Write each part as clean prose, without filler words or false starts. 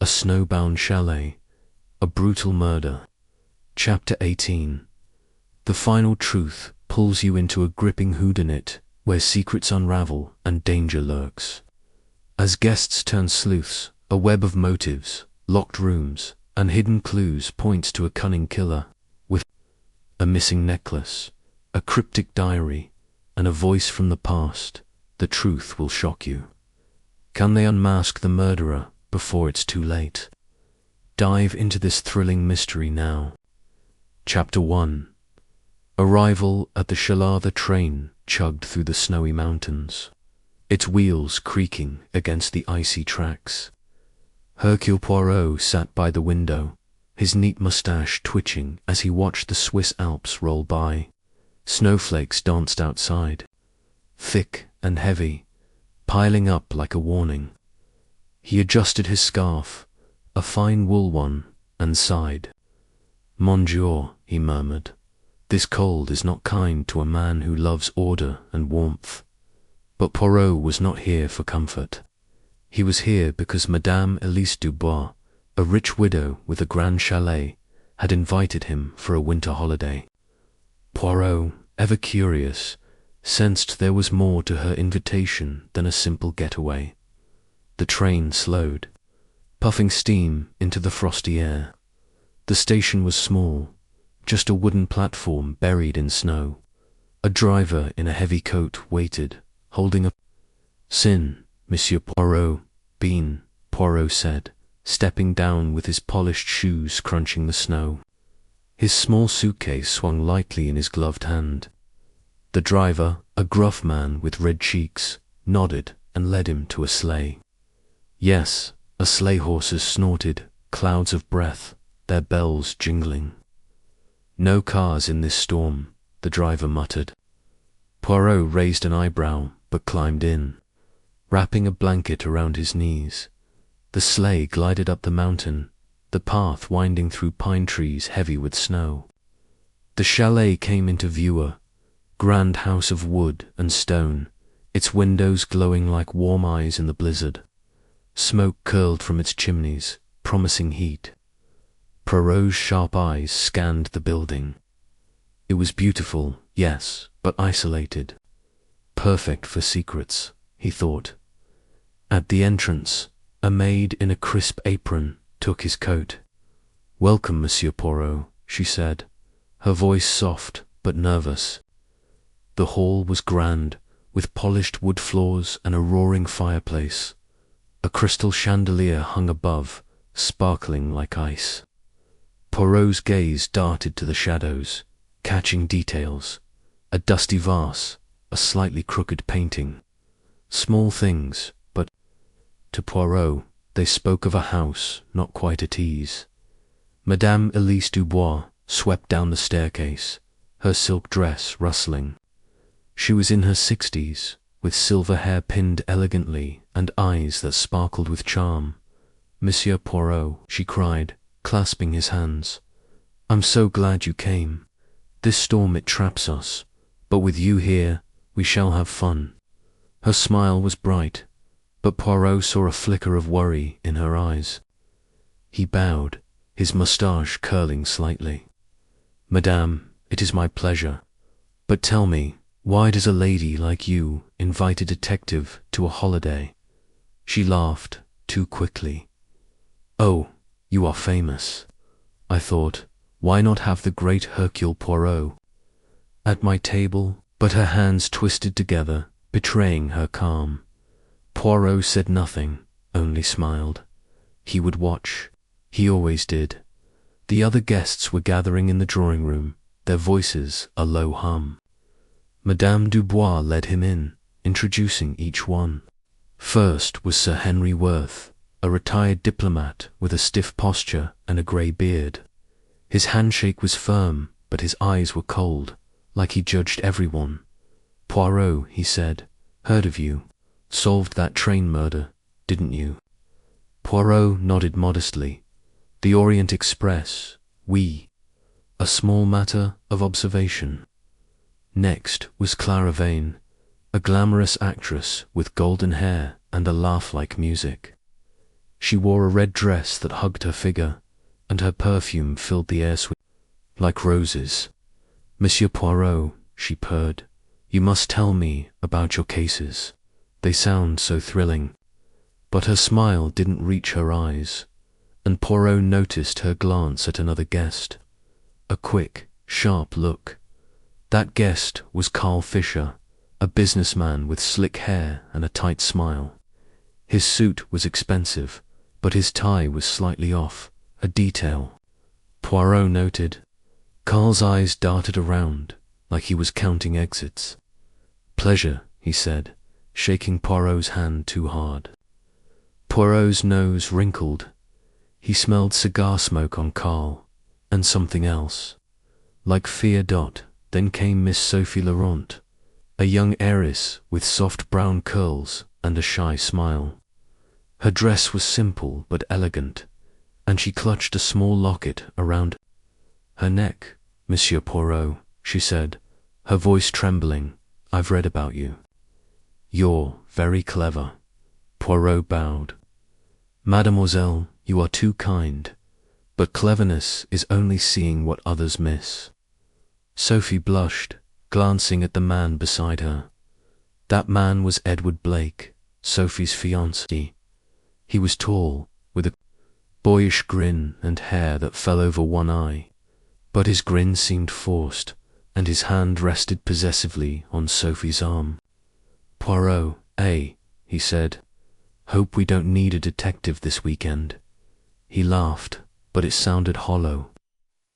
Snowbound Chalet, a brutal murder. Chapter 18. The final truth pulls you into a gripping whodunit where secrets unravel and danger lurks. As guests turn sleuths, a web of motives, locked rooms, and hidden clues points to a cunning killer with a missing necklace, a cryptic diary, and a voice from the past. The truth will shock you. Can they unmask the murderer before it's too late? Dive into this thrilling mystery now. Chapter 1. Arrival at the Chalet. The train chugged through the snowy mountains, its wheels creaking against the icy tracks. Hercule Poirot sat by the window, his neat moustache twitching as he watched the Swiss Alps roll by. Snowflakes danced outside, thick and heavy, piling up like a warning. He adjusted his scarf, a fine wool one, and sighed. "Mon Dieu," he murmured, "this cold is not kind to a man who loves order and warmth." But Poirot was not here for comfort. He was here because Madame Elise Dubois, a rich widow with a grand chalet, had invited him for a winter holiday. Poirot, ever curious, sensed there was more to her invitation than a simple getaway. The train slowed, puffing steam into the frosty air. The station was small, just a wooden platform buried in snow. A driver in a heavy coat waited, holding a "Sin, Monsieur Poirot, bean," Poirot said, stepping down with his polished shoes crunching the snow. His small suitcase swung lightly in his gloved hand. The driver, a gruff man with red cheeks, nodded and led him to a sleigh. Yes, a sleigh. Horses snorted, clouds of breath, their bells jingling. "No cars in this storm," the driver muttered. Poirot raised an eyebrow but climbed in, wrapping a blanket around his knees. The sleigh glided up the mountain, the path winding through pine trees heavy with snow. The chalet came into view, a grand house of wood and stone, its windows glowing like warm eyes in the blizzard. Smoke curled from its chimneys, promising heat. Poirot's sharp eyes scanned the building. It was beautiful, yes, but isolated. Perfect for secrets, he thought. At the entrance, a maid in a crisp apron took his coat. "Welcome, Monsieur Poirot," she said, her voice soft but nervous. The hall was grand, with polished wood floors and a roaring fireplace. A crystal chandelier hung above, sparkling like ice. Poirot's gaze darted to the shadows, catching details: a dusty vase, a slightly crooked painting. Small things, but to Poirot they spoke of a house not quite at ease. Madame Elise Dubois swept down the staircase, her silk dress rustling. She was in her 60s, with silver hair pinned elegantly and eyes that sparkled with charm. "Monsieur Poirot," she cried, clasping his hands, "I'm so glad you came. This storm, it traps us, but with you here, we shall have fun." Her smile was bright, but Poirot saw a flicker of worry in her eyes. He bowed, his moustache curling slightly. "Madame, it is my pleasure. But tell me, why does a lady like you invite a detective to a holiday?" She laughed, too quickly. "Oh, you are famous. I thought, why not have the great Hercule Poirot at my table?" But her hands twisted together, betraying her calm. Poirot said nothing, only smiled. He would watch. He always did. The other guests were gathering in the drawing room, their voices a low hum. Madame Dubois led him in, introducing each one. First was Sir Henry Worth, a retired diplomat with a stiff posture and a grey beard. His handshake was firm, but his eyes were cold, like he judged everyone. "Poirot," he said, "heard of you. Solved that train murder, didn't you?" Poirot nodded modestly. "The Orient Express, oui. A small matter of observation." Next was Clara Vane, a glamorous actress with golden hair and a laugh like music. She wore a red dress that hugged her figure, and her perfume filled the air like roses. "Monsieur Poirot," she purred, "you must tell me about your cases. They sound so thrilling." But her smile didn't reach her eyes, and Poirot noticed her glance at another guest. A quick, sharp look. That guest was Carl Fisher, a businessman with slick hair and a tight smile. His suit was expensive, but his tie was slightly off, a detail Poirot noted. Carl's eyes darted around, like he was counting exits. "Pleasure," he said, shaking Poirot's hand too hard. Poirot's nose wrinkled. He smelled cigar smoke on Carl, and something else. Like fear. Then came Miss Sophie Laurent, a young heiress with soft brown curls and a shy smile. Her dress was simple but elegant, and she clutched a small locket around her neck. "Monsieur Poirot," she said, her voice trembling, "I've read about you. You're very clever." Poirot bowed. "Mademoiselle, you are too kind, but cleverness is only seeing what others miss." Sophie blushed, glancing at the man beside her. That man was Edward Blake, Sophie's fiancé. He was tall, with a boyish grin and hair that fell over one eye, but his grin seemed forced, and his hand rested possessively on Sophie's arm. "Poirot, eh?" he said. "Hope we don't need a detective this weekend." He laughed, but it sounded hollow.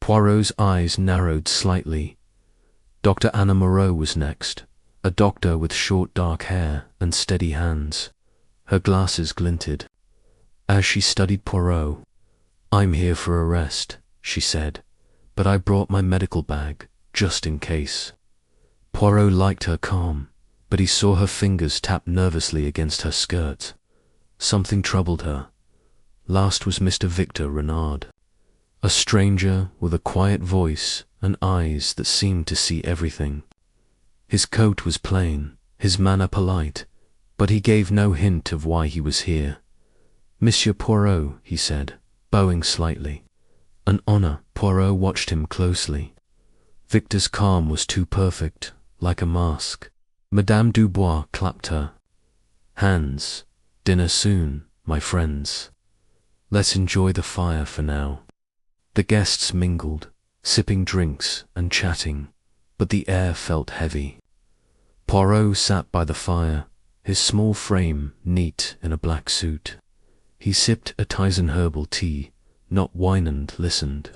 Poirot's eyes narrowed slightly. Dr. Anna Moreau was next, a doctor with short dark hair and steady hands. Her glasses glinted. As she studied Poirot, "I'm here for a rest," she said, "but I brought my medical bag, just in case." Poirot liked her calm, but he saw her fingers tap nervously against her skirt. Something troubled her. Last was Mr. Victor Renard, a stranger with a quiet voice and eyes that seemed to see everything. His coat was plain, his manner polite, but he gave no hint of why he was here. "Monsieur Poirot," he said, bowing slightly. "An honor." Poirot watched him closely. Victor's calm was too perfect, like a mask. Madame Dubois clapped her hands. "Dinner soon, my friends. Let's enjoy the fire for now." The guests mingled, sipping drinks and chatting, but the air felt heavy. Poirot sat by the fire, his small frame neat in a black suit. He sipped a Tisan herbal tea, not wine, and listened.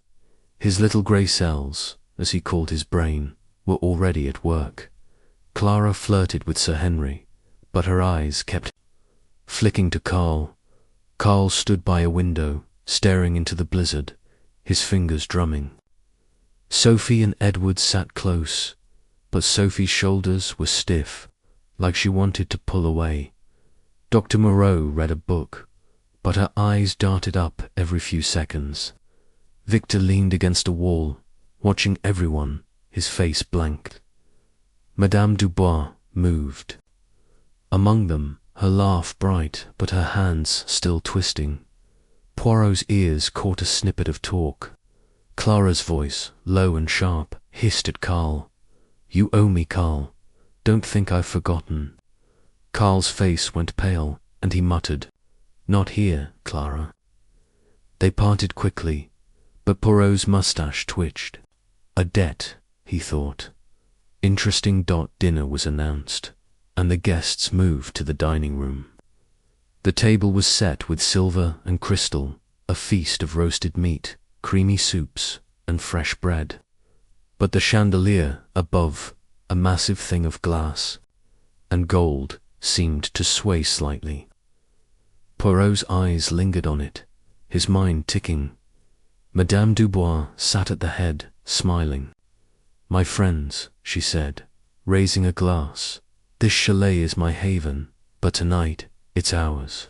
His little grey cells, as he called his brain, were already at work. Clara flirted with Sir Henry, but her eyes kept flicking to Carl. Carl stood by a window, staring into the blizzard, his fingers drumming. Sophie and Edward sat close, but Sophie's shoulders were stiff, like she wanted to pull away. Dr. Moreau read a book, but her eyes darted up every few seconds. Victor leaned against a wall, watching everyone, his face blank. Madame Dubois moved. Among them, her laugh bright, but her hands still twisting. Poirot's ears caught a snippet of talk. Clara's voice, low and sharp, hissed at Carl. "You owe me, Carl. Don't think I've forgotten." Carl's face went pale, and he muttered, "Not here, Clara." They parted quickly, but Poirot's mustache twitched. A debt, he thought. Interesting. Dinner was announced, and the guests moved to the dining room. The table was set with silver and crystal, a feast of roasted meat, creamy soups, and fresh bread. But the chandelier above, a massive thing of glass and gold, seemed to sway slightly. Poirot's eyes lingered on it, his mind ticking. Madame Dubois sat at the head, smiling. "My friends," she said, raising a glass, "this chalet is my haven, but tonight it's ours.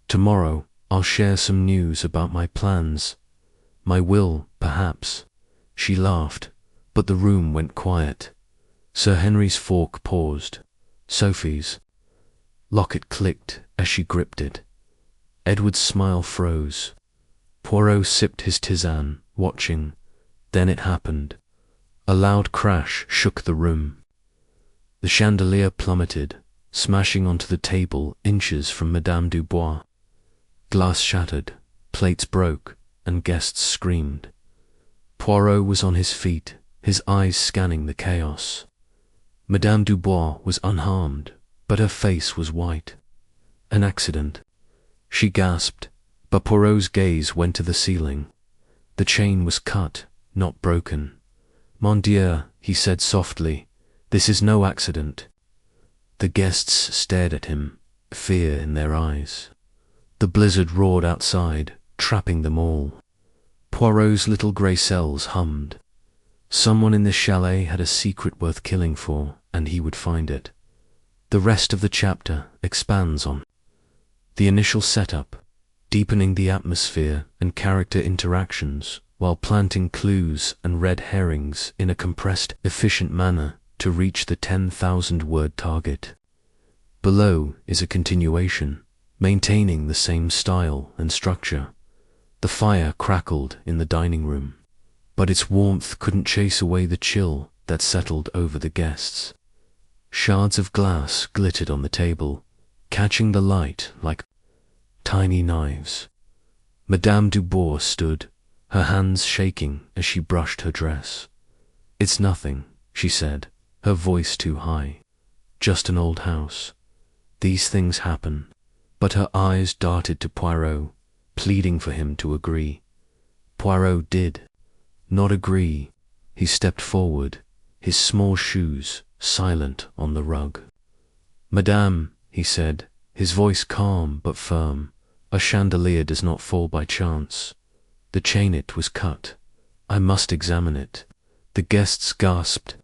Tomorrow I'll share some news about my plans. My will, perhaps." She laughed, but the room went quiet. Sir Henry's fork paused. Sophie's locket clicked as she gripped it. Edward's smile froze. Poirot sipped his tisane, watching. Then it happened. A loud crash shook the room. The chandelier plummeted, smashing onto the table inches from Madame Dubois. Glass shattered, plates broke, and guests screamed. Poirot was on his feet, his eyes scanning the chaos. Madame Dubois was unharmed, but her face was white. An accident. She gasped, but Poirot's gaze went to the ceiling. The chain was cut, not broken. Mon Dieu, he said softly, this is no accident. The guests stared at him, fear in their eyes. The blizzard roared outside, trapping them all. Poirot's little grey cells hummed. Someone in this chalet had a secret worth killing for, and he would find it. The rest of the chapter expands on the initial setup, deepening the atmosphere and character interactions, while planting clues and red herrings in a compressed, efficient manner to reach the 10,000-word target. Below is a continuation, maintaining the same style and structure. The fire crackled in the dining room, but its warmth couldn't chase away the chill that settled over the guests. Shards of glass glittered on the table, catching the light like tiny knives. Madame Dubois stood, her hands shaking as she brushed her dress. "It's nothing," she said, her voice too high. "Just an old house. These things happen." But her eyes darted to Poirot, pleading for him to agree. Poirot did not agree. He stepped forward, his small shoes silent on the rug. "Madame," he said, his voice calm but firm, "a chandelier does not fall by chance. The chain-it was cut. I must examine it." The guests gasped.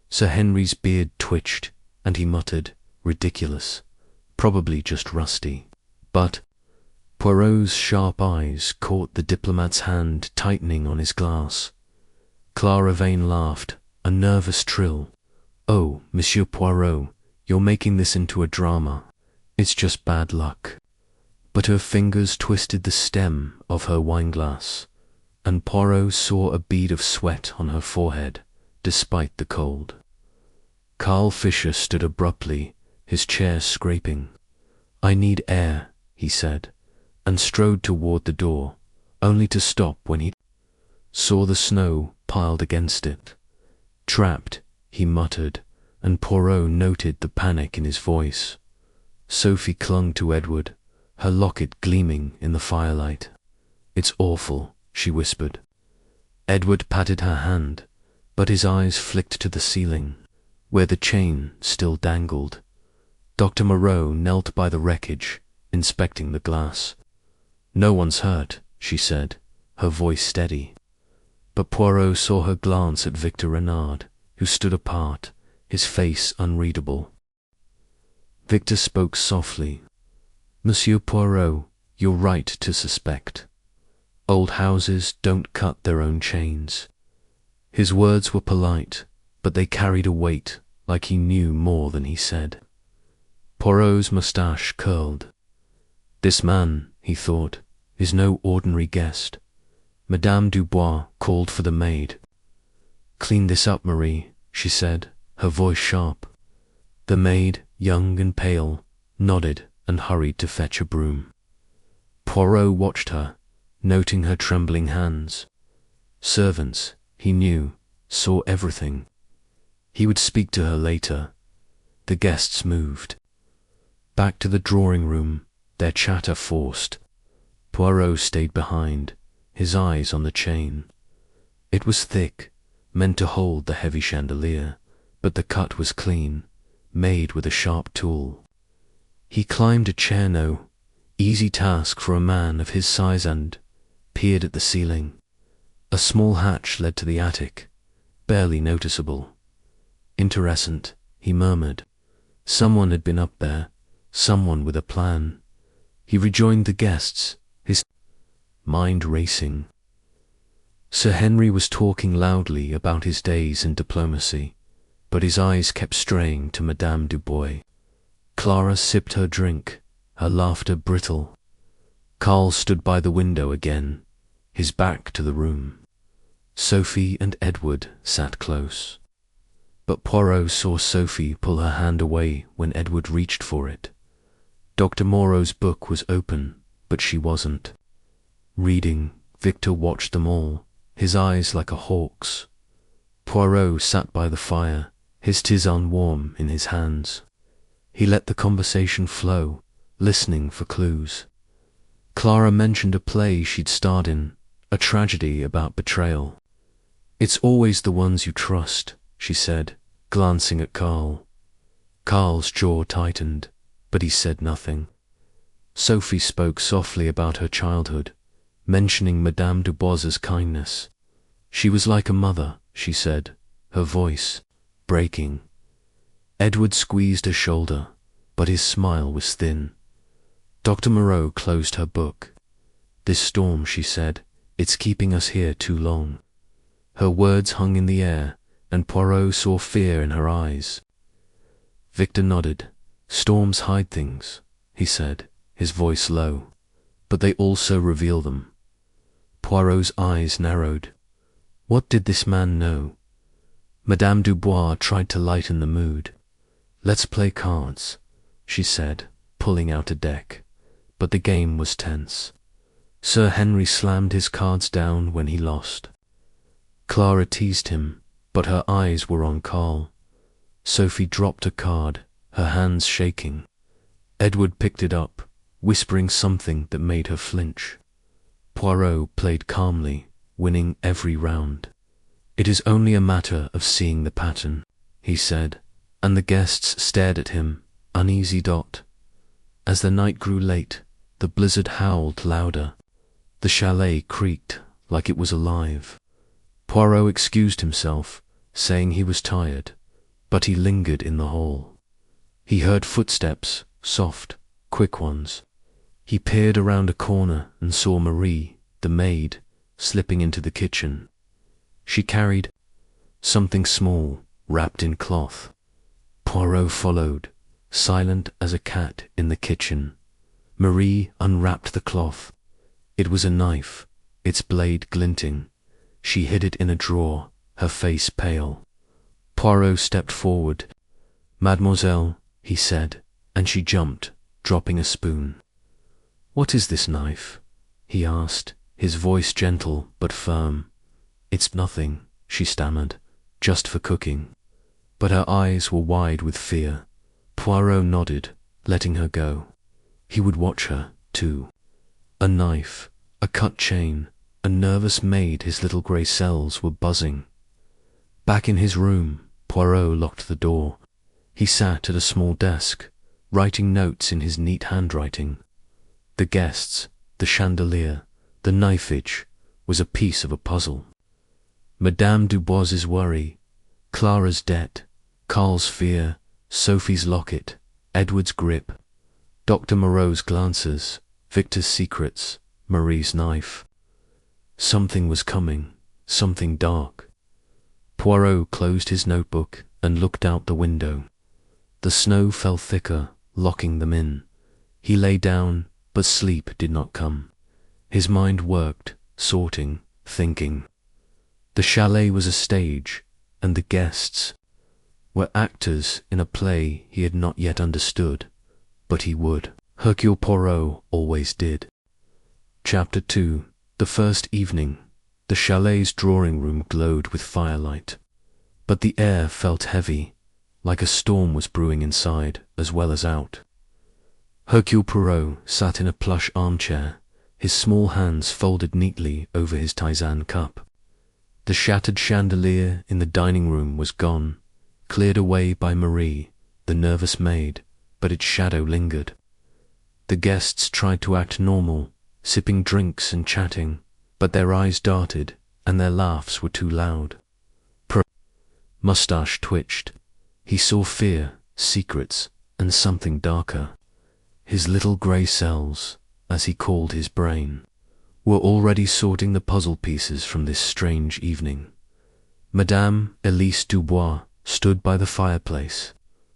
Sir Henry's beard twitched, and he muttered, "Ridiculous. Probably just rusty." But Poirot's sharp eyes caught the diplomat's hand tightening on his glass. Clara Vane laughed, a nervous trill. "Oh, Monsieur Poirot, you're making this into a drama. It's just bad luck." But her fingers twisted the stem of her wineglass, and Poirot saw a bead of sweat on her forehead, despite the cold. Carl Fisher stood abruptly, his chair scraping. "I need air," he said, and strode toward the door, only to stop when he saw the snow piled against it. "Trapped," he muttered, and Poirot noted the panic in his voice. Sophie clung to Edward, her locket gleaming in the firelight. "It's awful," she whispered. Edward patted her hand, but his eyes flicked to the ceiling, where the chain still dangled. Dr. Moreau knelt by the wreckage, inspecting the glass. "No one's hurt," she said, her voice steady. But Poirot saw her glance at Victor Renard, who stood apart, his face unreadable. Victor spoke softly. "Monsieur Poirot, you're right to suspect. Old houses don't cut their own chains." His words were polite, but they carried a weight, like he knew more than he said. Poirot's moustache curled. "This man," he thought, "is no ordinary guest." Madame Dubois called for the maid. "Clean this up, Marie," she said, her voice sharp. The maid, young and pale, nodded and hurried to fetch a broom. Poirot watched her, noting her trembling hands. Servants, he knew, saw everything. He would speak to her later. The guests moved. Back to the drawing room, their chatter forced. Poirot stayed behind, his eyes on the chain. It was thick, meant to hold the heavy chandelier, but the cut was clean, made with a sharp tool. He climbed a chair, no easy task for a man of his size, and peered at the ceiling. A small hatch led to the attic, barely noticeable. "Interesting," he murmured. Someone had been up there, someone with a plan. He rejoined the guests, his mind racing. Sir Henry was talking loudly about his days in diplomacy, but his eyes kept straying to Madame Dubois. Clara sipped her drink, her laughter brittle. Carl stood by the window again, his back to the room. Sophie and Edward sat close. But Poirot saw Sophie pull her hand away when Edward reached for it. Dr. Moreau's book was open, but she wasn't. Reading, Victor watched them all, his eyes like a hawk's. Poirot sat by the fire, his tisane warm in his hands. He let the conversation flow, listening for clues. Clara mentioned a play she'd starred in, a tragedy about betrayal. "It's always the ones you trust," she said, glancing at Carl. Carl's jaw tightened, but he said nothing. Sophie spoke softly about her childhood, mentioning Madame Dubois's kindness. She was like a mother, she said, her voice breaking. Edward squeezed her shoulder, but his smile was thin. Dr. Moreau closed her book. "This storm," she said, "it's keeping us here too long." Her words hung in the air, and Poirot saw fear in her eyes. Victor nodded. "Storms hide things," he said, his voice low, "but they also reveal them." Poirot's eyes narrowed. What did this man know? Madame Dubois tried to lighten the mood. "Let's play cards," she said, pulling out a deck. But the game was tense. Sir Henry slammed his cards down when he lost. Clara teased him, but her eyes were on Carl. Sophie dropped a card, her hands shaking. Edward picked it up, whispering something that made her flinch. Poirot played calmly, winning every round. "It is only a matter of seeing the pattern," he said, and the guests stared at him, uneasy. As the night grew late, the blizzard howled louder. The chalet creaked like it was alive. Poirot excused himself, saying he was tired, but he lingered in the hall. He heard footsteps, soft, quick ones. He peered around a corner and saw Marie, the maid, slipping into the kitchen. She carried something small, wrapped in cloth. Poirot followed, silent as a cat in the kitchen. Marie unwrapped the cloth. It was a knife, its blade glinting. She hid it in a drawer, her face pale. Poirot stepped forward. "Mademoiselle," he said, and she jumped, dropping a spoon. "What is this knife?" he asked, his voice gentle but firm. "It's nothing," she stammered, "just for cooking." But her eyes were wide with fear. Poirot nodded, letting her go. He would watch her, too. A knife, a cut chain, a nervous maid. His little grey cells were buzzing. Back in his room, Poirot locked the door. He sat at a small desk, writing notes in his neat handwriting. The guests, the chandelier, the knifage, was a piece of a puzzle. Madame Dubois's worry, Clara's debt, Carl's fear, Sophie's locket, Edward's grip, Dr. Moreau's glances, Victor's secrets, Marie's knife. Something was coming, something dark. Poirot closed his notebook and looked out the window. The snow fell thicker, locking them in. He lay down, but sleep did not come. His mind worked, sorting, thinking. The chalet was a stage, and the guests were actors in a play he had not yet understood, but he would. Hercule Poirot always did. Chapter 2. The first evening. The chalet's drawing room glowed with firelight, but the air felt heavy, like a storm was brewing inside as well as out. Hercule Poirot sat in a plush armchair, his small hands folded neatly over his tisane cup. The shattered chandelier in the dining room was gone, cleared away by Marie, the nervous maid, but its shadow lingered. The guests tried to act normal, sipping drinks and chatting, but their eyes darted and their laughs were too loud. Mustache twitched. He saw fear, secrets, and something darker. His little grey cells, as he called his brain, were already sorting the puzzle pieces from this strange evening. Madame Elise Dubois stood by the fireplace,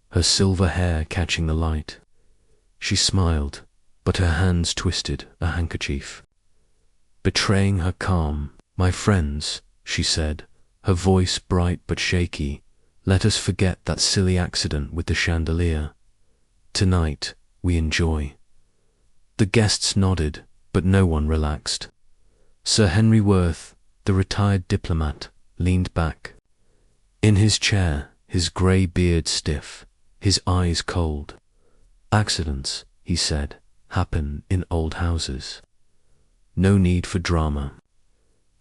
her silver hair catching the light. She smiled, but her hands twisted a handkerchief, betraying her calm. "My friends," she said, her voice bright but shaky, "let us forget that silly accident with the chandelier. Tonight, we enjoy." The guests nodded, but no one relaxed. Sir Henry Worth, the retired diplomat, leaned back in his chair, his grey beard stiff, his eyes cold. "Accidents," he said, "happen in old houses. No need for drama."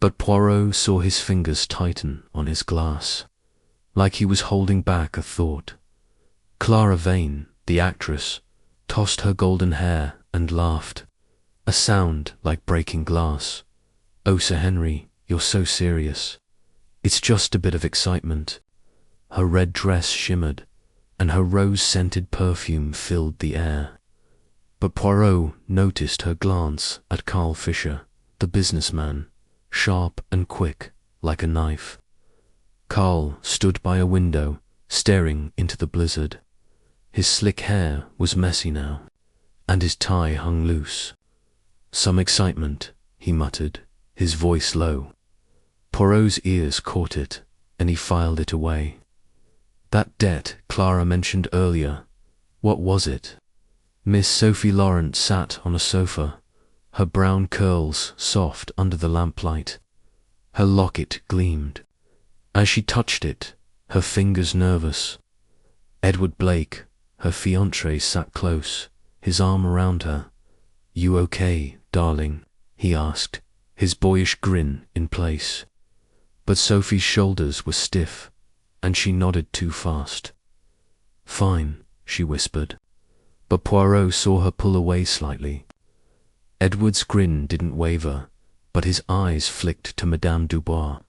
But Poirot saw his fingers tighten on his glass, like he was holding back a thought. Clara Vane, the actress, tossed her golden hair and laughed, a sound like breaking glass. "Oh, Sir Henry, you're so serious." "It's just a bit of excitement." Her red dress shimmered, and her rose-scented perfume filled the air. But Poirot noticed her glance at Carl Fisher, the businessman, sharp and quick like a knife. Carl stood by a window, staring into the blizzard. His slick hair was messy now, and his tie hung loose. "Some excitement," he muttered, his voice low. Poirot's ears caught it, and he filed it away. "That debt Clara mentioned earlier, what was it?" Miss Sophie Lawrence sat on a sofa, her brown curls soft under the lamplight. Her locket gleamed. As she touched it, her fingers nervous. Edward Blake, her fiancé, sat close, his arm around her. "You okay, darling?" he asked, his boyish grin in place. But Sophie's shoulders were stiff, and she nodded too fast. "Fine," she whispered. But Poirot saw her pull away slightly. Edward's grin didn't waver, but his eyes flicked to Madame Dubois.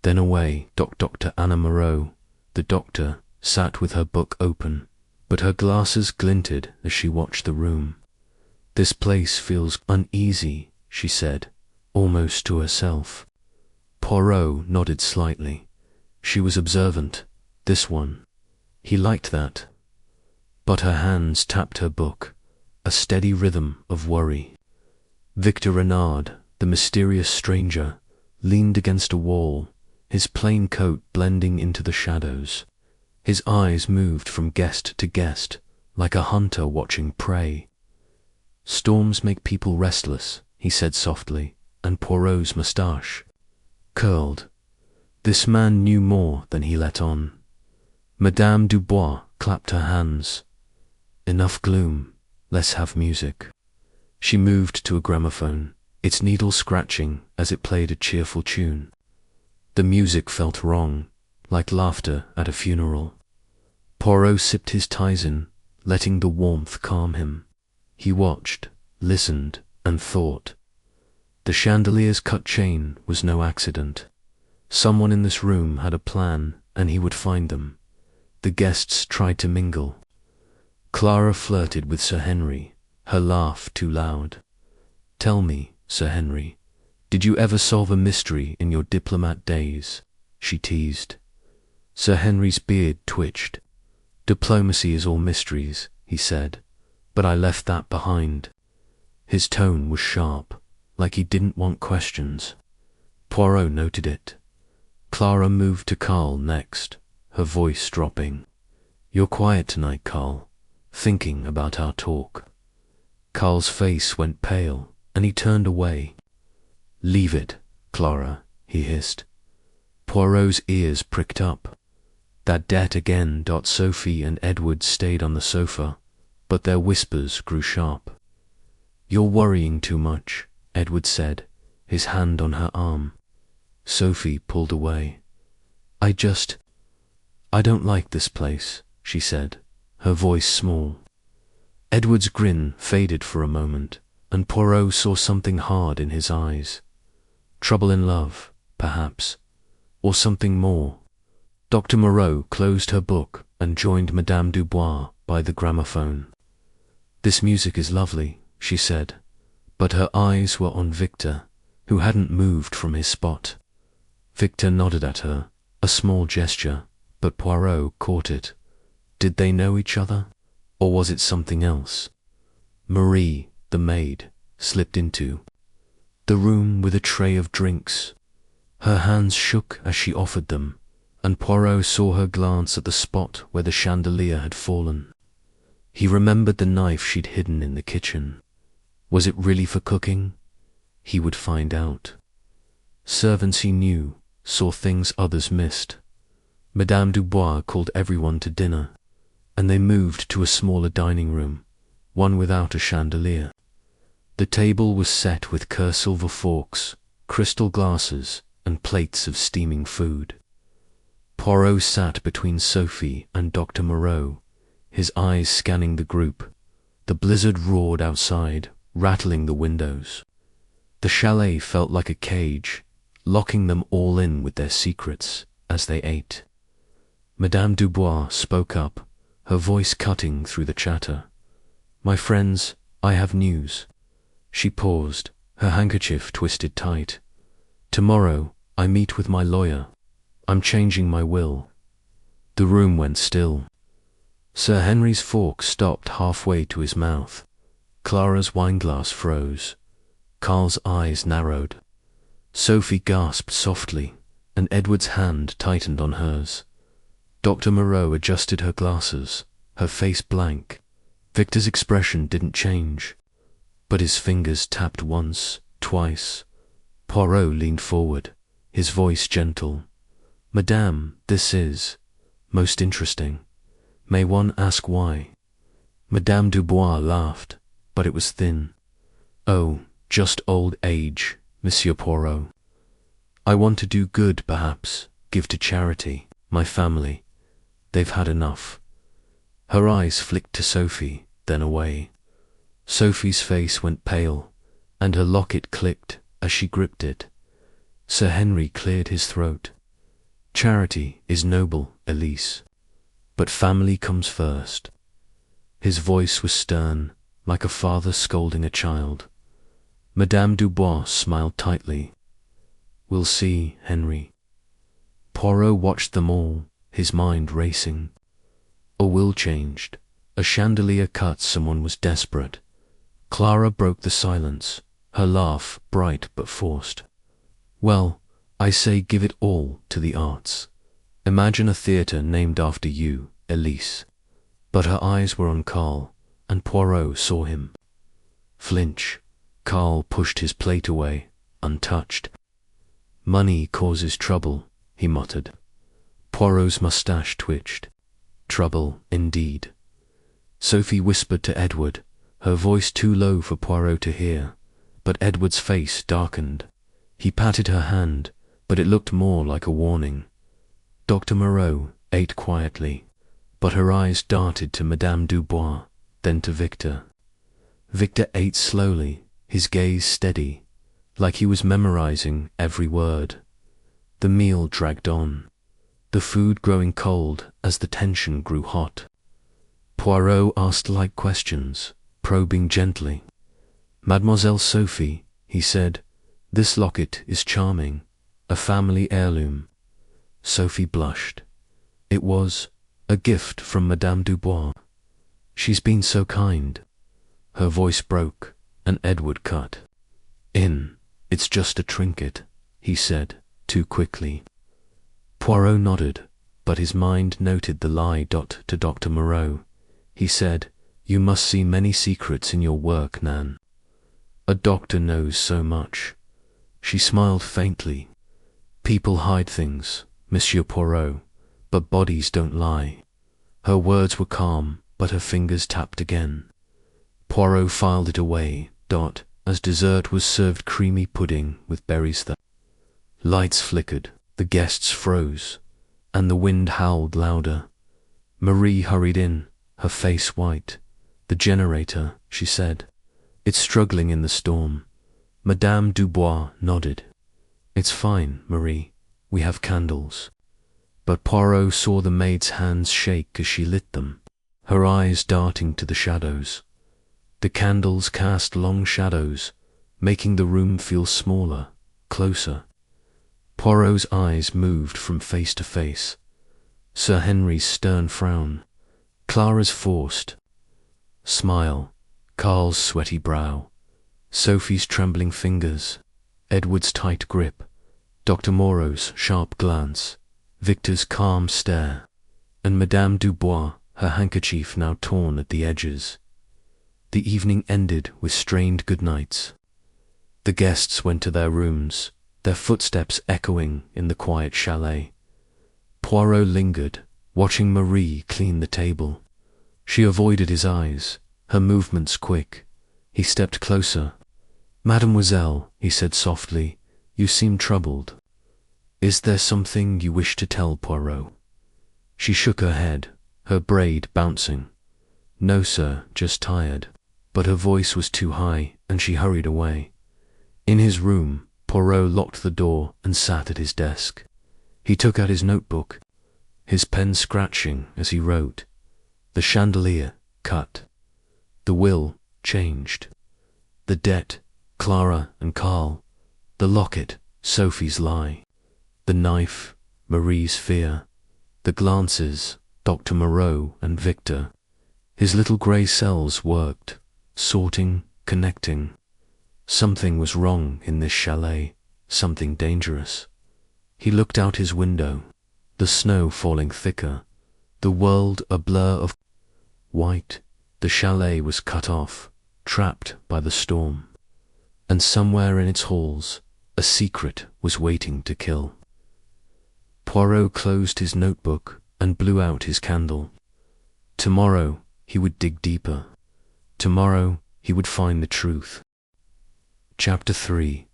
Then away. Dr. Anna Moreau, the doctor, sat with her book open, but her glasses glinted as she watched the room. "This place feels uneasy," she said, almost to herself. Poirot nodded slightly. She was observant, this one. He liked that. But her hands tapped her book, a steady rhythm of worry. Victor Renard, the mysterious stranger, leaned against a wall, his plain coat blending into the shadows. His eyes moved from guest to guest, like a hunter watching prey. "Storms make people restless," he said softly, and Poirot's moustache curled. This man knew more than he let on. Madame Dubois clapped her hands. "Enough gloom, let's have music." She moved to a gramophone, its needle scratching as it played a cheerful tune. The music felt wrong, like laughter at a funeral. Poirot sipped his Tizen, letting the warmth calm him. He watched, listened, and thought. The chandelier's cut chain was no accident. Someone in this room had a plan, and he would find them. The guests tried to mingle. Clara flirted with Sir Henry, her laugh too loud. "Tell me, Sir Henry, did you ever solve a mystery in your diplomat days?" she teased. Sir Henry's beard twitched. "Diplomacy is all mysteries," he said, "but I left that behind." His tone was sharp, like he didn't want questions. Poirot noted it. Clara moved to Carl next, her voice dropping. "You're quiet tonight, Carl, thinking about our talk." Carl's face went pale, and he turned away. "Leave it, Clara," he hissed. Poirot's ears pricked up. That debt again. Sophie and Edward stayed on the sofa, but their whispers grew sharp. "You're worrying too much," Edward said, his hand on her arm. Sophie pulled away. I don't like this place," she said, her voice small. Edward's grin faded for a moment, and Poirot saw something hard in his eyes. Trouble in love, perhaps, or something more. Dr. Moreau closed her book and joined Madame Dubois by the gramophone. "This music is lovely," she said, but her eyes were on Victor, who hadn't moved from his spot. Victor nodded at her, a small gesture, but Poirot caught it. Did they know each other, or was it something else? "Marie," the maid, slipped into the room with a tray of drinks. Her hands shook as she offered them, and Poirot saw her glance at the spot where the chandelier had fallen. He remembered the knife she'd hidden in the kitchen. Was it really for cooking? He would find out. Servants he knew saw things others missed. Madame Dubois called everyone to dinner, and they moved to a smaller dining room, one without a chandelier. The table was set with silver forks, crystal glasses, and plates of steaming food. Poirot sat between Sophie and Dr. Moreau, his eyes scanning the group. The blizzard roared outside, rattling the windows. The chalet felt like a cage, locking them all in with their secrets as they ate. Madame Dubois spoke up, her voice cutting through the chatter. "My friends, I have news." She paused, her handkerchief twisted tight. "Tomorrow, I meet with my lawyer. I'm changing my will." The room went still. Sir Henry's fork stopped halfway to his mouth. Clara's wineglass froze. Carl's eyes narrowed. Sophie gasped softly, and Edward's hand tightened on hers. Dr. Moreau adjusted her glasses, her face blank. Victor's expression didn't change, but his fingers tapped once, twice. Poirot leaned forward, his voice gentle. "Madame, this is most interesting. May one ask why?" Madame Dubois laughed, but it was thin. "Oh, just old age, Monsieur Poirot. I want to do good, perhaps, give to charity, my family. They've had enough." Her eyes flicked to Sophie, then away. Sophie's face went pale, and her locket clicked as she gripped it. Sir Henry cleared his throat. "Charity is noble, Elise, but family comes first." His voice was stern, like a father scolding a child. Madame Dubois smiled tightly. "We'll see, Henry." Poirot watched them all, his mind racing. A will changed. A chandelier cut. Someone was desperate. Clara broke the silence, her laugh bright but forced. "Well, I say give it all to the arts. Imagine a theatre named after you, Elise." But her eyes were on Carl, and Poirot saw him flinch. Carl pushed his plate away, untouched. "Money causes trouble," he muttered. Poirot's moustache twitched. Trouble, indeed. Sophie whispered to Edward, her voice too low for Poirot to hear, but Edward's face darkened. He patted her hand, but it looked more like a warning. Dr. Moreau ate quietly, but her eyes darted to Madame Dubois, then to Victor. Victor ate slowly, his gaze steady, like he was memorizing every word. The meal dragged on, the food growing cold as the tension grew hot. Poirot asked light questions, probing gently. "Mademoiselle Sophie," he said, "this locket is charming, a family heirloom." Sophie blushed. It was a gift from Madame Dubois. "She's been so kind." Her voice broke, and Edward cut in. "It's just a trinket," he said, too quickly. Poirot nodded, but his mind noted the lie. To Dr. Moreau. He said, "You must see many secrets in your work, Nan. A doctor knows so much." She smiled faintly. "People hide things, Monsieur Poirot, but bodies don't lie." Her words were calm, but her fingers tapped again. Poirot filed it away, as dessert was served creamy pudding with berries that. Lights flickered, the guests froze, and the wind howled louder. Marie hurried in, her face white. "The generator," she said. "It's struggling in the storm." Madame Dubois nodded. "It's fine, Marie. We have candles." But Poirot saw the maid's hands shake as she lit them, her eyes darting to the shadows. The candles cast long shadows, making the room feel smaller, closer. Poirot's eyes moved from face to face. Sir Henry's stern frown, Clara's forced smile, Carl's sweaty brow, Sophie's trembling fingers, Edward's tight grip, Dr. Moreau's sharp glance, Victor's calm stare, and Madame Dubois, her handkerchief now torn at the edges. The evening ended with strained goodnights. The guests went to their rooms, their footsteps echoing in the quiet chalet. Poirot lingered, watching Marie clean the table. She avoided his eyes, her movements quick. He stepped closer. "Mademoiselle," he said softly, "you seem troubled. Is there something you wish to tell Poirot?" She shook her head, her braid bouncing. "No, sir, just tired." But her voice was too high, and she hurried away. In his room, Poirot locked the door and sat at his desk. He took out his notebook, his pen scratching as he wrote. The chandelier, cut. The will, changed. The debt, Clara and Carl. The locket, Sophie's lie. The knife, Marie's fear. The glances, Dr. Moreau and Victor. His little grey cells worked, sorting, connecting. Something was wrong in this chalet, something dangerous. He looked out his window, the snow falling thicker, the world a blur of white. The chalet was cut off, trapped by the storm. And somewhere in its halls, a secret was waiting to kill. Poirot closed his notebook and blew out his candle. Tomorrow he would dig deeper. Tomorrow he would find the truth. Chapter 3.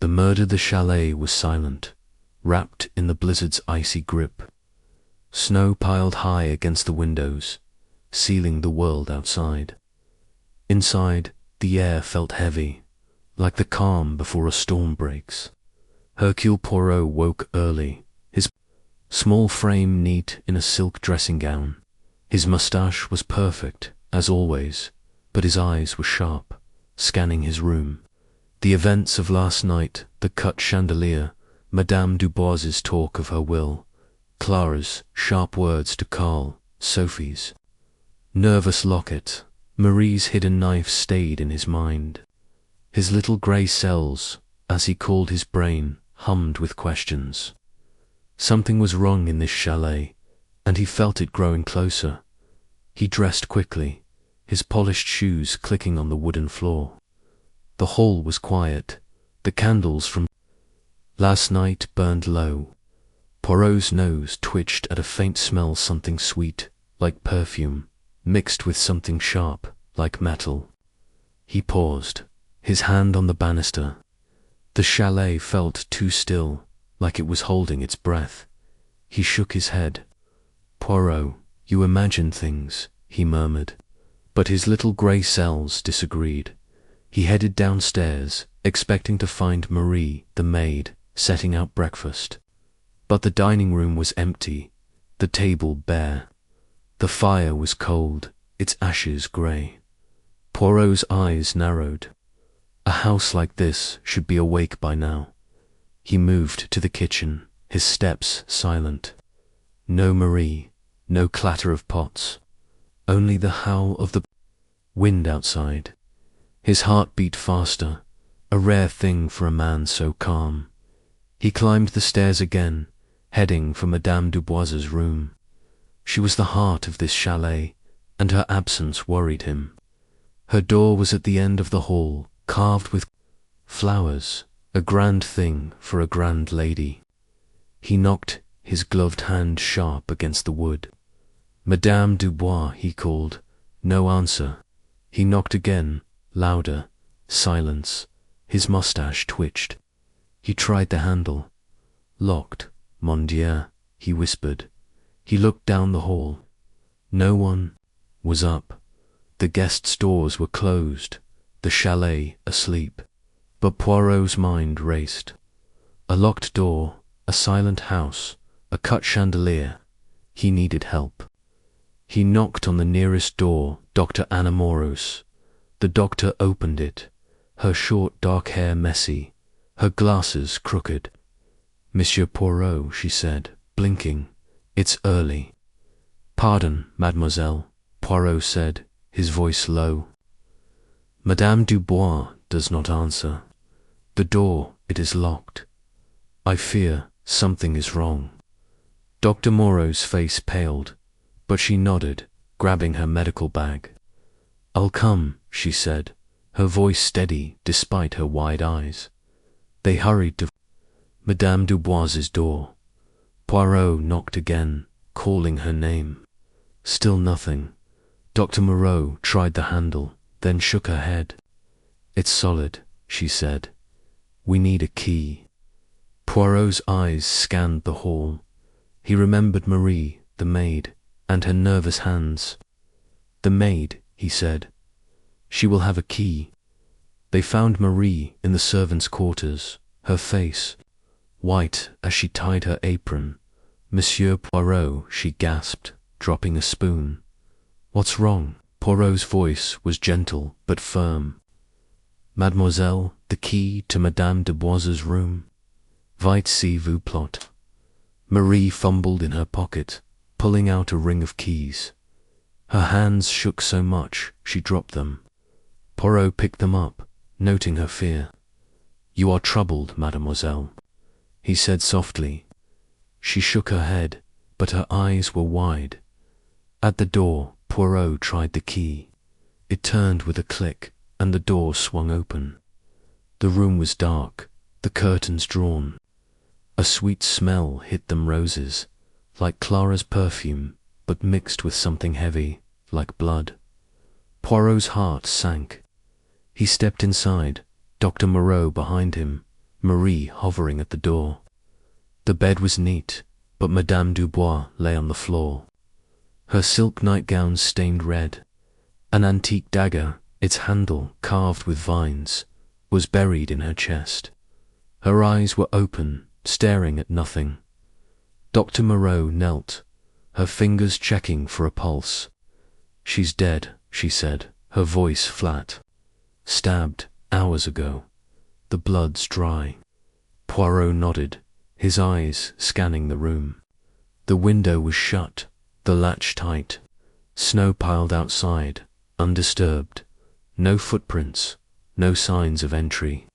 The murder. The chalet was silent, wrapped in the blizzard's icy grip. Snow piled high against the windows, sealing the world outside. Inside, the air felt heavy, like the calm before a storm breaks. Hercule Poirot woke early, his small frame neat in a silk dressing gown. His moustache was perfect, as always, but his eyes were sharp, scanning his room. The events of last night, the cut chandelier, Madame Dubois's talk of her will, Clara's sharp words to Carl, Sophie's nervous locket, Marie's hidden knife stayed in his mind. His little grey cells, as he called his brain, hummed with questions. Something was wrong in this chalet, and he felt it growing closer. He dressed quickly, his polished shoes clicking on the wooden floor. The hall was quiet. The candles from last night burned low. Poirot's nose twitched at a faint smell, something sweet, like perfume, mixed with something sharp, like metal. He paused, his hand on the banister. The chalet felt too still, like it was holding its breath. He shook his head. "Poirot, you imagine things," he murmured. But his little grey cells disagreed. He headed downstairs, expecting to find Marie, the maid, setting out breakfast. But the dining room was empty, the table bare. The fire was cold, its ashes grey. Poirot's eyes narrowed. A house like this should be awake by now. He moved to the kitchen, his steps silent. No Marie, no clatter of pots, only the howl of the wind outside. His heart beat faster, a rare thing for a man so calm. He climbed the stairs again, heading for Madame Dubois's room. She was the heart of this chalet, and her absence worried him. Her door was at the end of the hall, carved with flowers, a grand thing for a grand lady. He knocked, his gloved hand sharp against the wood. "Madame Dubois," he called. No answer. He knocked again, louder. Silence. His moustache twitched. He tried the handle. "Locked, mon Dieu," he whispered. He looked down the hall. No one was up. The guests' doors were closed, the chalet asleep. But Poirot's mind raced. A locked door, a silent house, a cut chandelier. He needed help. He knocked on the nearest door, Dr. Anna Moreau's. The doctor opened it, her short dark hair messy, her glasses crooked. "Monsieur Poirot," she said, blinking. "It's early." "Pardon, mademoiselle," Poirot said, his voice low. Madame Dubois does not answer. The door, it is locked. I fear something is wrong. Dr. Moreau's face paled, but she nodded, grabbing her medical bag. I'll come, she said, her voice steady despite her wide eyes. They hurried to Madame Dubois's door. Poirot knocked again, calling her name. Still nothing. Dr. Moreau tried the handle, then shook her head. It's solid, she said. We need a key. Poirot's eyes scanned the hall. He remembered Marie, the maid, and her nervous hands. The maid, he said. She will have a key. They found Marie in the servants' quarters, her face white as she tied her apron. Monsieur Poirot, she gasped, dropping a spoon. What's wrong? Poirot's voice was gentle but firm. Mademoiselle, the key to Madame Dubois's room. Vite si vous plot. Marie fumbled in her pocket, pulling out a ring of keys. Her hands shook so much she dropped them. Poirot picked them up, noting her fear. You are troubled, mademoiselle, he said softly. She shook her head, but her eyes were wide. At the door, Poirot tried the key. It turned with a click, and the door swung open. The room was dark, the curtains drawn. A sweet smell hit them, roses, like Clara's perfume, but mixed with something heavy, like blood. Poirot's heart sank. He stepped inside, Dr. Moreau behind him, Marie hovering at the door. The bed was neat, but Madame Dubois lay on the floor. Her silk nightgown stained red. An antique dagger, its handle carved with vines, was buried in her chest. Her eyes were open, staring at nothing. Dr. Moreau knelt, her fingers checking for a pulse. She's dead, she said, her voice flat. Stabbed hours ago. The blood's dry. Poirot nodded, his eyes scanning the room. The window was shut, the latch tight. Snow piled outside, undisturbed. No footprints, no signs of entry.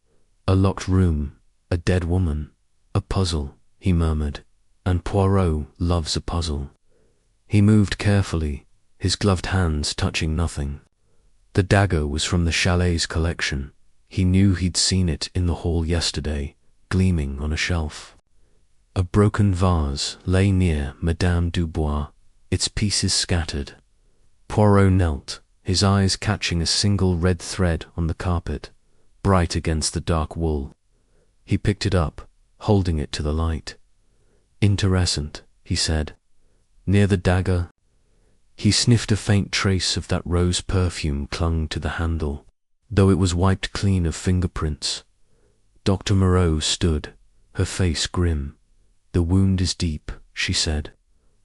A locked room, a dead woman. A puzzle, he murmured, and Poirot loves a puzzle. He moved carefully, his gloved hands touching nothing. The dagger was from the chalet's collection. He knew he'd seen it in the hall yesterday, gleaming on a shelf. A broken vase lay near Madame Dubois, its pieces scattered. Poirot knelt, his eyes catching a single red thread on the carpet, bright against the dark wool. He picked it up, holding it to the light. Interesting, he said. Near the dagger, he sniffed a faint trace of that rose perfume clung to the handle, though it was wiped clean of fingerprints. Dr. Moreau stood, her face grim. The wound is deep, she said.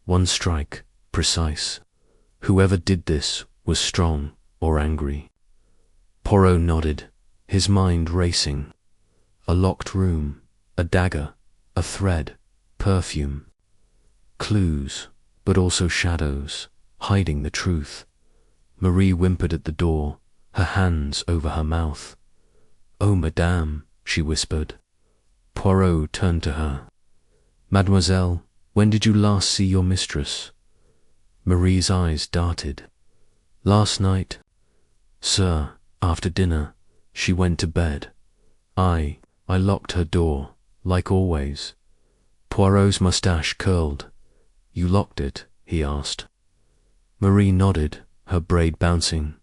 One strike, precise. Whoever did this was strong or angry. Poirot nodded, his mind racing. A locked room, a dagger, a thread, perfume. Clues, but also shadows, hiding the truth. Marie whimpered at the door, her hands over her mouth. Oh, madame, she whispered. Poirot turned to her. Mademoiselle, when did you last see your mistress? Marie's eyes darted. Last night, sir, after dinner, she went to bed. I locked her door, like always. Poirot's moustache curled. You locked it? He asked. Marie nodded, her braid bouncing.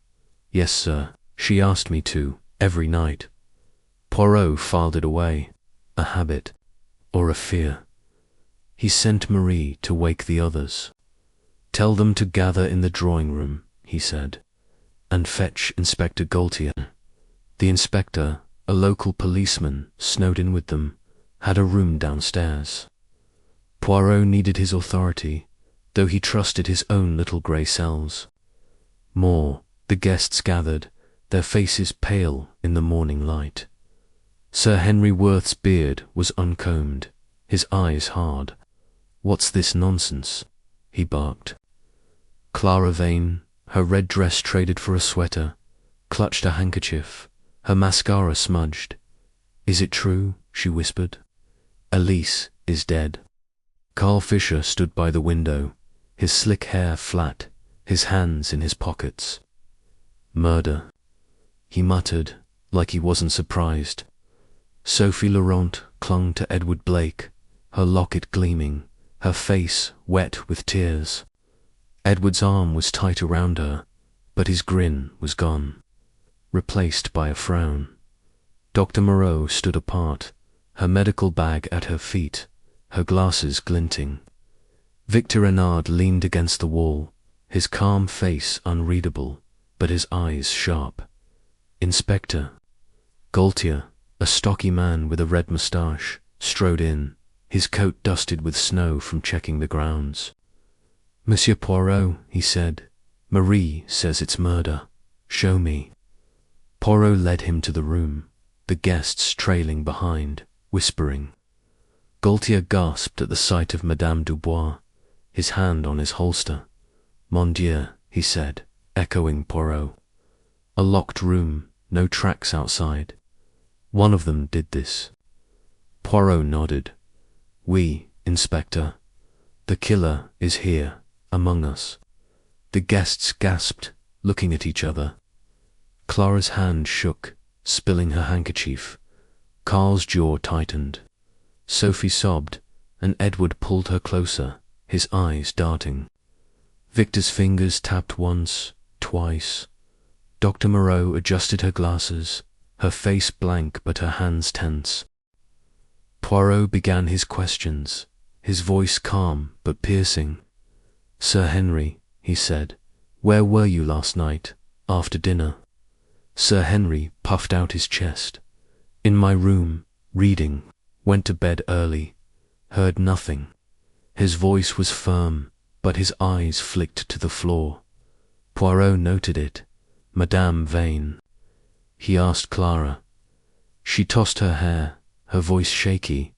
Yes, sir, she asked me to, every night. Poirot filed it away. A habit, or a fear. He sent Marie to wake the others. Tell them to gather in the drawing room, he said, and fetch Inspector Gaultier. The inspector, a local policeman, snowed in with them, had a room downstairs. Poirot needed his authority, though he trusted his own little grey cells. More, the guests gathered, their faces pale in the morning light. Sir Henry Worth's beard was uncombed, his eyes hard. What's this nonsense? He barked. Clara Vane, her red dress traded for a sweater, clutched a handkerchief, her mascara smudged. "Is it true?" she whispered. "Elise is dead." Carl Fisher stood by the window, his slick hair flat, his hands in his pockets. "Murder," he muttered, like he wasn't surprised. Sophie Laurent clung to Edward Blake, her locket gleaming, her face wet with tears. Edward's arm was tight around her, but his grin was gone, replaced by a frown. Dr. Moreau stood apart, her medical bag at her feet, her glasses glinting. Victor Renard leaned against the wall, his calm face unreadable, but his eyes sharp. Inspector Gaultier, a stocky man with a red moustache, strode in, his coat dusted with snow from checking the grounds. "Monsieur Poirot," he said, "Marie says it's murder. Show me." Poirot led him to the room, the guests trailing behind, whispering. Gaultier gasped at the sight of Madame Dubois, his hand on his holster. "Mon Dieu," he said, echoing Poirot. "A locked room, no tracks outside. One of them did this." Poirot nodded. "Oui, Inspector. The killer is here, among us." The guests gasped, looking at each other. Clara's hand shook, spilling her handkerchief. Carl's jaw tightened. Sophie sobbed, and Edward pulled her closer, his eyes darting. Victor's fingers tapped once, twice. Dr. Moreau adjusted her glasses, her face blank but her hands tense. Poirot began his questions, his voice calm but piercing. "Sir Henry," he said, "where were you last night, after dinner?" Sir Henry puffed out his chest. "In my room, reading, went to bed early, heard nothing." His voice was firm, but his eyes flicked to the floor. Poirot noted it. Madame Vane. He asked Clara. She tossed her hair, her voice shaky.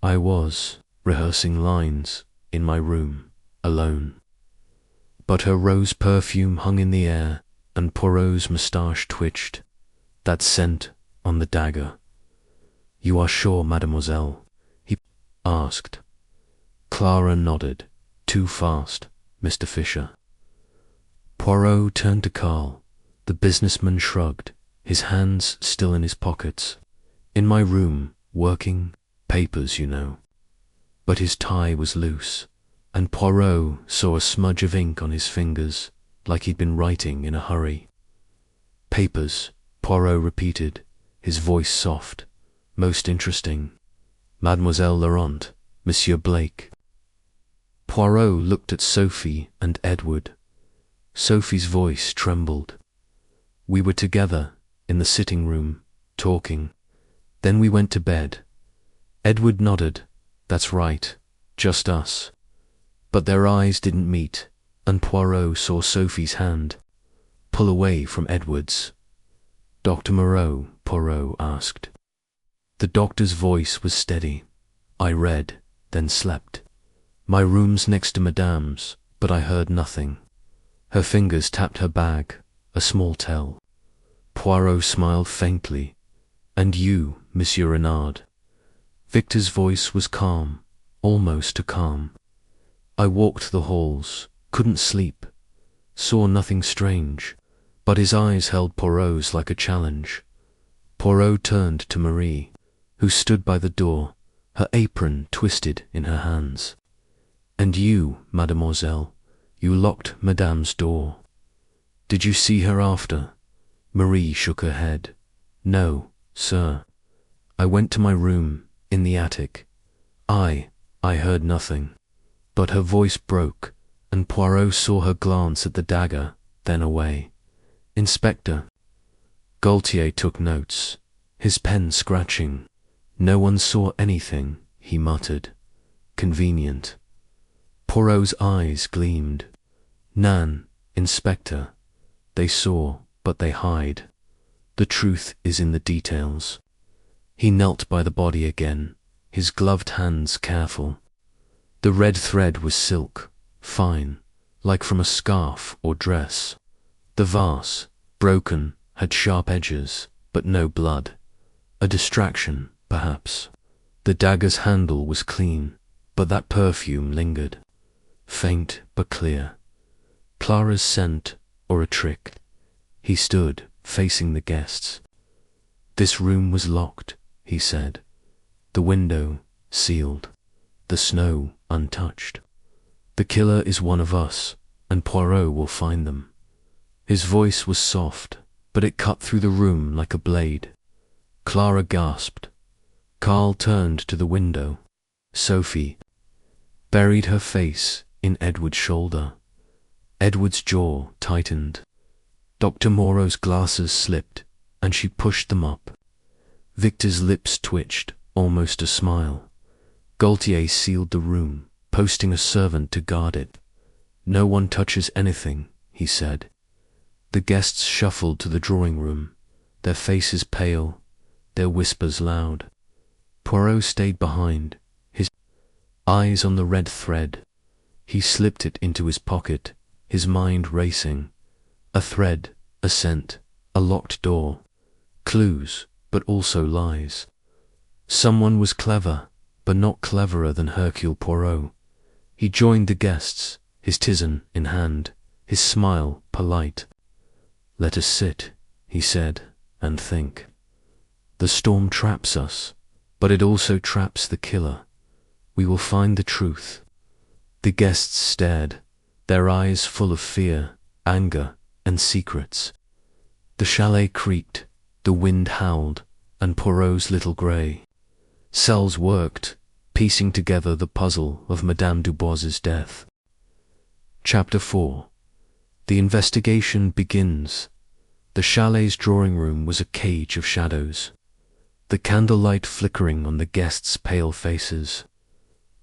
"I was rehearsing lines in my room, alone." But her rose perfume hung in the air, and Poirot's moustache twitched. "That scent on the dagger. You are sure, mademoiselle?" he asked. Clara nodded. "Too fast, Mr. Fisher." Poirot turned to Carl. The businessman shrugged, his hands still in his pockets. "In my room, working, papers, you know." But his tie was loose, and Poirot saw a smudge of ink on his fingers, like he'd been writing in a hurry. "Papers," Poirot repeated, his voice soft. "Most interesting. Mademoiselle Laurent, Monsieur Blake." Poirot looked at Sophie and Edward. Sophie's voice trembled. "We were together, in the sitting room, talking. Then we went to bed." Edward nodded. "That's right, just us." But their eyes didn't meet, and Poirot saw Sophie's hand pull away from Edward's. "Dr. Moreau?" Poirot asked. The doctor's voice was steady. "I read, then slept. My room's next to Madame's, but I heard nothing." Her fingers tapped her bag, a small tell. Poirot smiled faintly. "And you, Monsieur Renard?" Victor's voice was calm, almost a calm. "I walked the halls, couldn't sleep, saw nothing strange," but his eyes held Poirot's like a challenge. Poirot turned to Marie, who stood by the door, her apron twisted in her hands. "And you, mademoiselle, you locked Madame's door. Did you see her after?" Marie shook her head. "No, sir. I went to my room, in the attic. I heard nothing." But her voice broke, and Poirot saw her glance at the dagger, then away. "Inspector." Gaultier took notes, his pen scratching. "No one saw anything," he muttered. "Convenient." Poirot's eyes gleamed. "Nan, Inspector. They saw, but they hide. The truth is in the details." He knelt by the body again, his gloved hands careful. The red thread was silk, fine, like from a scarf or dress. The vase, broken, had sharp edges, but no blood. A distraction, perhaps. The dagger's handle was clean, but that perfume lingered. Faint but clear. Clara's scent, or a trick? He stood, facing the guests. This room was locked, he said. The window sealed. The snow untouched. The killer is one of us, and Poirot will find them. His voice was soft, but it cut through the room like a blade. Clara gasped. Carl turned to the window. Sophie buried her face in Edward's shoulder. Edward's jaw tightened. Dr. Moreau's glasses slipped, and she pushed them up. Victor's lips twitched, almost a smile. Gaultier sealed the room, posting a servant to guard it. No one touches anything, he said. The guests shuffled to the drawing room, their faces pale, their whispers loud. Poirot stayed behind, his eyes on the red thread. He slipped it into his pocket, his mind racing. A thread, a scent, a locked door. Clues, but also lies. Someone was clever, but not cleverer than Hercule Poirot. He joined the guests, his tisane in hand, his smile polite. "Let us sit," he said, "and think. The storm traps us, but it also traps the killer. We will find the truth." The guests stared, their eyes full of fear, anger, and secrets. The chalet creaked, the wind howled, and Poirot's little grey cells worked, piecing together the puzzle of Madame Dubois's death. Chapter 4. The investigation begins. The chalet's drawing room was a cage of shadows, the candlelight flickering on the guests' pale faces.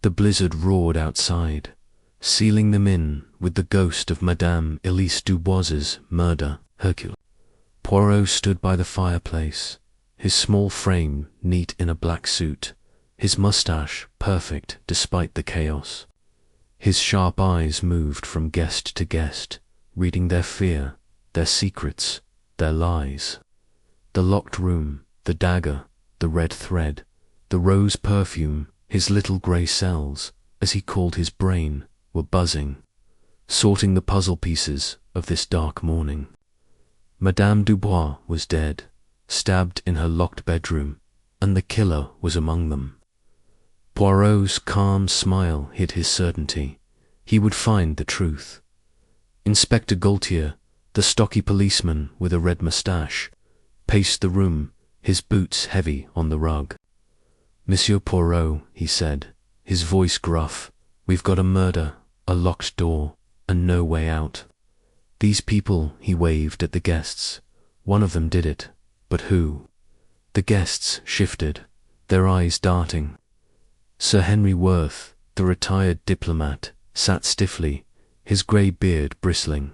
The blizzard roared outside, sealing them in with the ghost of Madame Elise Dubois's murder. Hercule Poirot stood by the fireplace, his small frame neat in a black suit, his moustache perfect despite the chaos. His sharp eyes moved from guest to guest, reading their fear, their secrets, their lies. The locked room, the dagger, the red thread, the rose perfume, his little grey cells, as he called his brain, were buzzing, sorting the puzzle pieces of this dark morning. Madame Dubois was dead, stabbed in her locked bedroom, and the killer was among them. Poirot's calm smile hid his certainty. He would find the truth. Inspector Gaultier, the stocky policeman with a red moustache, paced the room, his boots heavy on the rug. "Monsieur Poirot," he said, his voice gruff, "we've got a murder, a locked door, and no way out. These people," he waved at the guests, "one of them did it, but who?" The guests shifted, their eyes darting. Sir Henry Worth, the retired diplomat, sat stiffly, his grey beard bristling.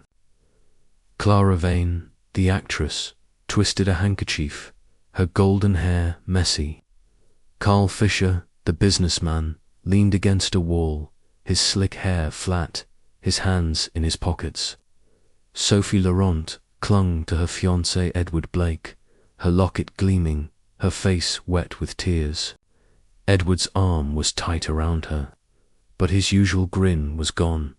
Clara Vane, the actress, twisted a handkerchief, her golden hair messy. Carl Fisher, the businessman, leaned against a wall, his slick hair flat, his hands in his pockets. Sophie Laurent clung to her fiancé Edward Blake, her locket gleaming, her face wet with tears. Edward's arm was tight around her, but his usual grin was gone.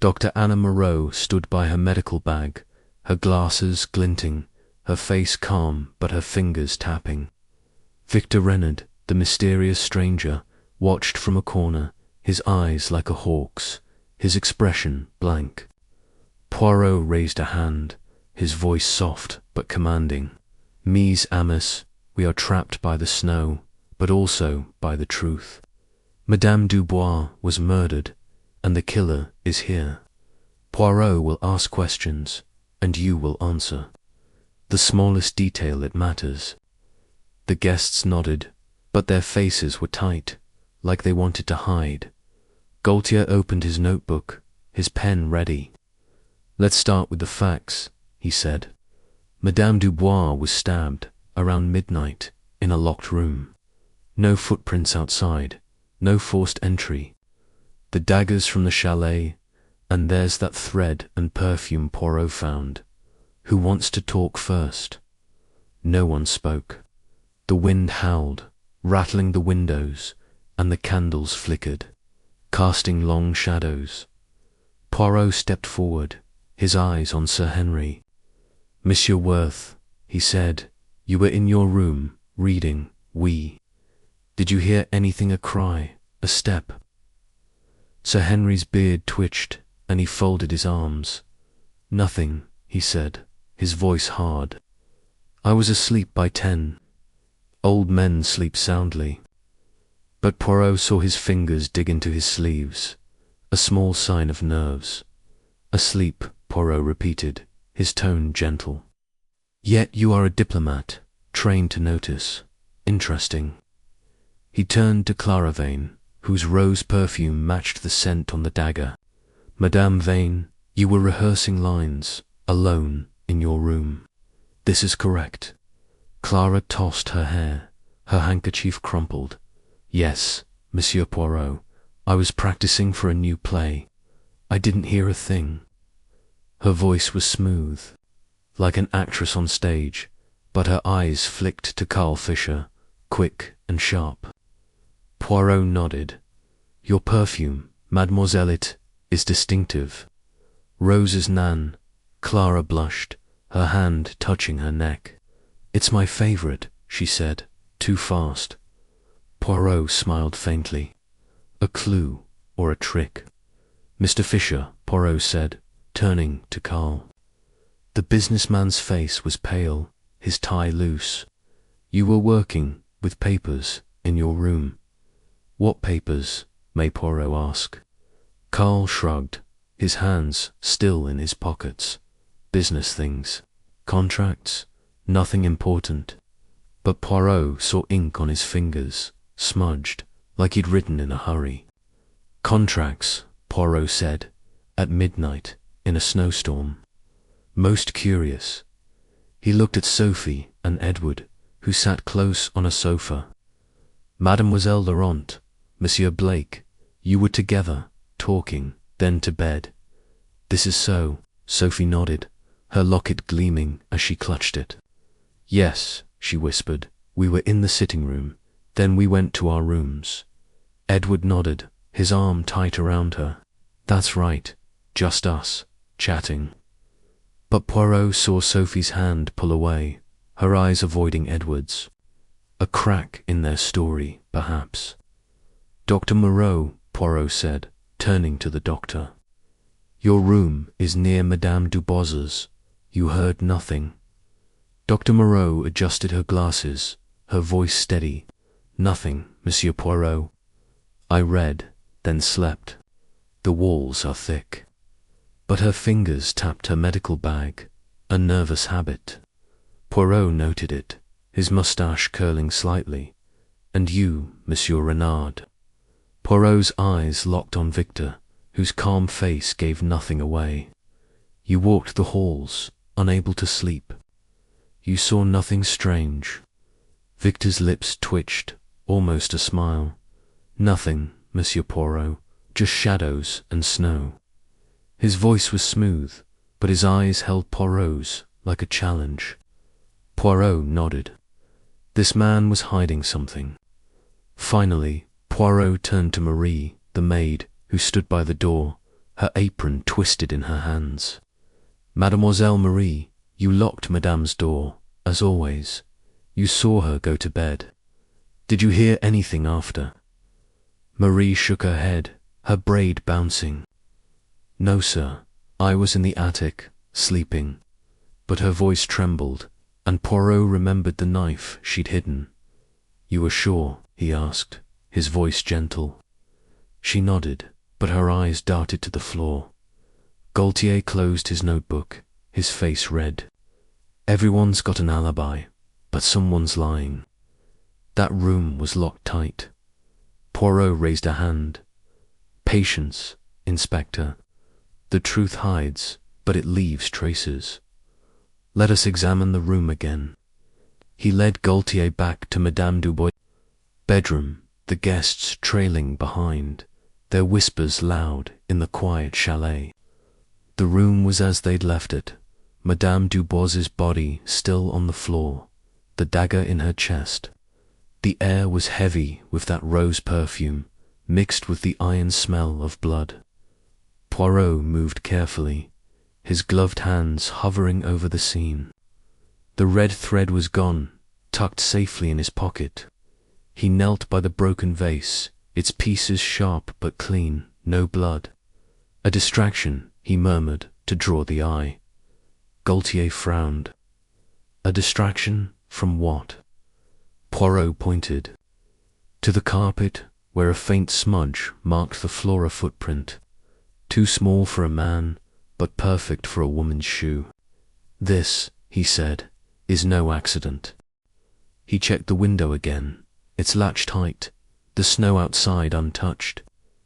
Dr. Anna Moreau stood by her medical bag, her glasses glinting, her face calm but her fingers tapping. Victor Reynard, the mysterious stranger, watched from a corner, his eyes like a hawk's, his expression blank. Poirot raised a hand, his voice soft but commanding. "Mes amis, we are trapped by the snow, but also by the truth. Madame Dubois was murdered, and the killer is here. Poirot will ask questions, and you will answer. The smallest detail it matters." The guests nodded, but their faces were tight, like they wanted to hide. Gaultier opened his notebook, his pen ready. "Let's start with the facts," he said. Madame Dubois was stabbed around midnight in a locked room. No footprints outside, no forced entry. The daggers from the chalet, and there's that thread and perfume Poirot found. Who wants to talk first? No one spoke. The wind howled, rattling the windows, and the candles flickered, casting long shadows. Poirot stepped forward, his eyes on Sir Henry. "Monsieur Worth," he said, "you were in your room, reading, Did you hear anything, a cry, a step?" Sir Henry's beard twitched, and he folded his arms. "Nothing," he said, his voice hard. "I was asleep by 10. Old men sleep soundly." But Poirot saw his fingers dig into his sleeves, a small sign of nerves. "Asleep," Poirot repeated, his tone gentle. "Yet you are a diplomat, trained to notice. Interesting." He turned to Clara Vane, whose rose perfume matched the scent on the dagger. "Madame Vane, you were rehearsing lines, alone, in your room." "This is correct." Clara tossed her hair, her handkerchief crumpled. "Yes, Monsieur Poirot, I was practicing for a new play. I didn't hear a thing." Her voice was smooth, like an actress on stage, but her eyes flicked to Carl Fisher, quick and sharp. Poirot nodded. "Your perfume, mademoiselle, it is distinctive." Rose's Nan. Clara blushed, her hand touching her neck. "It's my favorite," she said, too fast. Poirot smiled faintly. "A clue or a trick?" "Mr. Fisher," Poirot said, turning to Carl. The businessman's face was pale, his tie loose. "You were working with papers in your room." "What papers?" may Poirot ask. Carl shrugged, his hands still in his pockets. "Business things. Contracts. Nothing important." But Poirot saw ink on his fingers, smudged, like he'd written in a hurry. "Contracts," Poirot said, "at midnight, in a snowstorm." Most curious. He looked at Sophie and Edward, who sat close on a sofa. "Mademoiselle Laurent, Monsieur Blake, you were together, talking, then to bed." "This is so," Sophie nodded, her locket gleaming as she clutched it. "Yes," she whispered, "we were in the sitting room, then we went to our rooms." Edward nodded, his arm tight around her. "That's right, just us, chatting." But Poirot saw Sophie's hand pull away, her eyes avoiding Edward's. A crack in their story, perhaps. "Dr. Moreau," Poirot said, turning to the doctor. "Your room is near Madame Dubos's. You heard nothing." Dr. Moreau adjusted her glasses, her voice steady. "Nothing, Monsieur Poirot. I read, then slept. The walls are thick." But her fingers tapped her medical bag, a nervous habit. Poirot noted it, his moustache curling slightly. "And you, Monsieur Renard?" Poirot's eyes locked on Victor, whose calm face gave nothing away. "You walked the halls, unable to sleep. You saw nothing strange." Victor's lips twitched, almost a smile. "Nothing, Monsieur Poirot, just shadows and snow." His voice was smooth, but his eyes held Poirot's like a challenge. Poirot nodded. This man was hiding something. Finally, Poirot turned to Marie, the maid, who stood by the door, her apron twisted in her hands. "Mademoiselle Marie, you locked Madame's door, as always. You saw her go to bed. Did you hear anything after?" Marie shook her head, her braid bouncing. "No, sir. I was in the attic, sleeping." But her voice trembled, and Poirot remembered the knife she'd hidden. "You were sure?" he asked, his voice gentle. She nodded, but her eyes darted to the floor. Gaultier closed his notebook, his face red. "Everyone's got an alibi, but someone's lying." That room was locked tight. Poirot raised a hand. "Patience, Inspector. The truth hides, but it leaves traces. Let us examine the room again." He led Gaultier back to Madame Dubois' bedroom, the guests trailing behind, their whispers loud in the quiet chalet. The room was as they'd left it, Madame Dubois's body still on the floor, the dagger in her chest. The air was heavy with that rose perfume, mixed with the iron smell of blood. Poirot moved carefully, his gloved hands hovering over the scene. The red thread was gone, tucked safely in his pocket. He knelt by the broken vase, its pieces sharp but clean, no blood. A distraction, he murmured, to draw the eye. Gaultier frowned. A distraction from what? Poirot pointed. To the carpet, where a faint smudge marked the Flora footprint, too small for a man, but perfect for a woman's shoe. This, he said, is no accident. He checked the window again, its latch tight, the snow outside untouched.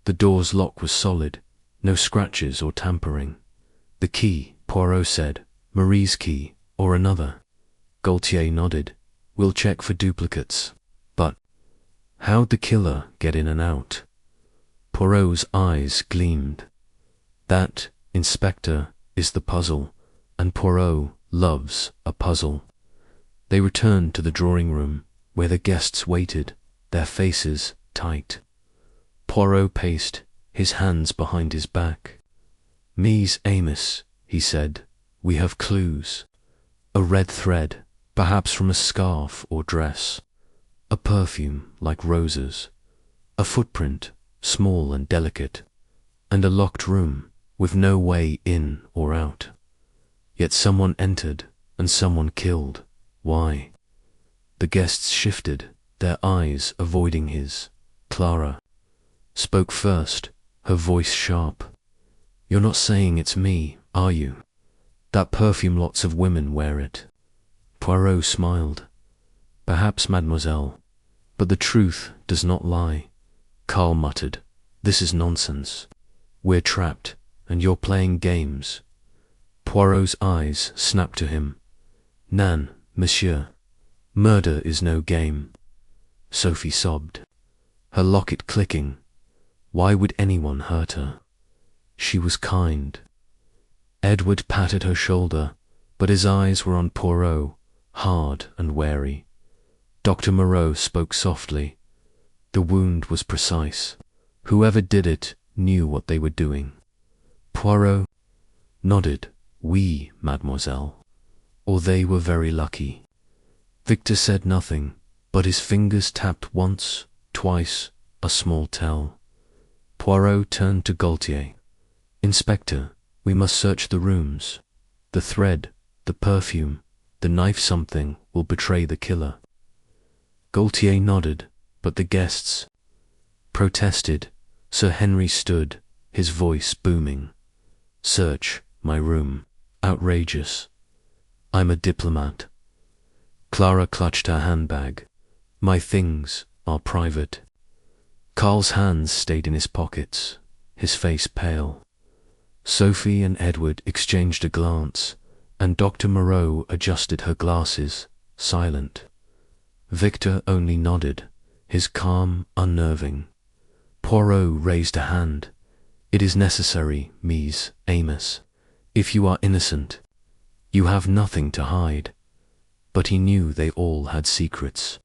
The door's lock was solid, no scratches or tampering. The key, Poirot said, Marie's key, or another. Gaultier nodded. We'll check for duplicates. But how'd the killer get in and out? Poirot's eyes gleamed. That, Inspector, is the puzzle, and Poirot loves a puzzle. They returned to the drawing room, where the guests waited, their faces tight. Poirot paced, his hands behind his back. Mies Amos, he said, we have clues. A red thread, perhaps from a scarf or dress. A perfume like roses. A footprint, small and delicate. And a locked room, with no way in or out. Yet someone entered, and someone killed. Why? The guests shifted, their eyes avoiding his. Clara spoke first, her voice sharp. You're not saying it's me, are you? That perfume, lots of women wear it. Poirot smiled. Perhaps, mademoiselle, but the truth does not lie. Karl muttered. This is nonsense. We're trapped, and you're playing games. Poirot's eyes snapped to him. Nan, monsieur, murder is no game. Sophie sobbed, her locket clicking. Why would anyone hurt her? She was kind. Edward patted her shoulder, but his eyes were on Poirot, hard and wary. Dr. Moreau spoke softly. The wound was precise. Whoever did it knew what they were doing. Poirot nodded. Oui, mademoiselle. Or they were very lucky. Victor said nothing, but his fingers tapped once, twice, a small tell. Poirot turned to Gaultier. Inspector, we must search the rooms. The thread, the perfume, the knife, something will betray the killer. Gaultier nodded, but the guests protested. Sir Henry stood, his voice booming. Search my room. Outrageous. I'm a diplomat. Clara clutched her handbag. My things are private. Karl's hands stayed in his pockets, his face pale. Sophie and Edward exchanged a glance, and Dr. Moreau adjusted her glasses, silent. Victor only nodded, his calm unnerving. Poirot raised a hand. It is necessary, Mies Amos. If you are innocent, you have nothing to hide. But he knew they all had secrets.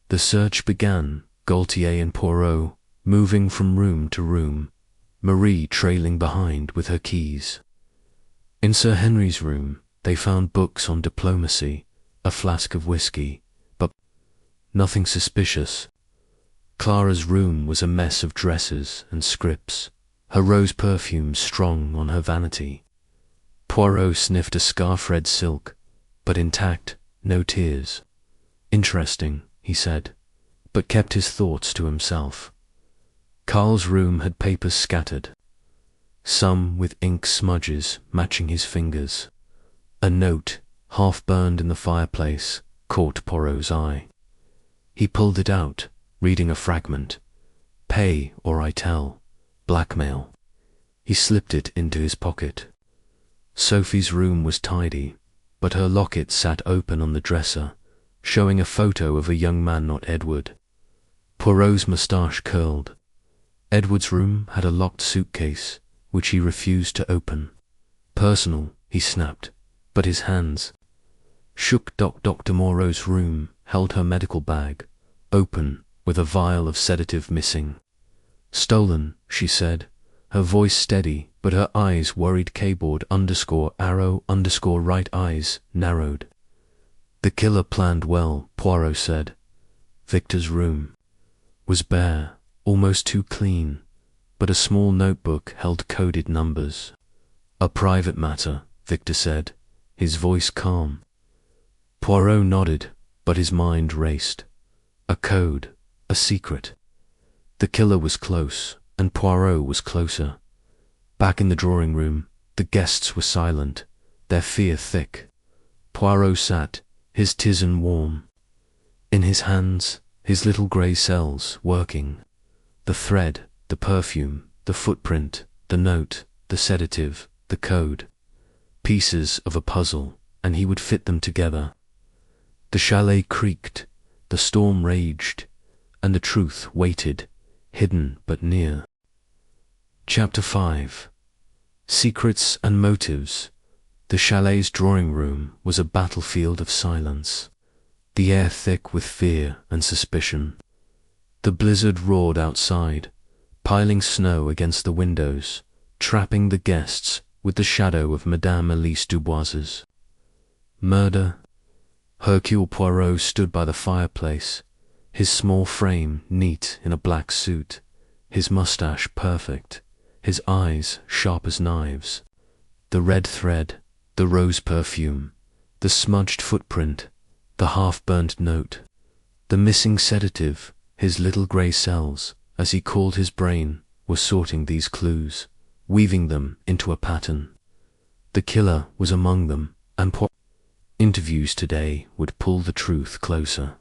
The search began, Gaultier and Poirot moving from room to room, Marie trailing behind with her keys. In Sir Henry's room, they found books on diplomacy, a flask of whiskey, but nothing suspicious. Clara's room was a mess of dresses and scripts, her rose perfume strong on her vanity. Poirot sniffed a scarf-red silk, but intact, no tears. Interesting, he said, but kept his thoughts to himself. Karl's room had papers scattered, some with ink smudges matching his fingers. A note, half burned in the fireplace, caught Poirot's eye. He pulled it out, reading a fragment. Pay or I tell. Blackmail. He slipped it into his pocket. Sophie's room was tidy, but her locket sat open on the dresser, showing a photo of a young man, not Edward. Poirot's moustache curled. Edward's room had a locked suitcase, which he refused to open. Personal, he snapped. but his hands shook. Dr. Moreau's room held her medical bag, open, with a vial of sedative missing. "Stolen," she said, her voice steady, but her eyes worried. Keyboard _arrow _ right eyes narrowed. "The killer planned well," Poirot said. Victor's room was bare, almost too clean, but a small notebook held coded numbers. "A private matter," Victor said, his voice calm. Poirot nodded, but his mind raced. A code, a secret. The killer was close, and Poirot was closer. Back in the drawing room, the guests were silent, their fear thick. Poirot sat, his tisane warm. In his hands, his little grey cells working. The thread, the perfume, the footprint, the note, the sedative, the code. Pieces of a puzzle, and he would fit them together. The chalet creaked, the storm raged, and the truth waited, hidden but near. Chapter 5. Secrets and Motives. The chalet's drawing room was a battlefield of silence, the air thick with fear and suspicion. The blizzard roared outside, piling snow against the windows, trapping the guests with the shadow of Madame Elise Dubois's. Murder. Hercule Poirot stood by the fireplace, his small frame neat in a black suit, his moustache perfect, his eyes sharp as knives. The red thread, the rose perfume, the smudged footprint, the half-burnt note, the missing sedative, his little grey cells, as he called his brain, were sorting these clues, weaving them into a pattern. The killer was among them, and interviews today would pull the truth closer.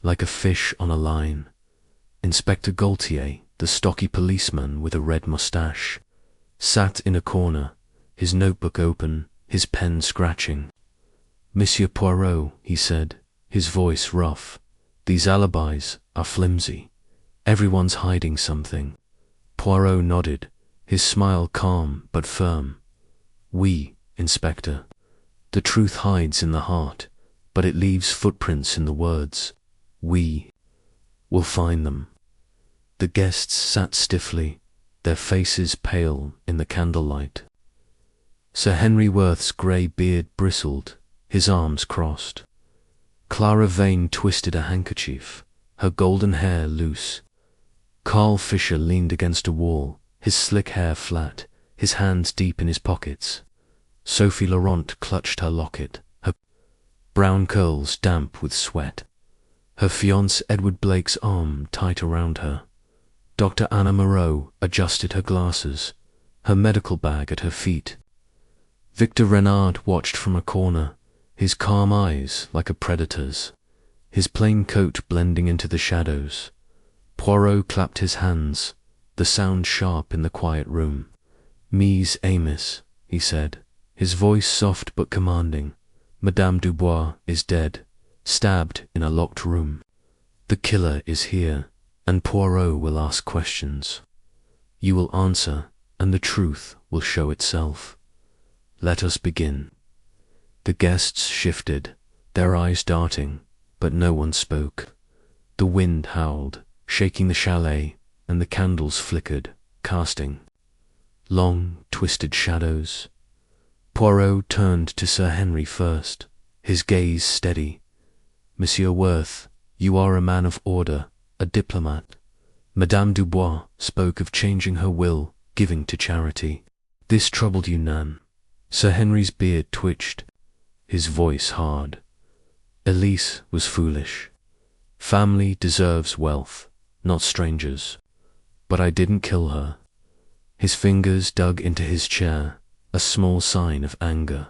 Like a fish on a line. Inspector Gaultier, the stocky policeman with a red moustache, sat in a corner, his notebook open, his pen scratching. "Monsieur Poirot," he said, his voice rough, "these alibis are flimsy. Everyone's hiding something." Poirot nodded, his smile calm but firm. "Oui, Inspector. The truth hides in the heart, but it leaves footprints in the words. We will find them." The guests sat stiffly, their faces pale in the candlelight. Sir Henry Worth's grey beard bristled, his arms crossed. Clara Vane twisted a handkerchief, her golden hair loose. Carl Fisher leaned against a wall, his slick hair flat, his hands deep in his pockets. Sophie Laurent clutched her locket, her brown curls damp with sweat. Her fiancé Edward Blake's arm tight around her. Dr. Anna Moreau adjusted her glasses, her medical bag at her feet. Victor Renard watched from a corner, his calm eyes like a predator's, his plain coat blending into the shadows. Poirot clapped his hands, the sound sharp in the quiet room. "Mise Amos," he said, his voice soft but commanding. "Madame Dubois is dead, stabbed in a locked room. The killer is here, and Poirot will ask questions. You will answer, and the truth will show itself. Let us begin." The guests shifted, their eyes darting, but no one spoke. The wind howled, shaking the chalet, and the candles flickered, casting long, twisted shadows. Poirot turned to Sir Henry first, his gaze steady. "Monsieur Worth, you are a man of order, a diplomat. Madame Dubois spoke of changing her will, giving to charity. This troubled you, Nan?" Sir Henry's beard twitched, his voice hard. "Elise was foolish. Family deserves wealth, not strangers. But I didn't kill her." His fingers dug into his chair, a small sign of anger.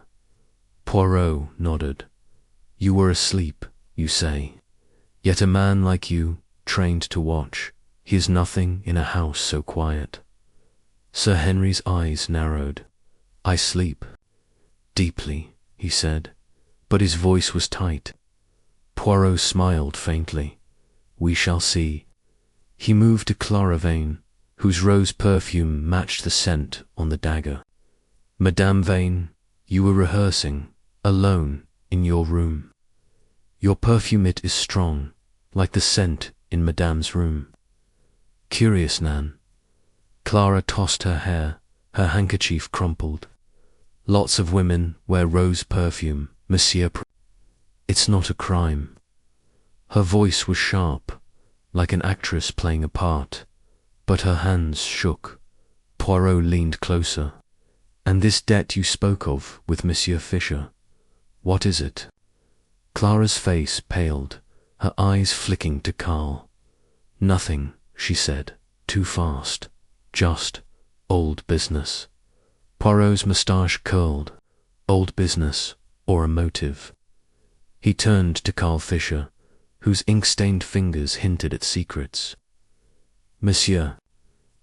Poirot nodded. "You were asleep, you say. Yet a man like you, trained to watch, he is nothing in a house so quiet." Sir Henry's eyes narrowed. "I sleep. Deeply," he said, but his voice was tight. Poirot smiled faintly. "We shall see." He moved to Clara Vane, whose rose perfume matched the scent on the dagger. "Madame Vane, you were rehearsing. alone, in your room. Your perfume—it is strong, like the scent in Madame's room. Curious, Nan. Clara tossed her hair, her handkerchief crumpled. Lots of women wear rose perfume, Monsieur. It's not a crime. Her voice was sharp, like an actress playing a part, but her hands shook. Poirot leaned closer. And this debt you spoke of with Monsieur Fisher, what is it? Clara's face paled, her eyes flicking to Carl. Nothing, she said, too fast. Just old business. Poirot's moustache curled. Old business, or a motive. He turned to Carl Fisher, whose ink-stained fingers hinted at secrets. Monsieur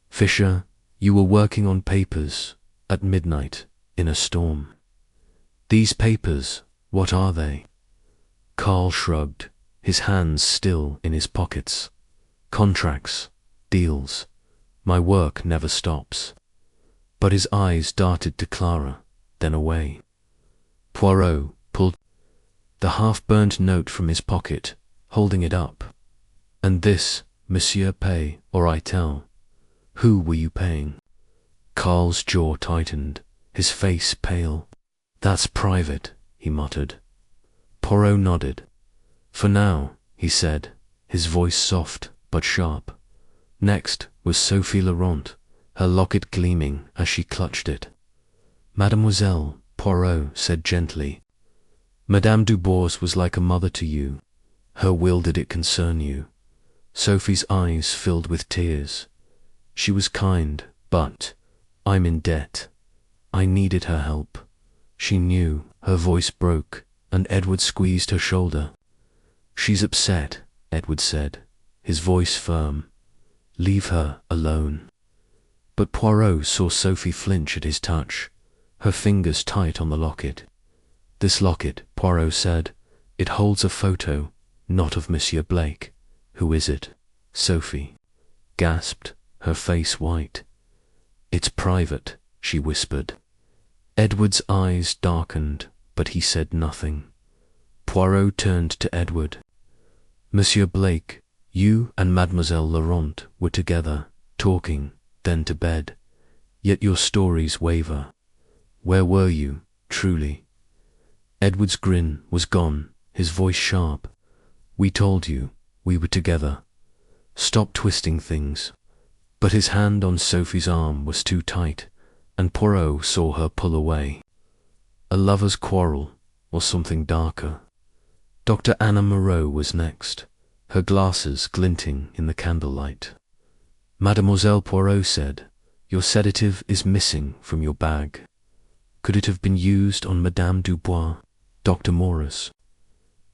Fisher, you were working on papers at midnight in a storm. These papers, what are they? Carl shrugged, his hands still in his pockets. Contracts, deals. My work never stops. But his eyes darted to Clara, then away. Poirot pulled the half-burned note from his pocket, holding it up. And this, Monsieur, pay, or I tell. Who were you paying? Carl's jaw tightened, his face pale. That's private, he muttered. Poirot nodded. For now, he said, his voice soft but sharp. Next was Sophie Laurent, her locket gleaming as she clutched it. Mademoiselle, Poirot said gently, Madame Dubois was like a mother to you. Her will did it concern you. Sophie's eyes filled with tears. She was kind, but I'm in debt. I needed her help. She knew. Her voice broke, and Edward squeezed her shoulder. She's upset, Edward said, his voice firm. Leave her alone. But Poirot saw Sophie flinch at his touch, her fingers tight on the locket. This locket, Poirot said, it holds a photo, not of Monsieur Blake. Who is it? Sophie gasped, her face white. It's private, she whispered. Edward's eyes darkened, but he said nothing. Poirot turned to Edward. Monsieur Blake, you and Mademoiselle Laurent were together, talking, then to bed. Yet your stories waver. Where were you, truly? Edward's grin was gone, his voice sharp. We told you, we were together. Stop twisting things. But his hand on Sophie's arm was too tight, and Poirot saw her pull away. A lover's quarrel, or something darker. Dr. Anna Moreau was next, her glasses glinting in the candlelight. Mademoiselle, Poirot said, your sedative is missing from your bag. Could it have been used on Madame Dubois, Dr. Morris?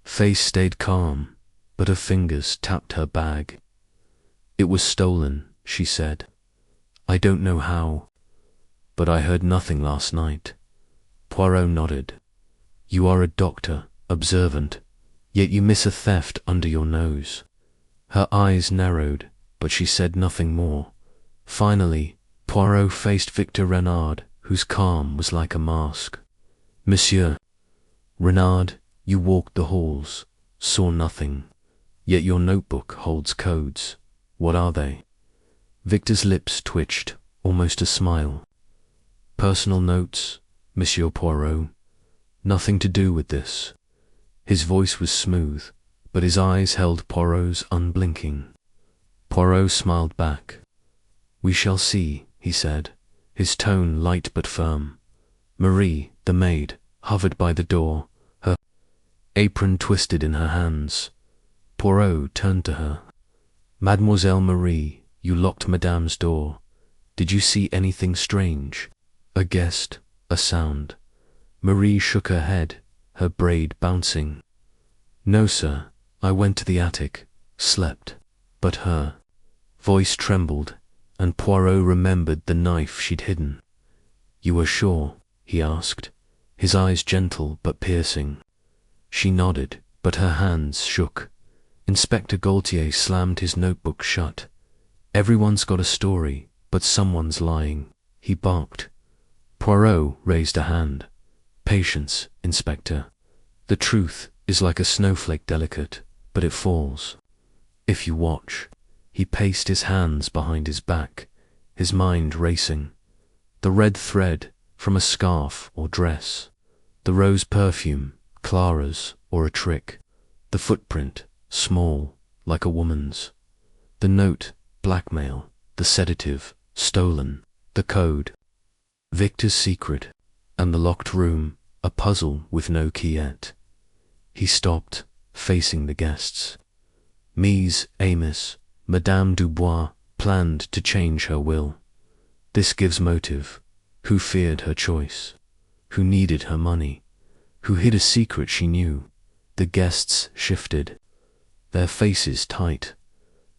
Face stayed calm, but her fingers tapped her bag. It was stolen, she said. I don't know how, but I heard nothing last night. Poirot nodded. You are a doctor, observant, yet you miss a theft under your nose. Her eyes narrowed, but she said nothing more. Finally, Poirot faced Victor Renard, whose calm was like a mask. Monsieur Renard, you walked the halls, saw nothing, yet your notebook holds codes. What are they? Victor's lips twitched, almost a smile. Personal notes, Monsieur Poirot. Nothing to do with this. His voice was smooth, but his eyes held Poirot's unblinking. Poirot smiled back. We shall see, he said, his tone light but firm. Marie, the maid, hovered by the door, her apron twisted in her hands. Poirot turned to her. Mademoiselle Marie, you locked Madame's door. Did you see anything strange? A guest, a sound. Marie shook her head, her braid bouncing. No, sir, I went to the attic, slept. But her voice trembled, and Poirot remembered the knife she'd hidden. You are sure? He asked, his eyes gentle but piercing. She nodded, but her hands shook. Inspector Gaultier slammed his notebook shut. Everyone's got a story, but someone's lying, he barked. Poirot raised a hand. Patience, Inspector. The truth is like a snowflake, delicate, but it falls. If you watch. He paced his hands behind his back, his mind racing. The red thread from a scarf or dress. The rose perfume, Clara's or a trick. The footprint, small, like a woman's. The note, blackmail. The sedative, stolen. The code, Victor's secret. And the locked room, a puzzle with no key yet. He stopped, facing the guests. Mies, Amos, Madame Dubois planned to change her will. This gives motive. Who feared her choice? Who needed her money? Who hid a secret she knew? The guests shifted, their faces tight.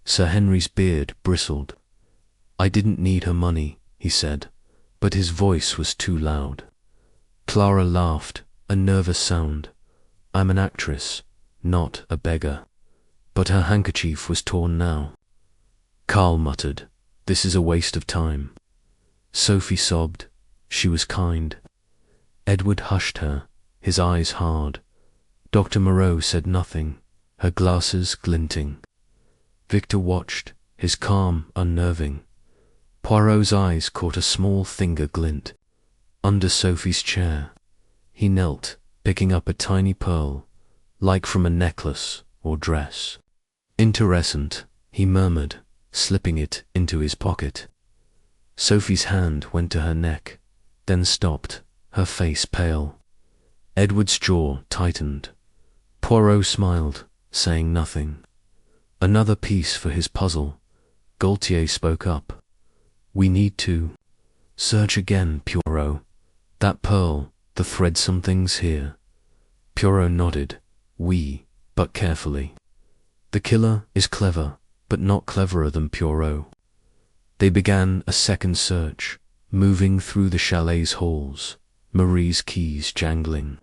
Sir Henry's beard bristled. I didn't need her money, he said, but his voice was too loud. Clara laughed, a nervous sound. I'm an actress, not a beggar. But her handkerchief was torn now. Carl muttered, this is a waste of time. Sophie sobbed. She was kind. Edward hushed her, his eyes hard. Dr. Moreau said nothing, her glasses glinting. Victor watched, his calm unnerving. Poirot's eyes caught a small finger glint. Under Sophie's chair. He knelt, picking up a tiny pearl, like from a necklace or dress. Interesant, he murmured, slipping it into his pocket. Sophie's hand went to her neck, then stopped, her face pale. Edward's jaw tightened. Poirot smiled, saying nothing. Another piece for his puzzle. Gaultier spoke up. We need to search again, Poirot. That pearl, the thread, something's here. Poirot nodded. We, but carefully. The killer is clever, but not cleverer than Poirot. They began a second search, moving through the chalet's halls, Marie's keys jangling.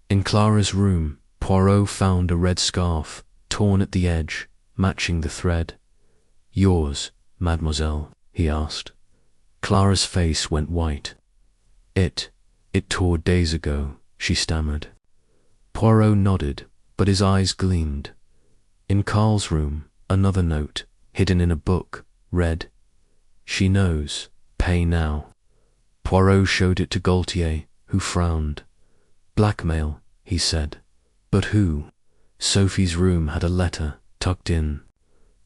In Clara's room, Poirot found a red scarf, torn at the edge, matching the thread. Yours, mademoiselle, he asked. Clara's face went white. It tore days ago, she stammered. Poirot nodded, but his eyes gleamed. In Carl's room, another note, hidden in a book, read, She knows, pay now. Poirot showed it to Gaultier, who frowned. Blackmail, he said. But who? Sophie's room had a letter, tucked in.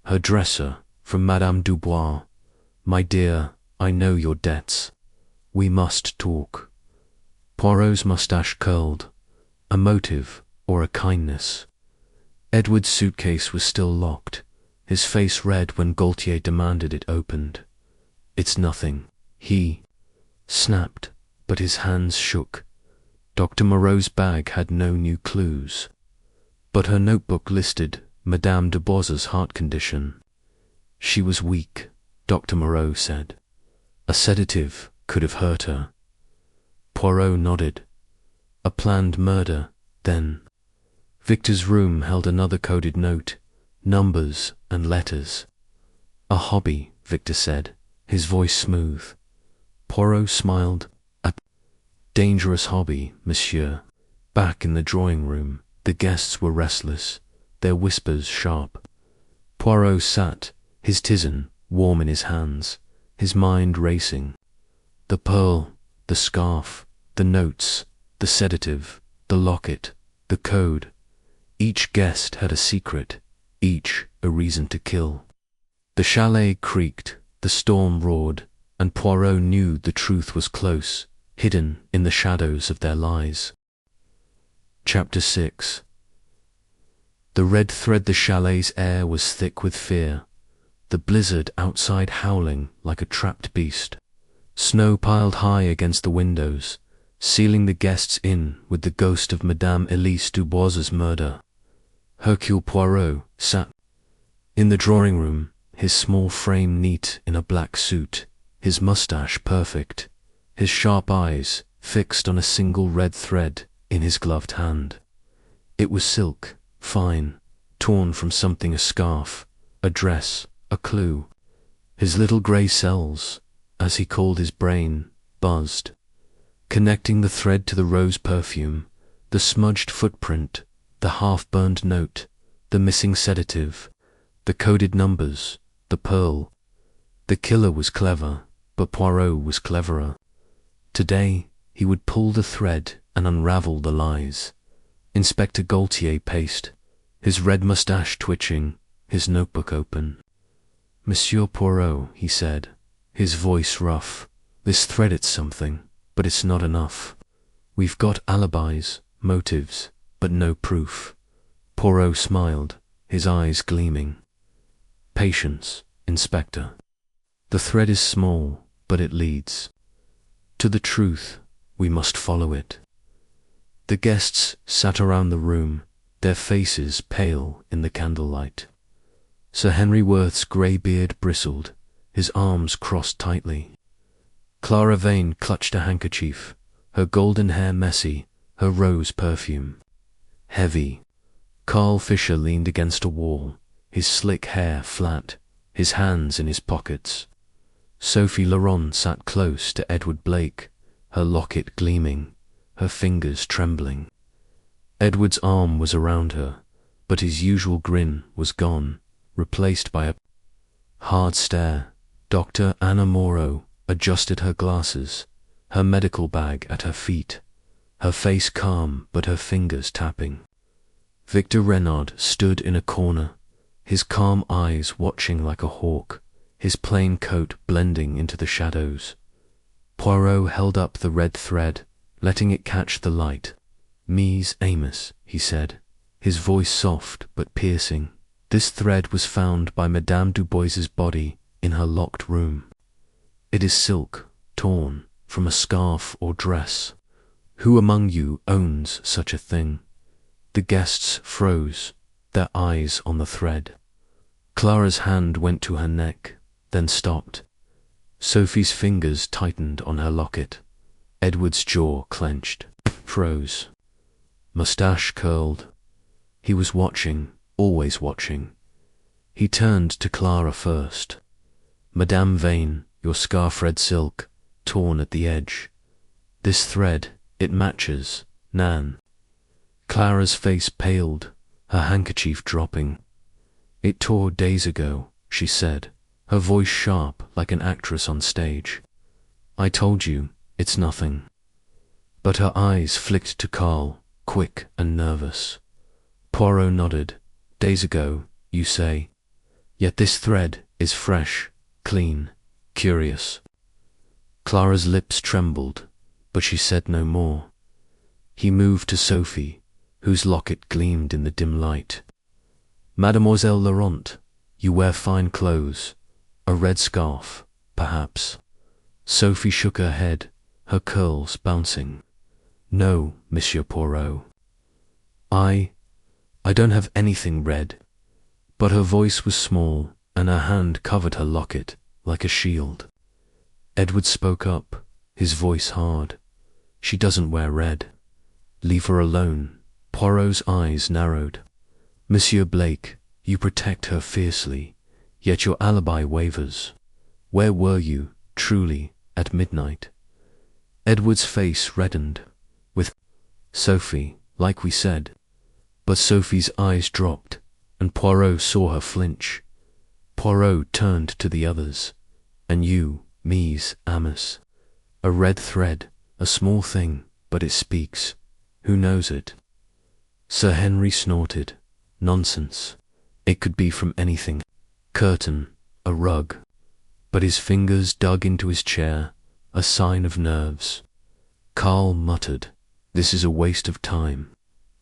Her dresser, from Madame Dubois. My dear, I know your debts. We must talk. Poirot's moustache curled. A motive, or a kindness. Edward's suitcase was still locked, his face red when Gaultier demanded it opened. It's nothing, he snapped, but his hands shook. Dr. Moreau's bag had no new clues. But her notebook listed Madame Dubois's heart condition. She was weak, Dr. Moreau said. A sedative could have hurt her. Poirot nodded. A planned murder, then. Victor's room held another coded note, numbers and letters. A hobby, Victor said, his voice smooth. Poirot smiled. A dangerous hobby, monsieur. Back in the drawing room, the guests were restless, their whispers sharp. Poirot sat, his tisane warm in his hands, his mind racing. The pearl, the scarf, the notes, the sedative, the locket, the code. Each guest had a secret, each a reason to kill. The chalet creaked, the storm roared, and Poirot knew the truth was close, hidden in the shadows of their lies. Chapter 6. The red thread. The chalet's air was thick with fear, the blizzard outside howling like a trapped beast. Snow piled high against the windows, sealing the guests in with the ghost of Madame Elise Dubois's murder. Hercule Poirot sat in the drawing room, his small frame neat in a black suit, his moustache perfect, his sharp eyes fixed on a single red thread in his gloved hand. It was silk, fine, torn from something, a scarf, a dress, a clue. His little grey cells, as he called his brain, buzzed. connecting the thread to the rose perfume, the smudged footprint, the half-burned note, the missing sedative, the coded numbers, the pearl. The killer was clever, but Poirot was cleverer. Today, he would pull the thread and unravel the lies. Inspector Gaultier paced, his red moustache twitching, his notebook open. "Monsieur Poirot," he said, his voice rough, "this thread it's something, but it's not enough. We've got alibis, motives, but no proof." Poirot smiled, his eyes gleaming. "Patience, Inspector. The thread is small, but it leads. To the truth, we must follow it." The guests sat around the room, their faces pale in the candlelight. Sir Henry Worth's grey beard bristled, his arms crossed tightly. Clara Vane clutched a handkerchief, her golden hair messy, her rose perfume heavy. Carl Fisher leaned against a wall, his slick hair flat, his hands in his pockets. Sophie Laurent sat close to Edward Blake, her locket gleaming, her fingers trembling. Edward's arm was around her, but his usual grin was gone, replaced by a hard stare. Dr. Anna Moreau adjusted her glasses, her medical bag at her feet, her face calm but her fingers tapping. Victor Renaud stood in a corner, his calm eyes watching like a hawk, his plain coat blending into the shadows. Poirot held up the red thread, letting it catch the light. "Mies Amos," he said, his voice soft but piercing. "This thread was found by Madame Dubois's body in her locked room. It is silk, torn from a scarf or dress. Who among you owns such a thing?" The guests froze, their eyes on the thread. Clara's hand went to her neck, then stopped. Sophie's fingers tightened on her locket. Edward's jaw clenched, froze. Moustache curled. He was watching, always watching. He turned to Clara first. "Madame Vane, your scarf red silk, torn at the edge. This thread, it matches, Nan." Clara's face paled, her handkerchief dropping. "It tore days ago," she said, her voice sharp like an actress on stage. "I told you, it's nothing." But her eyes flicked to Carl, quick and nervous. Poirot nodded. "Days ago, you say. Yet this thread is fresh, clean, curious." Clara's lips trembled, but she said no more. He moved to Sophie, whose locket gleamed in the dim light. "Mademoiselle Laurent, you wear fine clothes. A red scarf, perhaps." Sophie shook her head, her curls bouncing. "No, Monsieur Poirot. I don't have anything red." But her voice was small, and her hand covered her locket like a shield. Edward spoke up, his voice hard. "She doesn't wear red. Leave her alone." Poirot's eyes narrowed. "Monsieur Blake, you protect her fiercely, yet your alibi wavers. Where were you, truly, at midnight?" Edward's face reddened. "With Sophie, like we said." But Sophie's eyes dropped, and Poirot saw her flinch. Poirot turned to the others. "And you, Mies Amos. A red thread, a small thing, but it speaks. Who knows it?" Sir Henry snorted. "Nonsense. It could be from anything. Curtain, a rug." But his fingers dug into his chair, a sign of nerves. Carl muttered, "This is a waste of time."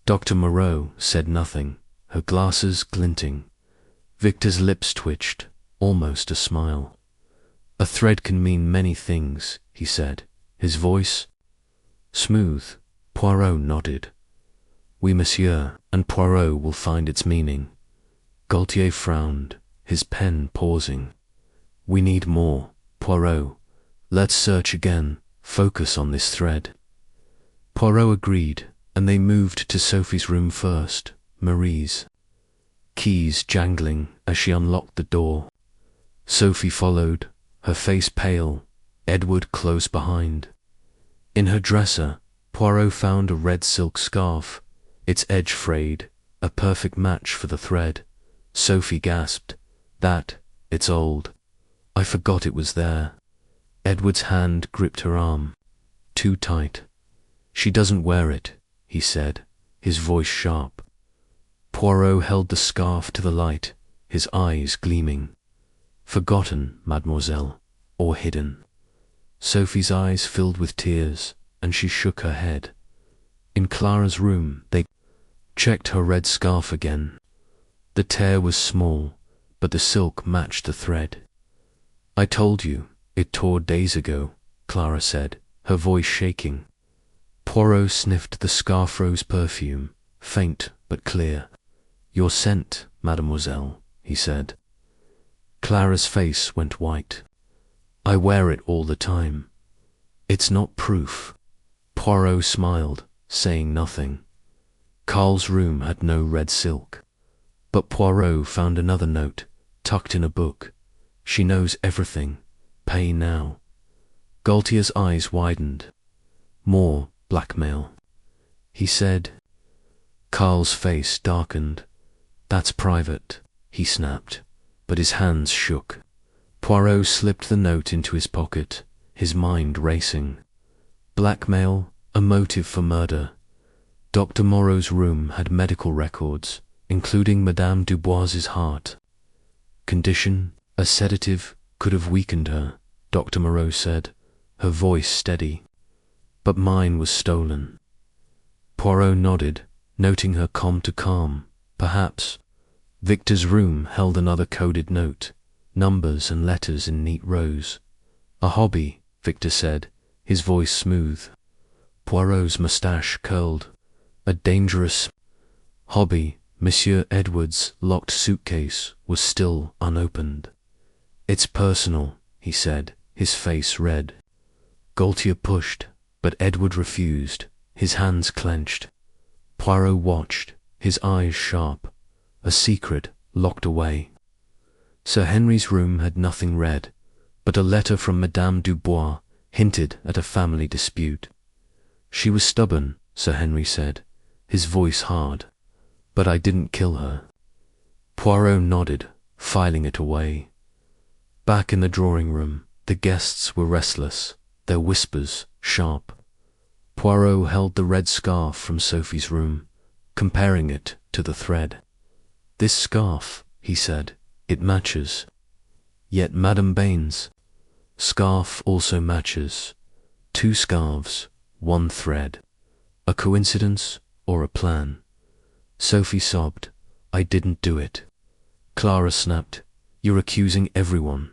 Dr. Moreau said nothing, her glasses glinting. Victor's lips twitched, almost a smile. "A thread can mean many things," he said, his voice smooth. Poirot nodded. "Oui, monsieur, and Poirot will find its meaning." Gaultier frowned, his pen pausing. "We need more, Poirot. Let's search again, focus on this thread." Poirot agreed, and they moved to Sophie's room first, Marie's. Keys jangling as she unlocked the door. Sophie followed, her face pale, Edward close behind. In her dresser, Poirot found a red silk scarf, its edge frayed, a perfect match for the thread. Sophie gasped. It's old. I forgot it was there. Edward's hand gripped her arm. Too tight. She doesn't wear it, he said, his voice sharp. Poirot held the scarf to the light, his eyes gleaming. Forgotten, mademoiselle, or hidden. Sophie's eyes filled with tears, and she shook her head. In Clara's room, they checked her red scarf again. The tear was small, but the silk matched the thread. I told you, it tore days ago, Clara said, her voice shaking. Poirot sniffed the scarf rose perfume, faint but clear. Your scent, mademoiselle, he said. Clara's face went white. I wear it all the time. It's not proof. Poirot smiled, saying nothing. Carl's room had no red silk. But Poirot found another note, tucked in a book. She knows everything. Pay now. Gaultier's eyes widened. More blackmail. He said. Carl's face darkened. That's private, he snapped, but his hands shook. Poirot slipped the note into his pocket, his mind racing. Blackmail, a motive for murder. Dr. Moreau's room had medical records, including Madame Dubois's heart. Condition, a sedative, could have weakened her, Dr. Moreau said, her voice steady. But mine was stolen. Poirot nodded, noting her calm to calm. Perhaps. Victor's room held another coded note, numbers and letters in neat rows. A hobby, Victor said, his voice smooth. Poirot's moustache curled. A dangerous hobby. Monsieur Edward's locked suitcase was still unopened. It's personal, he said, his face red. Gaultier pushed, but Edward refused, his hands clenched. Poirot watched, his eyes sharp. A secret locked away. Sir Henry's room had nothing read, but a letter from Madame Dubois hinted at a family dispute. She was stubborn, Sir Henry said, his voice hard. But I didn't kill her. Poirot nodded, filing it away. Back in the drawing room, the guests were restless, their whispers sharp. Poirot held the red scarf from Sophie's room, comparing it to the thread. This scarf, he said, it matches. Yet Madame Bain's scarf also matches. 2 scarves, 1 thread. A coincidence or a plan? Sophie sobbed. I didn't do it. Clara snapped. You're accusing everyone.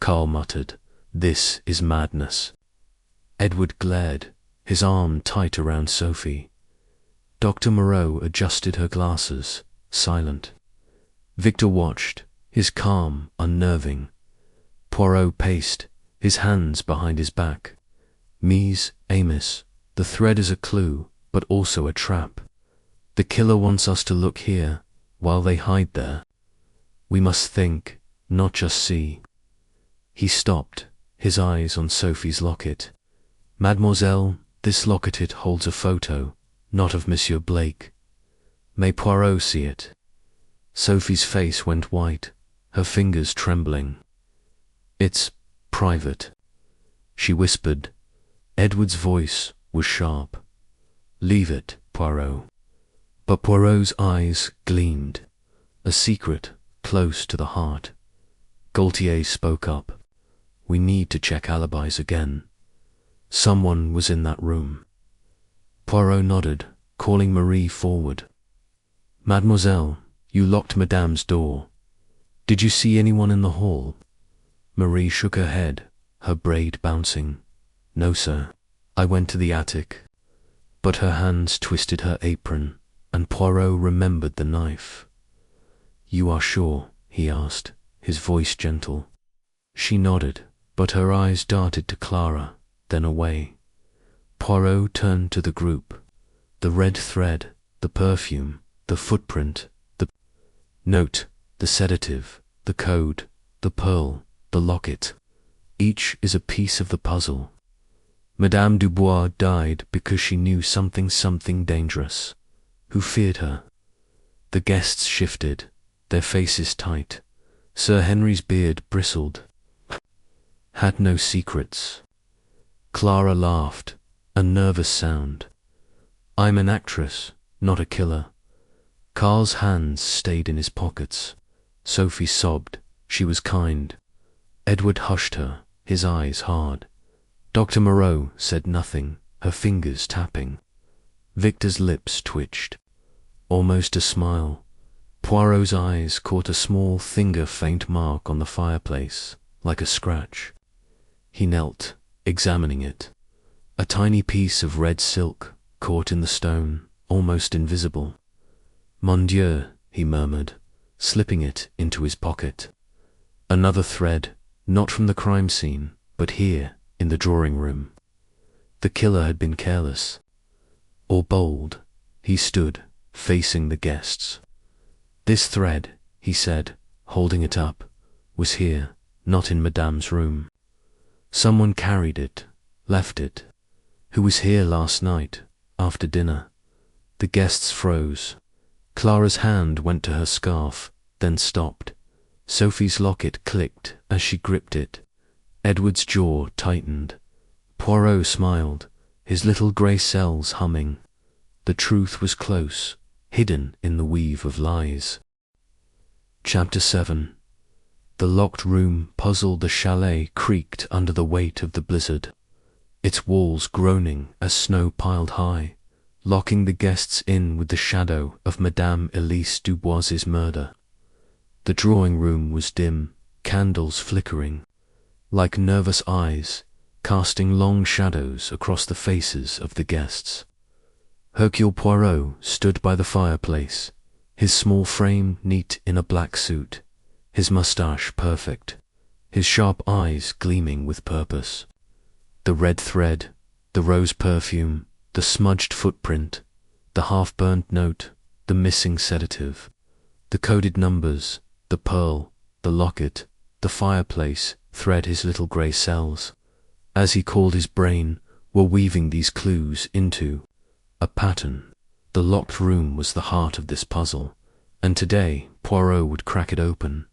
Carl muttered. This is madness. Edward glared, his arm tight around Sophie. Dr. Moreau adjusted her glasses, silent. Victor watched, his calm unnerving. Poirot paced, his hands behind his back. Mies, Amos, the thread is a clue, but also a trap. The killer wants us to look here, while they hide there. We must think, not just see. He stopped, his eyes on Sophie's locket. Mademoiselle, this locket holds a photo, not of Monsieur Blake. May Poirot see it? Sophie's face went white, her fingers trembling. It's private, she whispered. Edward's voice was sharp. Leave it, Poirot. But Poirot's eyes gleamed, a secret close to the heart. Gaultier spoke up. We need to check alibis again. Someone was in that room. Poirot nodded, calling Marie forward. Mademoiselle, you locked Madame's door. Did you see anyone in the hall? Marie shook her head, her braid bouncing. No, sir. I went to the attic. But her hands twisted her apron, and Poirot remembered the knife. You are sure? He asked, his voice gentle. She nodded, but her eyes darted to Clara, then away. Poirot turned to the group. The red thread, the perfume, the footprint, the note, the sedative, the code, the pearl, the locket. Each is a piece of the puzzle. Madame Dubois died because she knew something dangerous. Who feared her? The guests shifted, their faces tight. Sir Henry's beard bristled. Had no secrets. Clara laughed, a nervous sound. I'm an actress, not a killer. Carl's hands stayed in his pockets. Sophie sobbed. She was kind. Edward hushed her, his eyes hard. Dr. Moreau said nothing, her fingers tapping. Victor's lips twitched. Almost a smile. Poirot's eyes caught a small finger-faint mark on the fireplace, like a scratch. He knelt, examining it. A tiny piece of red silk, caught in the stone, almost invisible. Mon Dieu, he murmured, slipping it into his pocket. Another thread, not from the crime scene, but here, in the drawing room. The killer had been careless. Or bold. He stood, facing the guests. This thread, he said, holding it up, was here, not in Madame's room. Someone carried it, left it. Who was here last night, after dinner? The guests froze. Clara's hand went to her scarf, then stopped. Sophie's locket clicked as she gripped it. Edward's jaw tightened. Poirot smiled, his little grey cells humming. The truth was close, hidden in the weave of lies. Chapter 7. The locked room puzzled. The chalet creaked under the weight of the blizzard, its walls groaning as snow piled high, locking the guests in with the shadow of Madame Elise Dubois's murder. The drawing room was dim, candles flickering, like nervous eyes, casting long shadows across the faces of the guests. Hercule Poirot stood by the fireplace, his small frame neat in a black suit, his moustache perfect, his sharp eyes gleaming with purpose. The red thread, the rose perfume, the smudged footprint, the half-burnt note, the missing sedative, the coded numbers, the pearl, the locket, the fireplace thread his little grey cells, as he called his brain, were weaving these clues into a pattern. The locked room was the heart of this puzzle, and today Poirot would crack it open.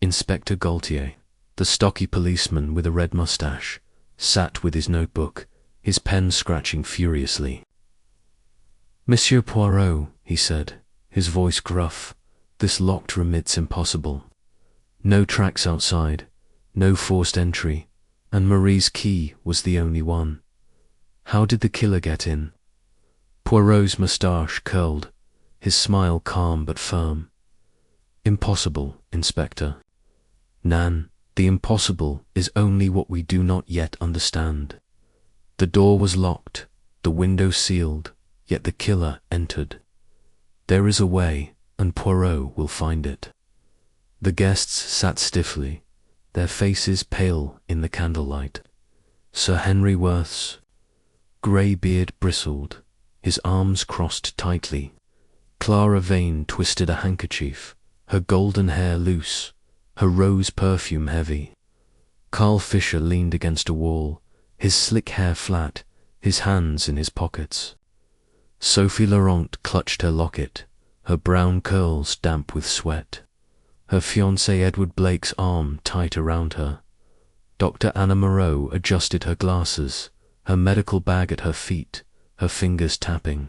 Inspector Gaultier, the stocky policeman with a red moustache, sat with his notebook, his pen scratching furiously. Monsieur Poirot, he said, his voice gruff, this locked room, it's impossible. No tracks outside, no forced entry, and Marie's key was the only one. How did the killer get in? Poirot's moustache curled, his smile calm but firm. Impossible, Inspector. Nan, the impossible is only what we do not yet understand. The door was locked, the window sealed, yet the killer entered. There is a way, and Poirot will find it. The guests sat stiffly, their faces pale in the candlelight. Sir Henry Worth's grey beard bristled, his arms crossed tightly. Clara Vane twisted a handkerchief, her golden hair loose, her rose perfume heavy. Carl Fisher leaned against a wall, his slick hair flat, his hands in his pockets. Sophie Laurent clutched her locket, her brown curls damp with sweat. Her fiancé Edward Blake's arm tight around her. Dr. Anna Moreau adjusted her glasses, her medical bag at her feet, her fingers tapping.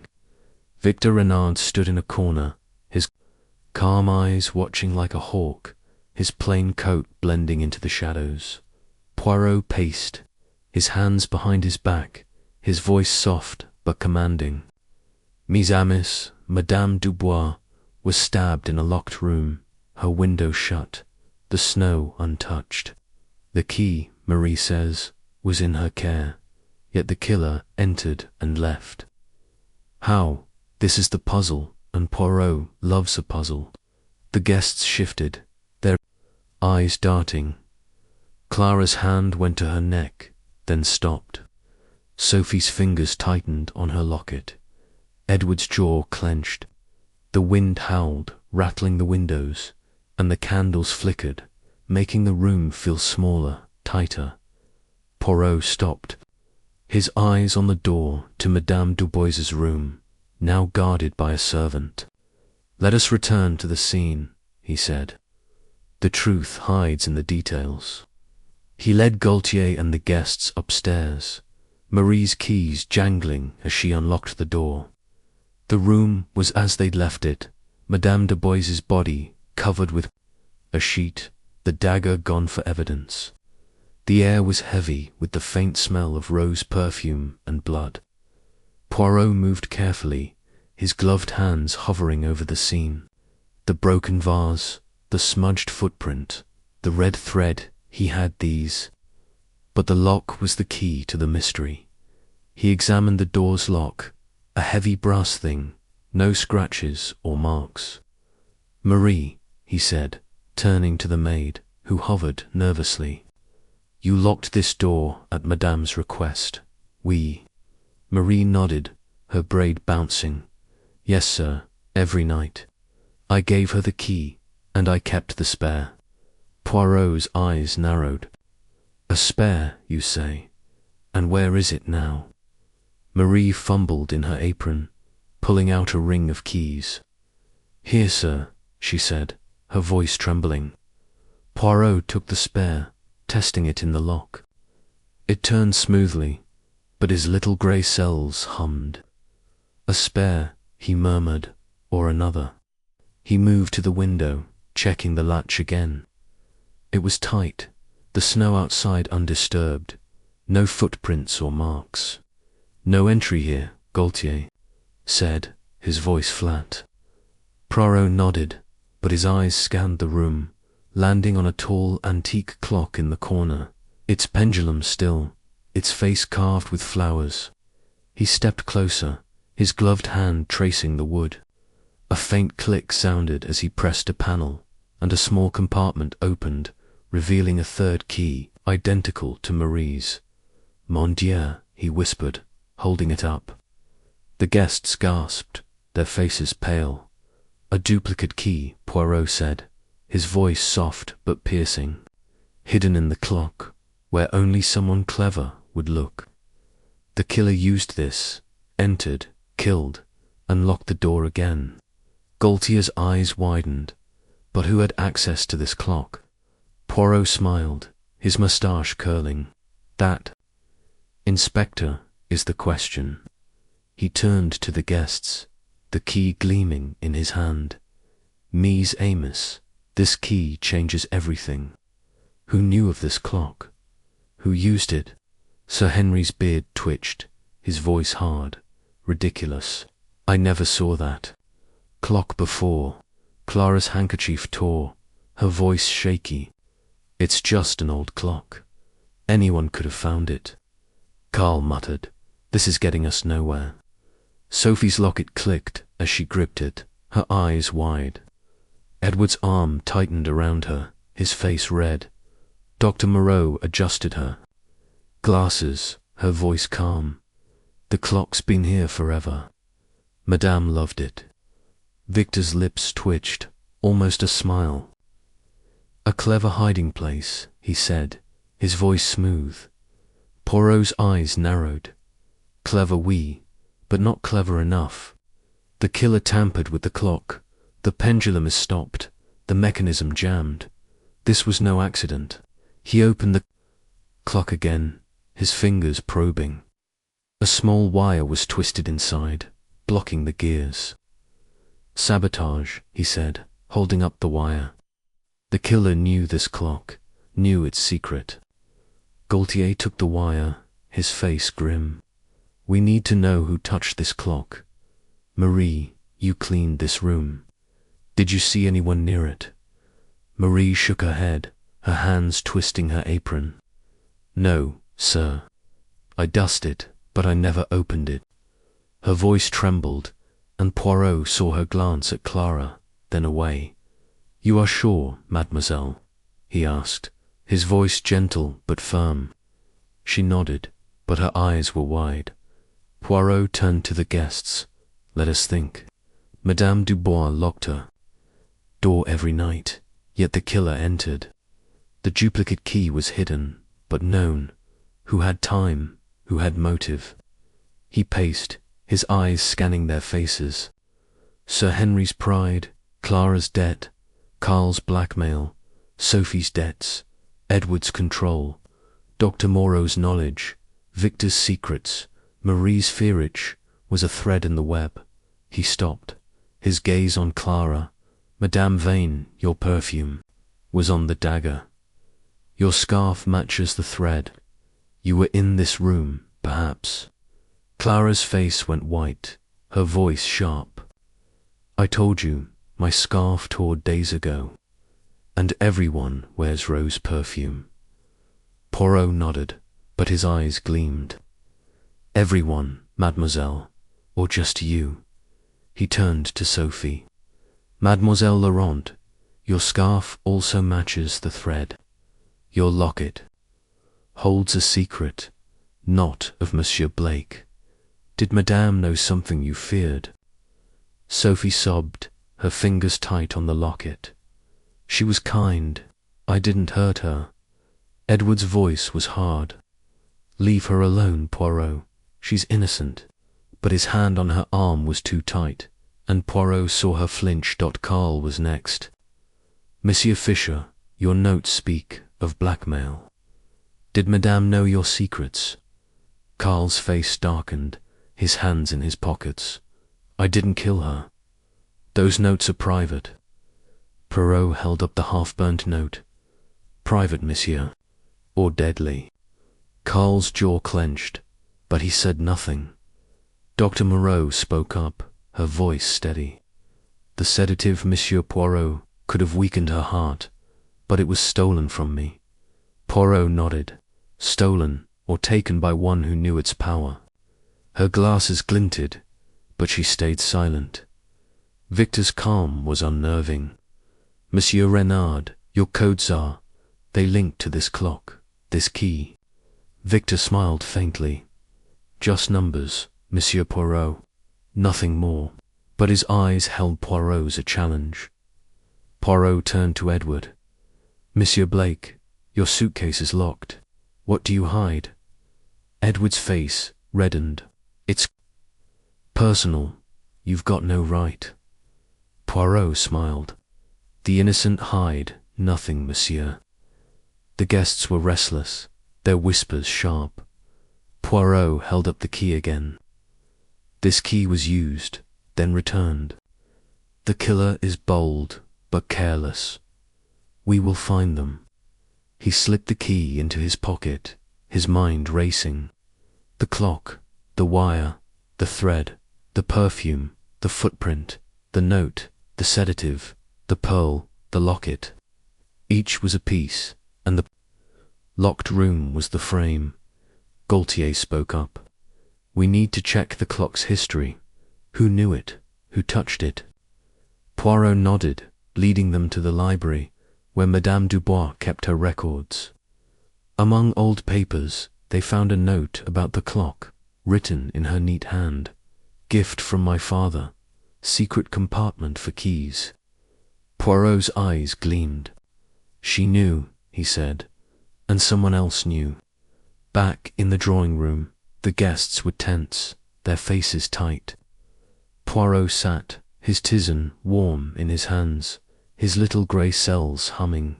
Victor Renard stood in a corner, his calm eyes watching like a hawk, his plain coat blending into the shadows. Poirot paced, his hands behind his back, his voice soft but commanding. Mes amis, Madame Dubois was stabbed in a locked room, her window shut, the snow untouched. The key, Marie says, was in her care, yet the killer entered and left. How? This is the puzzle, and Poirot loves a puzzle. The guests shifted, their eyes darting. Clara's hand went to her neck, then stopped. Sophie's fingers tightened on her locket. Edward's jaw clenched. The wind howled, rattling the windows, and the candles flickered, making the room feel smaller, tighter. Poirot stopped. his eyes on the door to Madame Dubois's room, now guarded by a servant. "Let us return to the scene," he said. "The truth hides in the details." He led Gaultier and the guests upstairs, Marie's keys jangling as she unlocked the door. The room was as they'd left it, Madame Dubois's body covered with a sheet, the dagger gone for evidence. The air was heavy with the faint smell of rose perfume and blood. Poirot moved carefully, his gloved hands hovering over the scene. The broken vase, the smudged footprint, the red thread, he had these. But the lock was the key to the mystery. He examined the door's lock, a heavy brass thing, no scratches or marks. "Marie," he said, turning to the maid, who hovered nervously. "You locked this door at Madame's request." "Oui." Marie nodded, her braid bouncing. "Yes, sir, every night. I gave her the key, and I kept the spare." Poirot's eyes narrowed. "A spare, you say? And where is it now?" Marie fumbled in her apron, pulling out a ring of keys. "Here, sir," she said, her voice trembling. Poirot took the spare, testing it in the lock. It turned smoothly, but his little grey cells hummed. "A spare," he murmured, "or another." He moved to the window, checking the latch again. It was tight, the snow outside undisturbed, no footprints or marks. "No entry here," Gaultier said, his voice flat. Poirot nodded, but his eyes scanned the room, landing on a tall antique clock in the corner, its pendulum still, its face carved with flowers. He stepped closer, his gloved hand tracing the wood. A faint click sounded as he pressed a panel, and a small compartment opened, revealing a third key, identical to Marie's. "Mon Dieu," he whispered, holding it up. The guests gasped, their faces pale. "A duplicate key," Poirot said, his voice soft but piercing. "Hidden in the clock, where only someone clever would look. The killer used this, entered, killed, and locked the door again." Gaultier's eyes widened. But who had access to this clock? Poirot smiled, his moustache curling. "That, Inspector, is the question." He turned to the guests, the key gleaming in his hand. "Mies Amos, this key changes everything. Who knew of this clock? Who used it?" Sir Henry's beard twitched, his voice hard, ridiculous. "I never saw that clock before." Clara's handkerchief tore, her voice shaky. "It's just an old clock. Anyone could have found it." Carl muttered, "This is getting us nowhere." Sophie's locket clicked as she gripped it, her eyes wide. Edward's arm tightened around her, his face red. Dr. Moreau adjusted her. "Glasses," her voice calm. "The clock's been here forever. Madame loved it." Victor's lips twitched, almost a smile. "A clever hiding place," he said, his voice smooth. Poirot's eyes narrowed. "Clever, oui, but not clever enough. The killer tampered with the clock. The pendulum is stopped, the mechanism jammed. This was no accident." He opened the clock again, his fingers probing. A small wire was twisted inside, blocking the gears. "Sabotage," he said, holding up the wire. The killer knew this clock, knew its secret. Gaultier took the wire, his face grim. "We need to know who touched this clock. Marie, you cleaned this room. Did you see anyone near it?" Marie shook her head, her hands twisting her apron. "No, sir. I dusted, but I never opened it." Her voice trembled, and Poirot saw her glance at Clara, then away. "You are sure, mademoiselle?" he asked, his voice gentle but firm. She nodded, but her eyes were wide. Poirot turned to the guests. "Let us think." Madame Dubois locked her door every night, yet the killer entered. The duplicate key was hidden, but known. Who had time? who had motive. He paced, his eyes scanning their faces. Sir Henry's pride, Clara's debt, Karl's blackmail, Sophie's debts, Edward's control, Dr. Moreau's knowledge, Victor's secrets, Marie's fearage was a thread in the web. He stopped, his gaze on Clara. Madame Vane, your perfume, was on the dagger. Your scarf matches the thread. You were in this room, perhaps. Clara's face went white, her voice sharp. I told you, my scarf tore days ago. And everyone wears rose perfume. Poirot nodded, but his eyes gleamed. Everyone, mademoiselle, or just you? He turned to Sophie. Mademoiselle Laurent, your scarf also matches the thread. Your locket holds a secret, not of Monsieur Blake. Did Madame know something you feared? Sophie sobbed, her fingers tight on the locket. She was kind. I didn't hurt her. Edward's voice was hard. Leave her alone, Poirot. She's innocent. But his hand on her arm was too tight, and Poirot saw her flinch. Karl was next. Monsieur Fisher, your notes speak of blackmail. Did Madame know your secrets? Karl's face darkened, his hands in his pockets. I didn't kill her. Those notes are private. Poirot held up the half-burnt note. Private, monsieur, or deadly. Karl's jaw clenched, but he said nothing. Dr. Moreau spoke up, her voice steady. The sedative, Monsieur Poirot, could have weakened her heart, but it was stolen from me. Poirot nodded. Stolen, or taken by one who knew its power. Her glasses glinted, but she stayed silent. Victor's calm was unnerving. Monsieur Renard, your codes are, they link to this clock, this key. Victor smiled faintly. Just numbers, Monsieur Poirot, nothing more. But his eyes held Poirot's a challenge. Poirot turned to Edward. Monsieur Blake, your suitcase is locked. What do you hide? Edward's face reddened. It's personal. You've got no right. Poirot smiled. The innocent hide nothing, monsieur. The guests were restless, their whispers sharp. Poirot held up the key again. This key was used, then returned. The killer is bold, but careless. We will find them. He slipped the key into his pocket, his mind racing. The clock, the wire, the thread, the perfume, the footprint, the note, the sedative, the pearl, the locket. Each was a piece, and the locked room was the frame. Gaultier spoke up. We need to check the clock's history. Who knew it? Who touched it? Poirot nodded, leading them to the library, where Madame Dubois kept her records. Among old papers, they found a note about the clock, written in her neat hand. Gift from my father. Secret compartment for keys. Poirot's eyes gleamed. She knew, he said, and someone else knew. Back in the drawing room, the guests were tense, their faces tight. Poirot sat, his tisane warm in his hands, his little grey cells humming.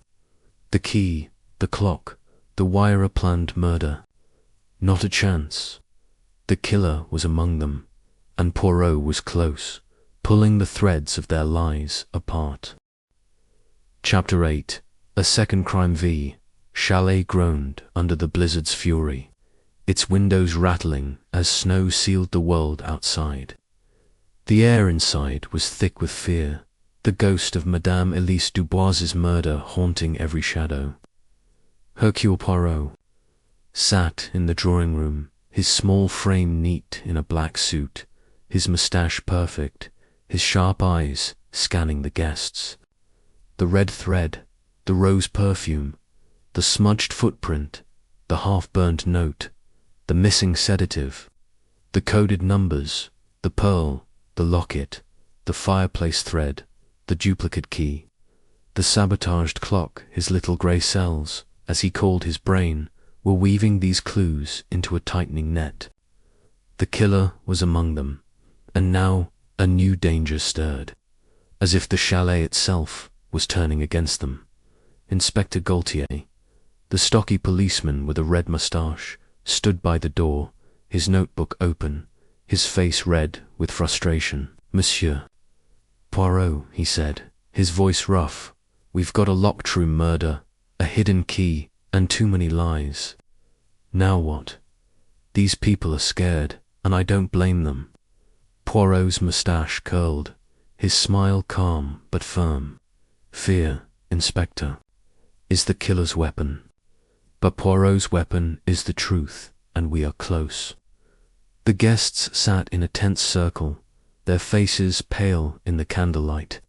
The key, the clock, the wire, a planned murder. Not a chance. The killer was among them, and Poirot was close, pulling the threads of their lies apart. Chapter 8. A second crime. Chalet groaned under the blizzard's fury, its windows rattling as snow sealed the world outside. The air inside was thick with fear, the ghost of Madame Elise Dubois's murder haunting every shadow. Hercule Poirot sat in the drawing room, his small frame neat in a black suit, his moustache perfect, his sharp eyes scanning the guests. The red thread, the rose perfume, the smudged footprint, the half-burnt note, the missing sedative, the coded numbers, the pearl, the locket, the fireplace thread, the duplicate key, the sabotaged clock, his little grey cells, as he called his brain, were weaving these clues into a tightening net. The killer was among them, and now a new danger stirred, as if the chalet itself was turning against them. Inspector Gaultier, the stocky policeman with a red moustache, stood by the door, his notebook open, his face red with frustration. "Monsieur Poirot," he said, his voice rough, "we've got a locked room murder, a hidden key, and too many lies. Now what? These people are scared, and I don't blame them." Poirot's moustache curled, his smile calm but firm. "Fear, Inspector, is the killer's weapon. But Poirot's weapon is the truth, and we are close." The guests sat in a tense circle, their faces pale in the candlelight.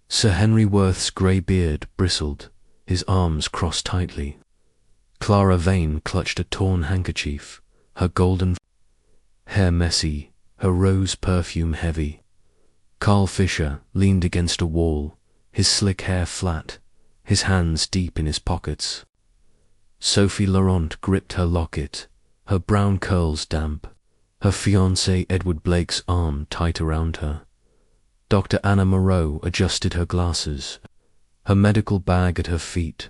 Sir Henry Worth's grey beard bristled, his arms crossed tightly. Clara Vane clutched a torn handkerchief, her golden hair messy, her rose perfume heavy. Carl Fisher leaned against a wall, his slick hair flat, his hands deep in his pockets. Sophie Laurent gripped her locket, her brown curls damp, her fiancé Edward Blake's arm tight around her. Dr. Anna Moreau adjusted her glasses, her medical bag at her feet,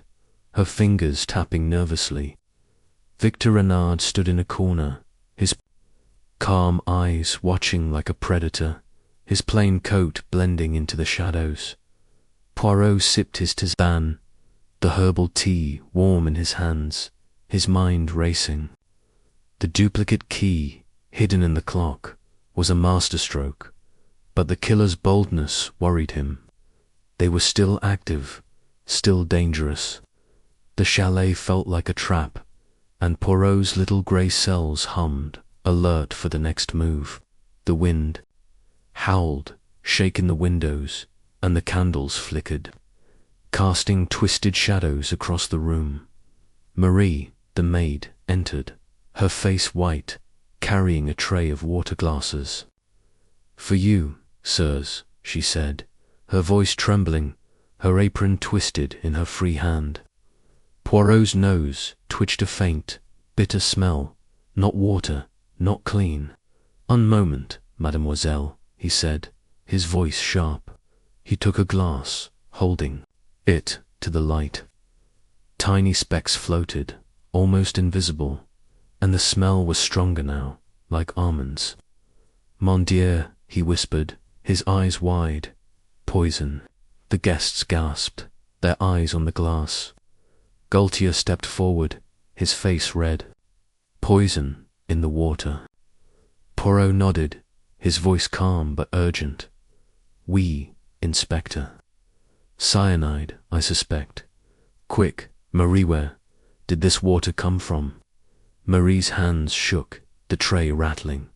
her fingers tapping nervously. Victor Renard stood in a corner, his calm eyes watching like a predator, his plain coat blending into the shadows. Poirot sipped his tisane, the herbal tea warm in his hands, his mind racing. The duplicate key, hidden in the clock, was a masterstroke, but the killer's boldness worried him. They were still active, still dangerous. The chalet felt like a trap, and Poirot's little grey cells hummed, alert for the next move. The wind howled, shaking the windows, and the candles flickered, casting twisted shadows across the room. Marie, the maid, entered, her face white, carrying a tray of water glasses. "For you, sirs," she said, her voice trembling, her apron twisted in her free hand. Poirot's nose twitched a faint, bitter smell. "Not water, not clean." "Un moment, mademoiselle," he said, his voice sharp. He took a glass, holding it to the light. Tiny specks floated, almost invisible, and the smell was stronger now, like almonds. "Mon Dieu," he whispered, his eyes wide. "Poison." The guests gasped, their eyes on the glass. Gaultier stepped forward, his face red. "Poison in the water." Poirot nodded, his voice calm but urgent. "Oui, Inspector. Cyanide, I suspect. Quick, Marie, where did this water come from?" Marie's hands shook, the tray rattling.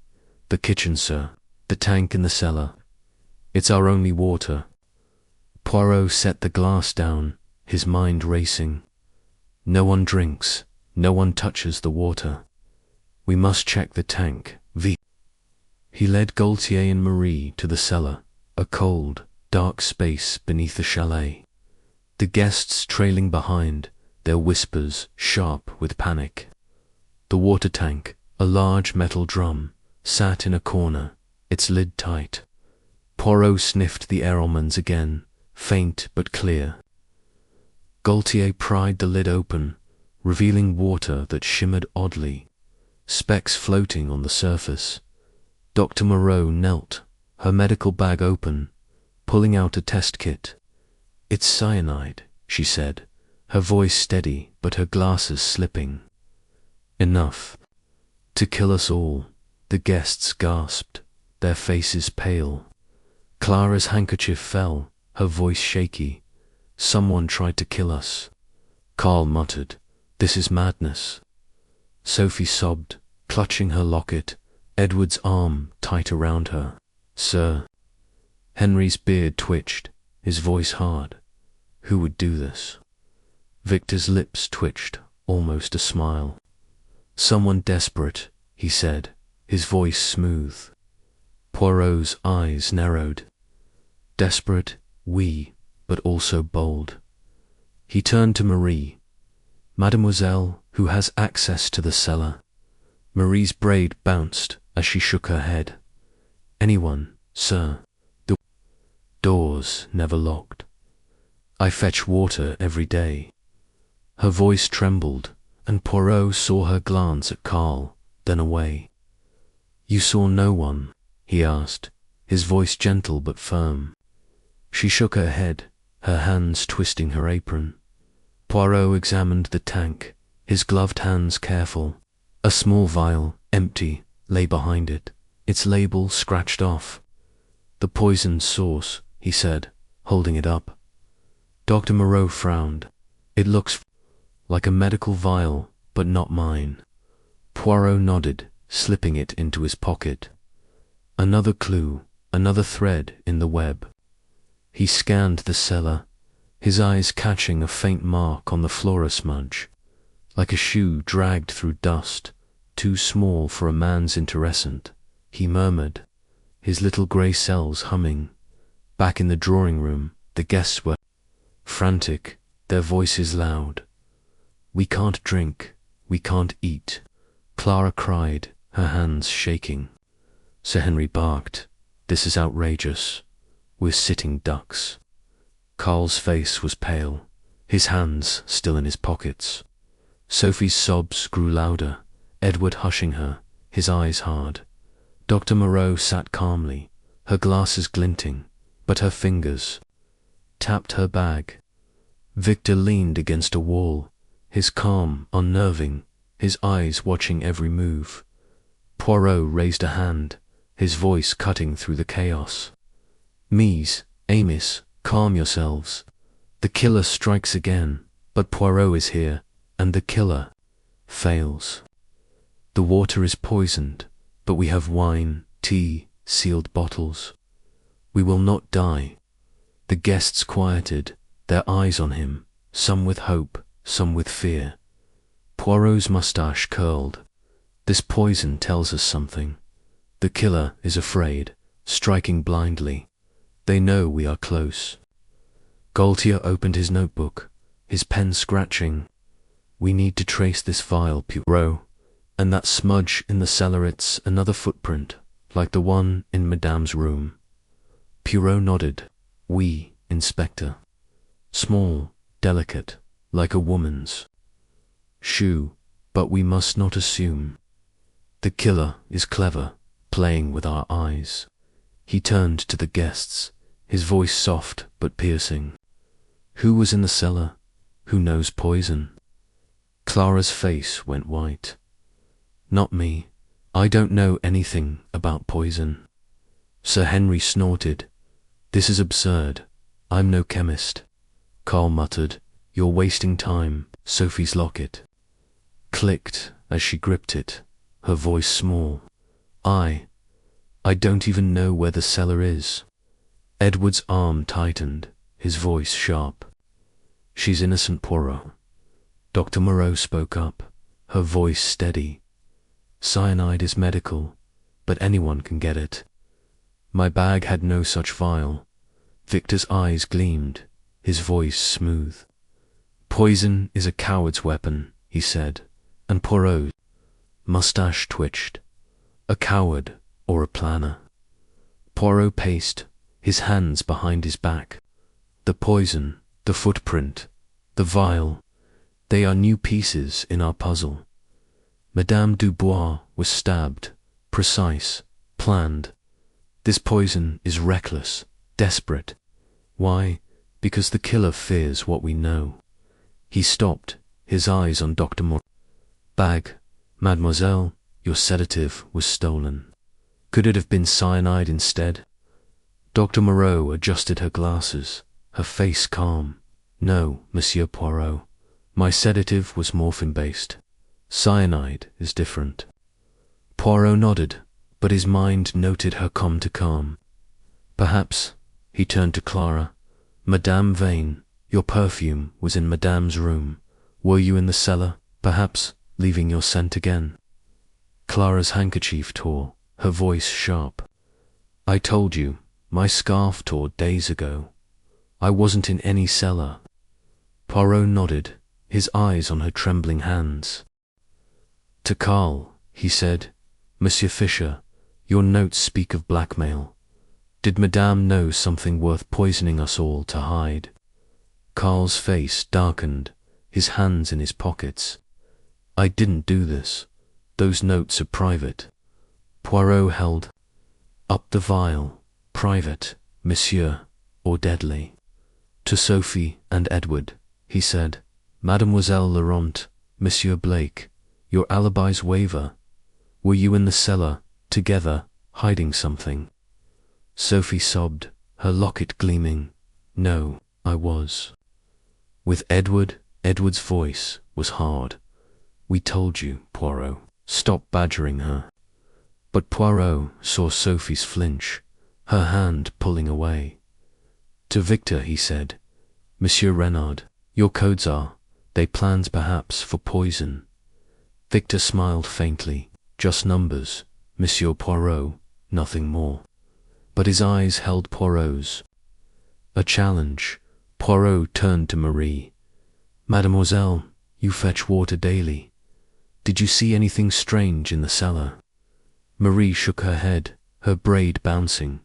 "The kitchen, sir. The tank in the cellar. It's our only water." Poirot set the glass down, his mind racing. "No one drinks, no one touches the water. We must check the tank, vite." He led Gaultier and Marie to the cellar, a cold, dark space beneath the chalet. The guests trailing behind, their whispers sharp with panic. The water tank, a large metal drum, sat in a corner, its lid tight. Poirot sniffed the aromas again, faint but clear. Gaultier pried the lid open, revealing water that shimmered oddly, specks floating on the surface. Dr. Moreau knelt, her medical bag open, pulling out a test kit. "It's cyanide," she said, her voice steady but her glasses slipping. "Enough to kill us all," the guests gasped, their faces pale. Clara's handkerchief fell, her voice shaky. "Someone tried to kill us." Carl muttered, "This is madness." Sophie sobbed, clutching her locket, Edward's arm tight around her. "Sir." Henry's beard twitched, his voice hard. "Who would do this?" Victor's lips twitched, almost a smile. "Someone desperate," he said, his voice smooth. Poirot's eyes narrowed. "Desperate, oui, but also bold." He turned to Marie. "Mademoiselle, Who has access to the cellar? Marie's braid bounced as she shook her head. Anyone, sir. The doors never locked. I fetch water every day. Her voice trembled, and Poirot saw her glance at Carl, then away. You saw no one? He asked, his voice gentle but firm. She shook her head, her hands twisting her apron. Poirot examined the tank, his gloved hands careful. A small vial, empty, lay behind it, its label scratched off. The poisoned source, he said, holding it up. Dr. Moreau frowned. It looks like a medical vial, but not mine. Poirot nodded, slipping it into his pocket. Another clue, another thread in the web. He scanned the cellar, his eyes catching a faint mark on the flora smudge, like a shoe dragged through dust, too small for a man's interesant. He murmured, his little grey cells humming. Back in the drawing room, the guests were frantic, their voices loud. We can't drink, we can't eat. Clara cried, her hands shaking. Sir Henry barked, this is outrageous. We're sitting ducks. Carl's face was pale, his hands still in his pockets. Sophie's sobs grew louder, Edward hushing her, his eyes hard. Dr. Moreau sat calmly, her glasses glinting, but her fingers tapped her bag. Victor leaned against a wall, his calm unnerving, his eyes watching every move. Poirot raised a hand, his voice cutting through the chaos. Mies, Amos, calm yourselves. The killer strikes again, but Poirot is here, and the killer fails. The water is poisoned, but we have wine, tea, sealed bottles. We will not die. The guests quieted, their eyes on him, some with hope, some with fear. Poirot's moustache curled. This poison tells us something. The killer is afraid, striking blindly. They know we are close. Gaultier opened his notebook, his pen scratching. We need to trace this vial, Poirot. And that smudge in the cellar, it's another footprint, like the one in Madame's room. Poirot nodded. Oui, Inspector. Small, delicate, like a woman's shoe, but we must not assume. The killer is clever, playing with our eyes. He turned to the guests, his voice soft but piercing. Who was in the cellar? Who knows poison? Clara's face went white. Not me. I don't know anything about poison. Sir Henry snorted. This is absurd. I'm no chemist. Carl muttered. You're wasting time. Sophie's locket clicked as she gripped it, her voice small. I don't even know where the cellar is. Edward's arm tightened, his voice sharp. She's innocent, Poirot. Dr. Moreau spoke up, her voice steady. Cyanide is medical, but anyone can get it. My bag had no such vial. Victor's eyes gleamed, his voice smooth. Poison is a coward's weapon, he said, and Poirot's mustache twitched. A coward or a planner. Poirot paced, his hands behind his back. The poison, the footprint, the vial, they are new pieces in our puzzle. Madame Dubois was stabbed, precise, planned. This poison is reckless, desperate. Why? Because the killer fears what we know. He stopped, his eyes on Dr. Moreau's bag. Mademoiselle, your sedative was stolen. Could it have been cyanide instead? Dr. Moreau adjusted her glasses, her face calm. No, Monsieur Poirot. My sedative was morphine-based. Cyanide is different. Poirot nodded, but his mind noted her calm to calm. Perhaps, he turned to Clara. Madame Vane, your perfume was in Madame's room. Were you in the cellar, perhaps, leaving your scent again? Clara's handkerchief tore, her voice sharp. I told you, my scarf tore days ago. I wasn't in any cellar. Poirot nodded, his eyes on her trembling hands. To Karl, he said, "Monsieur Fisher, your notes speak of blackmail. Did Madame know something worth poisoning us all to hide?" Karl's face darkened, his hands in his pockets. "I didn't do this. Those notes are private." Poirot held up the vial. "Private, monsieur, or deadly." To Sophie and Edward, he said, "Mademoiselle Laurent, Monsieur Blake, your alibis waver. Were you in the cellar, together, hiding something?" Sophie sobbed, her locket gleaming. "No, I was." With Edward, Edward's voice was hard. "We told you, Poirot. Stop badgering her." But Poirot saw Sophie's flinch, her hand pulling away. To Victor he said, "Monsieur Renard, your codes they planned perhaps for poison." Victor smiled faintly. "Just numbers, Monsieur Poirot, nothing more." But his eyes held Poirot's. A challenge. Poirot turned to Marie. "Mademoiselle, you fetch water daily. Did you see anything strange in the cellar?" Marie shook her head, her braid bouncing.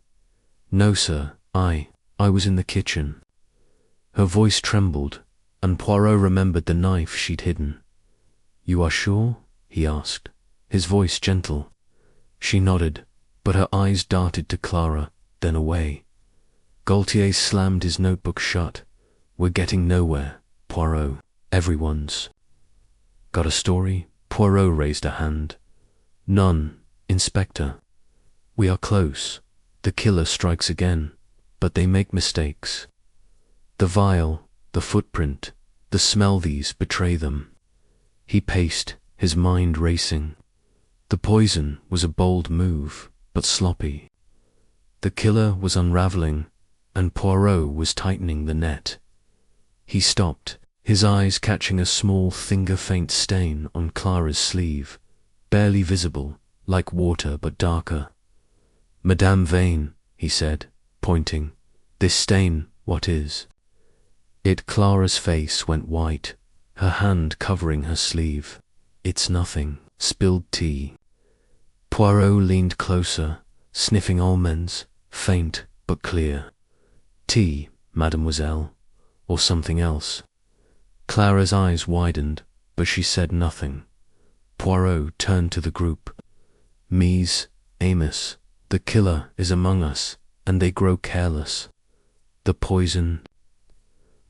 "No, sir, I was in the kitchen." Her voice trembled, and Poirot remembered the knife she'd hidden. "You are sure?" he asked, his voice gentle. She nodded, but her eyes darted to Clara, then away. Gaultier slammed his notebook shut. "We're getting nowhere, Poirot. Everyone's." "Got a story?" Poirot raised a hand. "None, Inspector. We are close. The killer strikes again, but they make mistakes. The vial, the footprint, the smell, these betray them." He paced, his mind racing. The poison was a bold move, but sloppy. The killer was unraveling, and Poirot was tightening the net. He stopped, his eyes catching a small finger-faint stain on Clara's sleeve, barely visible, like water but darker. "Madame Vane," he said, pointing. "This stain, what is it?" Clara's face went white, her hand covering her sleeve. "It's nothing. Spilled tea." Poirot leaned closer, sniffing almonds, faint but clear. "Tea, mademoiselle, or something else?" Clara's eyes widened, but she said nothing. Poirot turned to the group. "Mies, Amos, the killer is among us, and they grow careless. The poison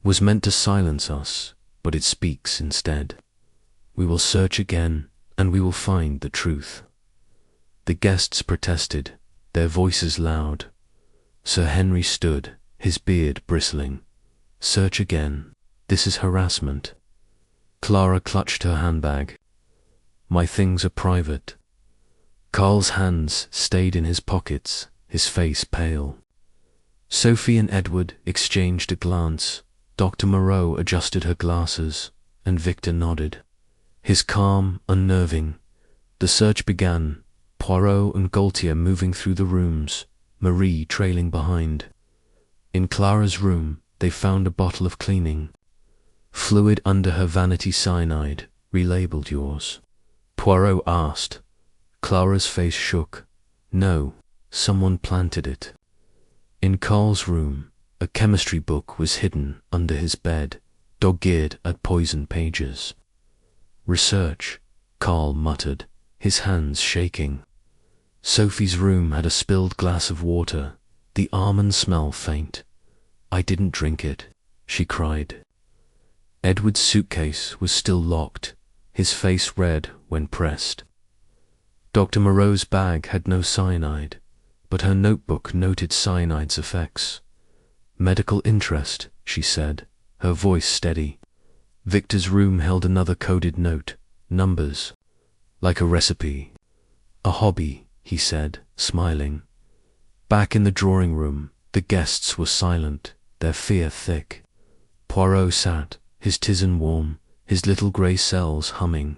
was meant to silence us, but it speaks instead. We will search again, and we will find the truth." The guests protested, their voices loud. Sir Henry stood, his beard bristling. "Search again. This is harassment." Clara clutched her handbag. "My things are private." Karl's hands stayed in his pockets, his face pale. Sophie and Edward exchanged a glance. Dr. Moreau adjusted her glasses, and Victor nodded. His calm, unnerving. The search began, Poirot and Gaultier moving through the rooms, Marie trailing behind. In Clara's room, they found a bottle of cleaning fluid under her vanity cyanide, relabeled yours. Poirot asked. Clara's face shook. "No, someone planted it." In Karl's room, a chemistry book was hidden under his bed, dog-eared at poison pages. "Research," Karl muttered, his hands shaking. Sophie's room had a spilled glass of water, the almond smell faint. "I didn't drink it," she cried. Edward's suitcase was still locked, his face red when pressed. Dr. Moreau's bag had no cyanide, but her notebook noted cyanide's effects. "Medical interest," she said, her voice steady. Victor's room held another coded note, numbers, like a recipe. "A hobby," he said, smiling. Back in the drawing room, the guests were silent, their fear thick. Poirot sat, his tisane warm, his little grey cells humming.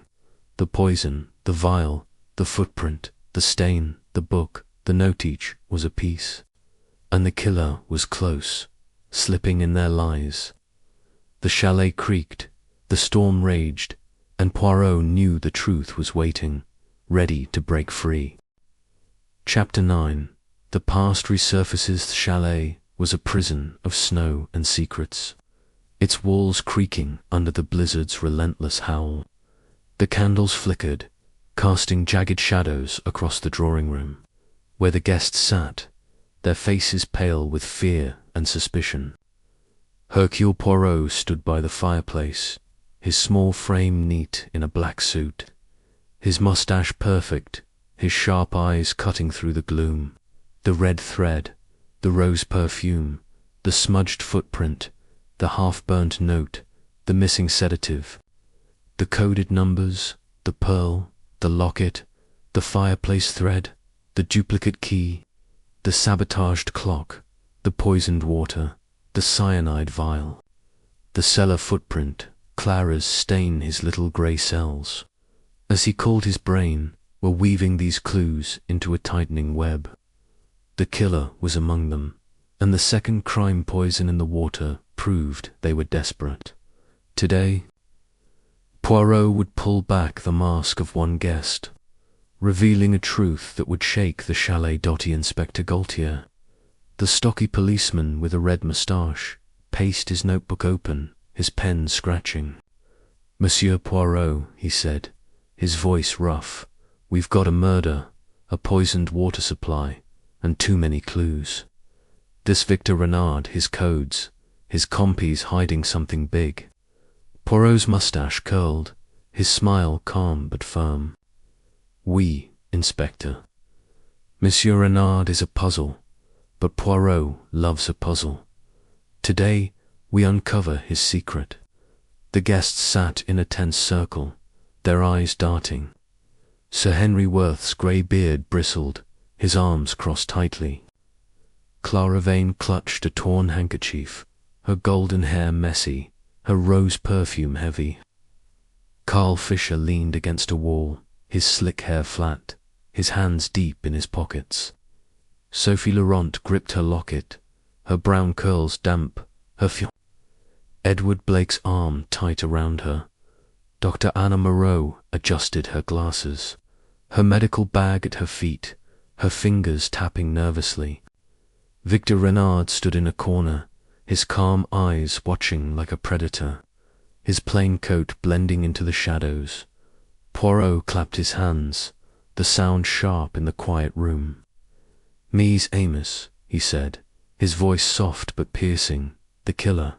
The poison, the vial, the footprint, the stain, the book, the note, each was a piece. And the killer was close, slipping in their lies. The chalet creaked, the storm raged, and Poirot knew the truth was waiting, ready to break free. Chapter 9. The past resurfaces. The chalet was a prison of snow and secrets, its walls creaking under the blizzard's relentless howl. The candles flickered, casting jagged shadows across the drawing room, where the guests sat, their faces pale with fear and suspicion. Hercule Poirot stood by the fireplace, his small frame neat in a black suit, his moustache perfect, his sharp eyes cutting through the gloom. The red thread, the rose perfume, the smudged footprint, the half-burnt note, the missing sedative, the coded numbers, the pearl, the locket, the fireplace thread, the duplicate key, the sabotaged clock, the poisoned water, the cyanide vial, the cellar footprint, Clara's stain his little grey cells. As he called, his brain were weaving these clues into a tightening web. The killer was among them, and the second crime poison in the water proved they were desperate. Today, Poirot would pull back the mask of one guest, revealing a truth that would shake the chalet. Inspector Gaultier, the stocky policeman with a red moustache, paced his notebook open, his pen scratching. "Monsieur Poirot," he said, his voice rough, "we've got a murder, a poisoned water supply, and too many clues. This Victor Renard, his codes, his compies hiding something big." Poirot's moustache curled, his smile calm but firm. "Oui, Inspector. Monsieur Renard is a puzzle, but Poirot loves a puzzle. Today we uncover his secret." The guests sat in a tense circle, their eyes darting. Sir Henry Worth's grey beard bristled, his arms crossed tightly. Clara Vane clutched a torn handkerchief, her golden hair messy, her rose perfume heavy. Carl Fisher leaned against a wall, his slick hair flat, his hands deep in his pockets. Sophie Laurent gripped her locket, her brown curls damp, her Edward Blake's arm tight around her. Dr. Anna Moreau adjusted her glasses, her medical bag at her feet, her fingers tapping nervously. Victor Renard stood in a corner, his calm eyes watching like a predator, his plain coat blending into the shadows. Poirot clapped his hands, the sound sharp in the quiet room. "Mies Amos," he said, his voice soft but piercing, "the killer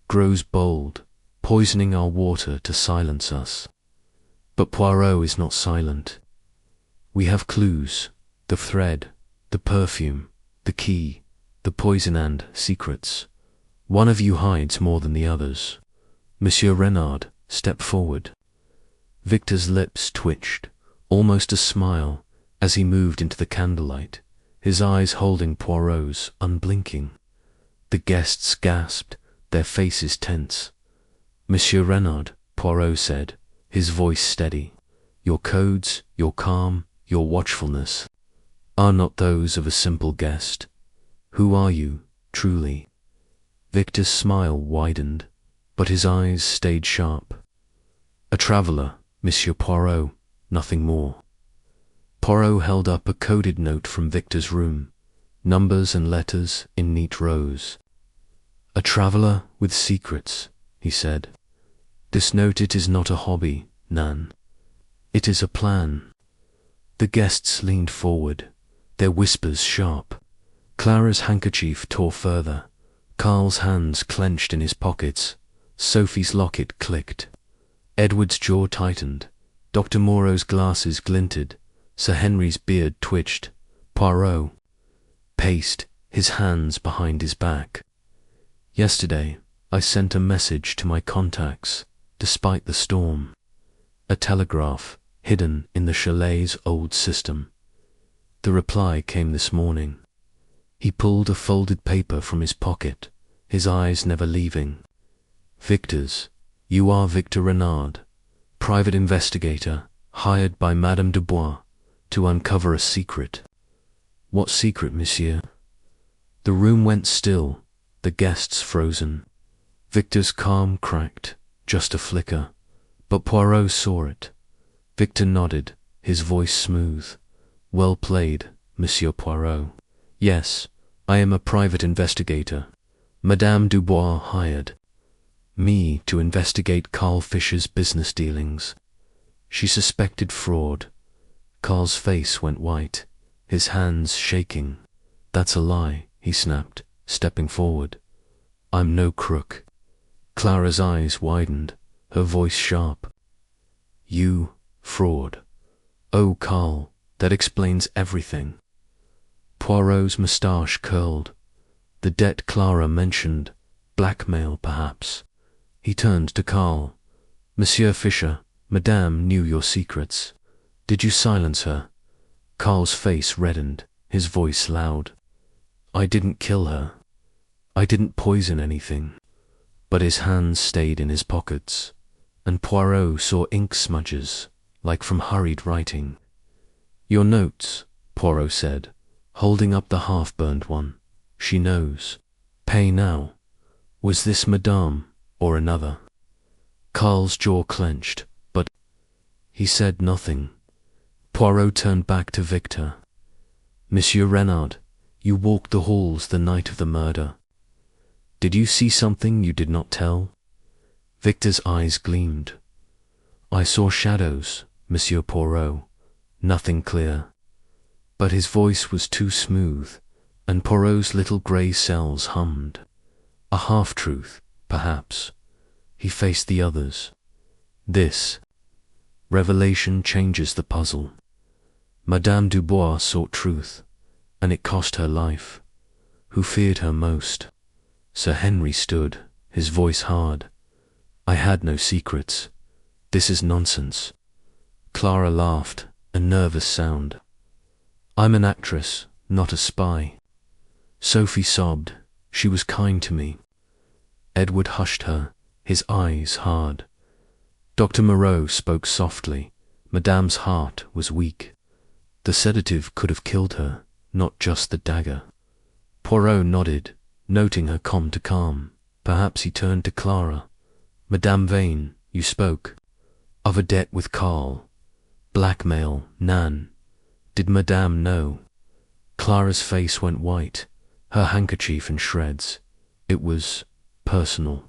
grows bold, poisoning our water to silence us. But Poirot is not silent. We have clues, the thread, the perfume, the key, the poison and secrets. One of you hides more than the others. Monsieur Renard, step forward." Victor's lips twitched, almost a smile, as he moved into the candlelight, his eyes holding Poirot's, unblinking. The guests gasped, their faces tense. "Monsieur Renard," Poirot said, his voice steady, "your codes, your calm, your watchfulness are not those of a simple guest. Who are you, truly?" Victor's smile widened, but his eyes stayed sharp. "A traveller, Monsieur Poirot, nothing more." Poirot held up a coded note from Victor's room, numbers and letters in neat rows. "A traveller with secrets," he said. "This note, it is not a hobby, Nan. It is a plan." The guests leaned forward, their whispers sharp. Clara's handkerchief tore further, Carl's hands clenched in his pockets, Sophie's locket clicked. Edward's jaw tightened, Dr. Moreau's glasses glinted, Sir Henry's beard twitched. Poirot paced, his hands behind his back. "Yesterday, I sent a message to my contacts, despite the storm. A telegraph hidden in the chalet's old system. The reply came this morning." He pulled a folded paper from his pocket, his eyes never leaving. "Victor's. You are Victor Renard, private investigator, hired by Madame Dubois to uncover a secret." "What secret, monsieur?" The room went still, the guests frozen. Victor's calm cracked, just a flicker, But Poirot saw it. Victor nodded, his voice smooth. Well played, Monsieur Poirot. Yes, I am a private investigator. Madame Dubois hired me to investigate Carl Fisher's business dealings. She suspected fraud. Carl's face went white, his hands shaking. That's a lie, he snapped, stepping forward. I'm no crook. Clara's eyes widened, her voice sharp. You, fraud. Oh, Carl, that explains everything. Poirot's moustache curled. The debt Clara mentioned, blackmail perhaps. He turned to Carl. Monsieur Fisher, Madame knew your secrets. Did you silence her? Carl's face reddened, his voice loud. I didn't kill her. I didn't poison anything. But his hands stayed in his pockets, and Poirot saw ink smudges, like from hurried writing. Your notes, Poirot said, holding up the half-burned one. She knows. Pay now. Was this Madame or another? Carl's jaw clenched, but he said nothing. Poirot turned back to Victor. Monsieur Renard, you walked the halls the night of the murder. Did you see something you did not tell? Victor's eyes gleamed. I saw shadows, Monsieur Poirot, nothing clear. But his voice was too smooth, and Poirot's little grey cells hummed. A half-truth, perhaps. He faced the others. This revelation changes the puzzle. Madame Dubois sought truth, and it cost her life. Who feared her most? Sir Henry stood, his voice hard. I had no secrets. This is nonsense. Clara laughed, a nervous sound. I'm an actress, not a spy. Sophie sobbed. She was kind to me. Edward hushed her, his eyes hard. Dr. Moreau spoke softly. Madame's heart was weak. The sedative could have killed her, not just the dagger. Poirot nodded, noting her calm. Perhaps he turned to Clara. Madame Vane, you spoke of a debt with Carl. Blackmail, Nan. Did Madame know? Clara's face went white, her handkerchief in shreds. It was personal.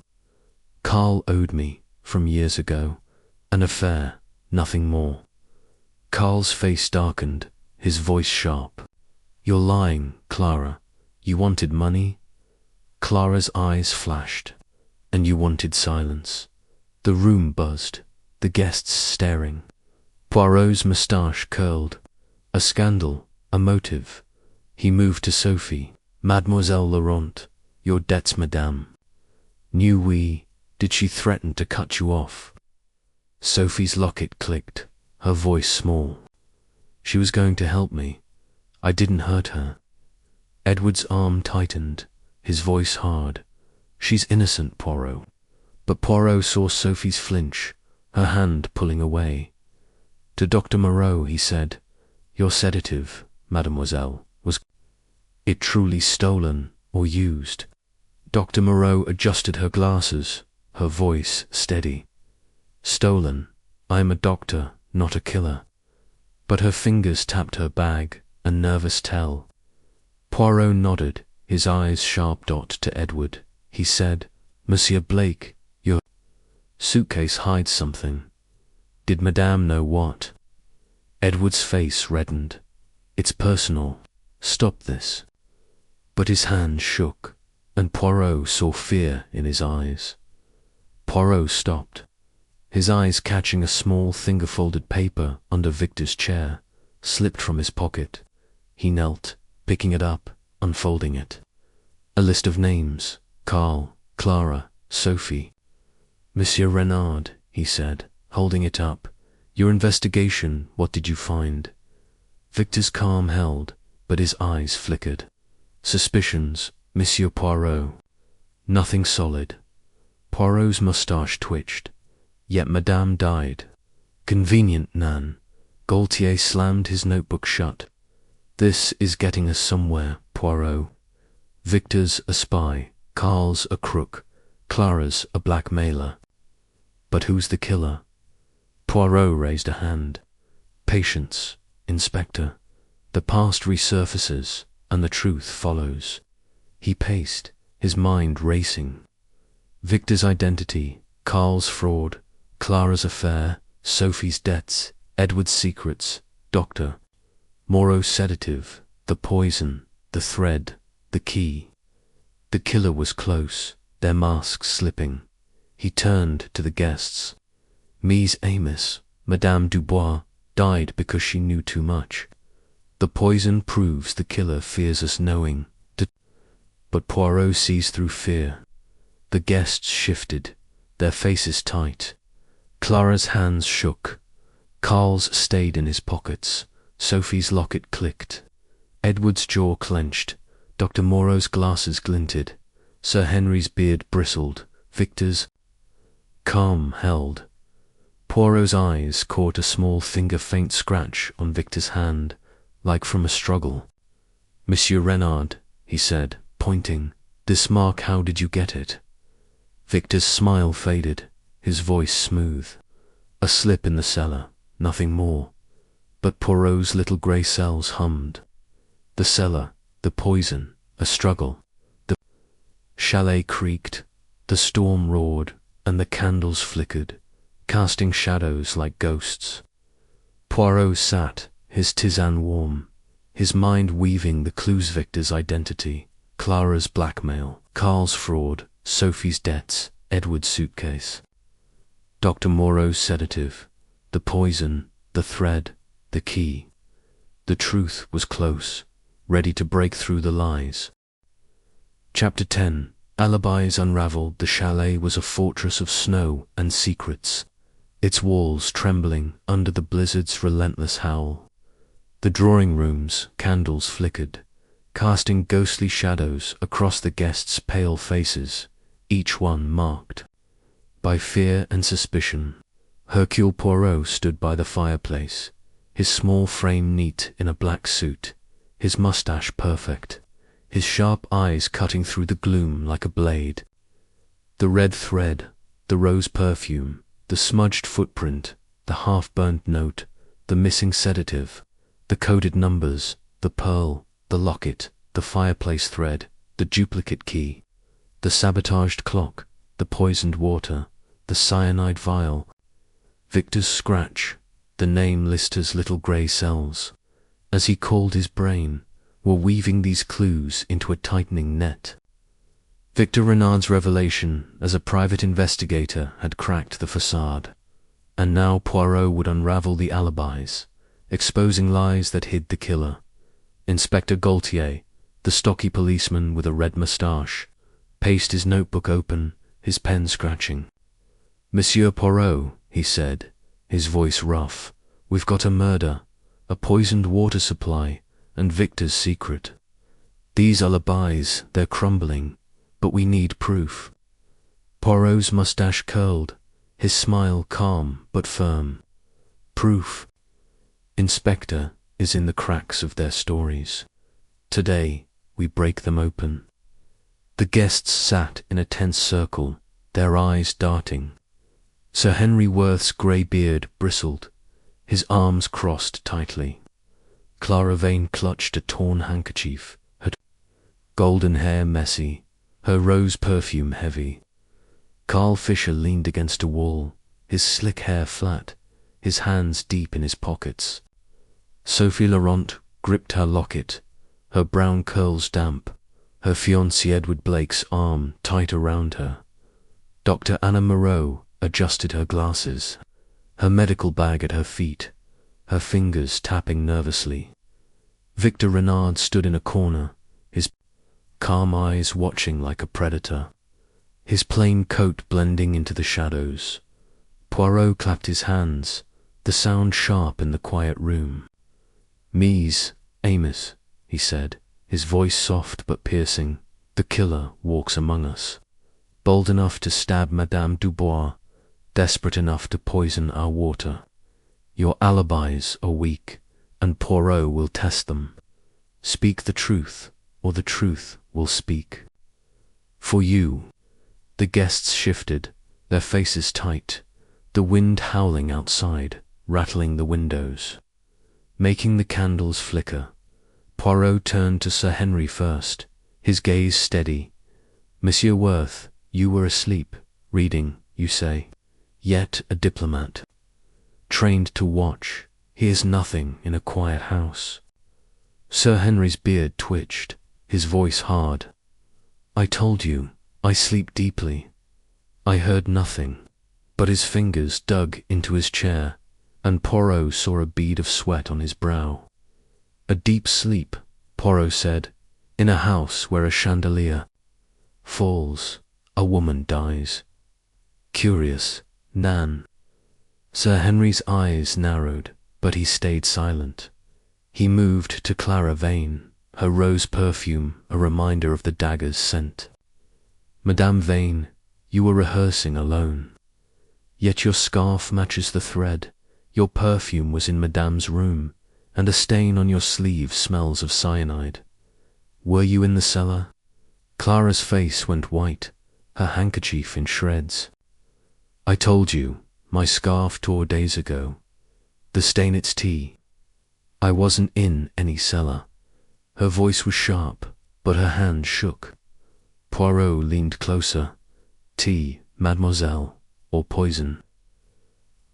Carl owed me, from years ago, an affair, nothing more. Carl's face darkened, his voice sharp. You're lying, Clara. You wanted money? Clara's eyes flashed. And you wanted silence. The room buzzed, the guests staring. Poirot's moustache curled. A scandal, a motive. He moved to Sophie. Mademoiselle Laurent, your debts, madame. Knew we? Did she threaten to cut you off? Sophie's locket clicked, her voice small. She was going to help me. I didn't hurt her. Edward's arm tightened, his voice hard. She's innocent, Poirot. But Poirot saw Sophie's flinch, her hand pulling away. To Dr. Moreau he said, your sedative, mademoiselle, was it truly stolen or used? Dr. Moreau adjusted her glasses, her voice steady. Stolen. I am a doctor, not a killer. But her fingers tapped her bag, a nervous tell. Poirot nodded, his eyes sharp. To Edward. He said, Monsieur Blake, your suitcase hides something. Did Madame know what? Edward's face reddened. It's personal. Stop this. But his hand shook, and Poirot saw fear in his eyes. Poirot stopped, his eyes catching a small finger-folded paper under Victor's chair, slipped from his pocket. He knelt, picking it up, unfolding it. A list of names: Carl, Clara, Sophie. Monsieur Renard, he said, holding it up. Your investigation, what did you find? Victor's calm held, but his eyes flickered. Suspicions, Monsieur Poirot. Nothing solid. Poirot's moustache twitched. Yet Madame died. Convenient, Nan. Gaultier slammed his notebook shut. This is getting us somewhere, Poirot. Victor's a spy, Carl's a crook, Clara's a blackmailer. But who's the killer? Poirot raised a hand. Patience, Inspector. The past resurfaces, and the truth follows. He paced, his mind racing. Victor's identity, Carl's fraud, Clara's affair, Sophie's debts, Edward's secrets, Dr. Moreau's sedative, the poison, the thread, the key. The killer was close, their masks slipping. He turned to the guests. Mies Amos, Madame Dubois, died because she knew too much. The poison proves the killer fears us knowing. But Poirot sees through fear. The guests shifted, their faces tight. Clara's hands shook. Carl's stayed in his pockets. Sophie's locket clicked. Edward's jaw clenched. Dr. Moreau's glasses glinted. Sir Henry's beard bristled. Victor's calm held. Poirot's eyes caught a small finger-faint scratch on Victor's hand, like from a struggle. Monsieur Renard, he said, pointing. This mark, how did you get it? Victor's smile faded, his voice smooth. A slip in the cellar, nothing more. But Poirot's little grey cells hummed. The cellar, the poison, a struggle. The chalet creaked, the storm roared, and the candles flickered, casting shadows like ghosts. Poirot sat, his tisane warm, his mind weaving the clues: Victor's identity, Clara's blackmail, Carl's fraud, Sophie's debts, Edward's suitcase. Dr. Moreau's sedative, the poison, the thread, the key. The truth was close, ready to break through the lies. Chapter 10. Alibis unraveled. The chalet was a fortress of snow and secrets, its walls trembling under the blizzard's relentless howl. The drawing rooms, candles flickered, casting ghostly shadows across the guests' pale faces, each one marked by fear and suspicion. Hercule Poirot stood by the fireplace, his small frame neat in a black suit, his moustache perfect, his sharp eyes cutting through the gloom like a blade. The red thread, the rose perfume, the smudged footprint, the half-burnt note, the missing sedative, the coded numbers, the pearl, the locket, the fireplace thread, the duplicate key, the sabotaged clock, the poisoned water, the cyanide vial, Victor's scratch, the name Lister's little grey cells, as he called his brain, were weaving these clues into a tightening net. Victor Renard's revelation as a private investigator had cracked the facade, and now Poirot would unravel the alibis, exposing lies that hid the killer. Inspector Gaultier, the stocky policeman with a red moustache, paced his notebook open, his pen scratching. Monsieur Poirot, he said, his voice rough, we've got a murder, a poisoned water supply, and Victor's secret. These alibis, they're crumbling, but we need proof. Poirot's moustache curled, his smile calm but firm. Proof, Inspector, is in the cracks of their stories. Today, we break them open. The guests sat in a tense circle, their eyes darting. Sir Henry Worth's grey beard bristled, his arms crossed tightly. Clara Vane clutched a torn handkerchief, her golden hair messy, her rose perfume heavy. Carl Fisher leaned against a wall, his slick hair flat, his hands deep in his pockets. Sophie Laurent gripped her locket, her brown curls damp, her fiancé Edward Blake's arm tight around her. Dr. Anna Moreau adjusted her glasses, her medical bag at her feet, her fingers tapping nervously. Victor Renard stood in a corner, his calm eyes watching like a predator, his plain coat blending into the shadows. Poirot clapped his hands, the sound sharp in the quiet room. Mies Amos, he said, his voice soft but piercing, the killer walks among us, bold enough to stab Madame Dubois, desperate enough to poison our water. Your alibis are weak, and Poirot will test them. Speak the truth, or the truth will speak. For you. The guests shifted, their faces tight. The wind howling outside, rattling the windows, making the candles flicker. Poirot turned to Sir Henry first, his gaze steady. Monsieur Worth, you were asleep, reading, you say. Yet a diplomat, trained to watch, hears nothing in a quiet house. Sir Henry's beard twitched, his voice hard. I told you, I sleep deeply. I heard nothing. But his fingers dug into his chair, and Poirot saw a bead of sweat on his brow. A deep sleep, Poirot said, in a house where a chandelier falls, a woman dies. Curious, Nan. Sir Henry's eyes narrowed, but he stayed silent. He moved to Clara Vane, her rose perfume a reminder of the dagger's scent. Madame Vane, you were rehearsing alone. Yet your scarf matches the thread. Your perfume was in Madame's room, and a stain on your sleeve smells of cyanide. Were you in the cellar? Clara's face went white, her handkerchief in shreds. I told you, my scarf tore days ago. The stain it's tea. I wasn't in any cellar. Her voice was sharp, but her hand shook. Poirot leaned closer. Tea, mademoiselle, or poison?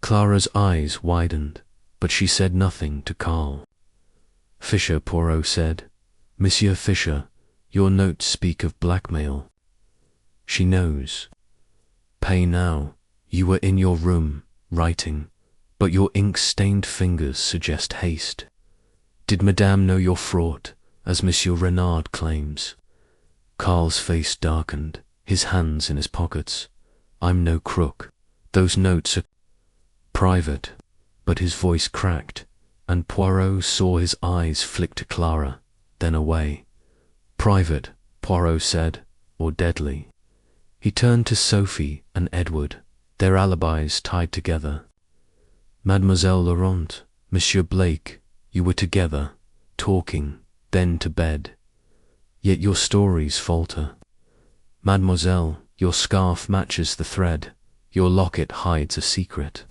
Clara's eyes widened, but she said nothing to Carl. Fisher, Poirot said. Monsieur Fisher, your notes speak of blackmail. She knows. Pay now. You were in your room, writing, but your ink-stained fingers suggest haste. Did Madame know your fraud, as Monsieur Renard claims? Carl's face darkened, his hands in his pockets. I'm no crook. Those notes are private. But his voice cracked, and Poirot saw his eyes flick to Clara, then away. Private, Poirot said, or deadly. He turned to Sophie and Edward, their alibis tied together. Mademoiselle Laurent, Monsieur Blake, you were together, talking, then to bed. Yet your stories falter. Mademoiselle, your scarf matches the thread. Your locket hides a secret.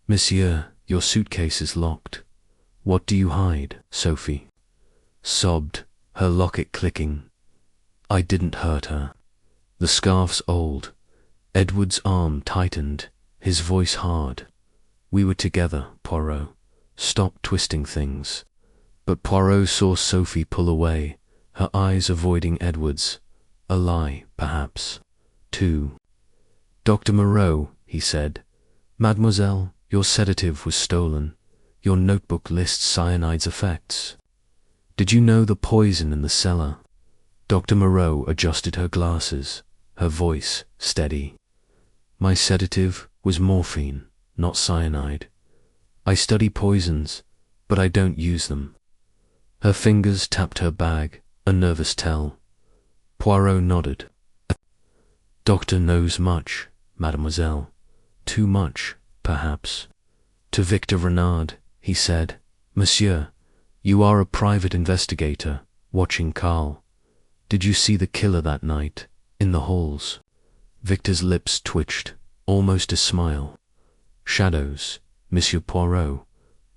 Monsieur, your suitcase is locked. What do you hide? Sophie sobbed, her locket clicking. I didn't hurt her. The scarf's old. Edward's arm tightened, his voice hard. We were together, Poirot. Stop twisting things. But Poirot saw Sophie pull away, her eyes avoiding Edward's. A lie, perhaps. 2. Dr. Moreau, he said. Mademoiselle, your sedative was stolen. Your notebook lists cyanide's effects. Did you know the poison in the cellar? Dr. Moreau adjusted her glasses, her voice steady. My sedative was morphine, not cyanide. I study poisons, but I don't use them. Her fingers tapped her bag, a nervous tell. Poirot nodded. A doctor knows much, mademoiselle. Too much, perhaps. To Victor Renard, he said, Monsieur, you are a private investigator, watching Carl. Did you see the killer that night, in the halls? Victor's lips twitched, almost a smile. Shadows, Monsieur Poirot.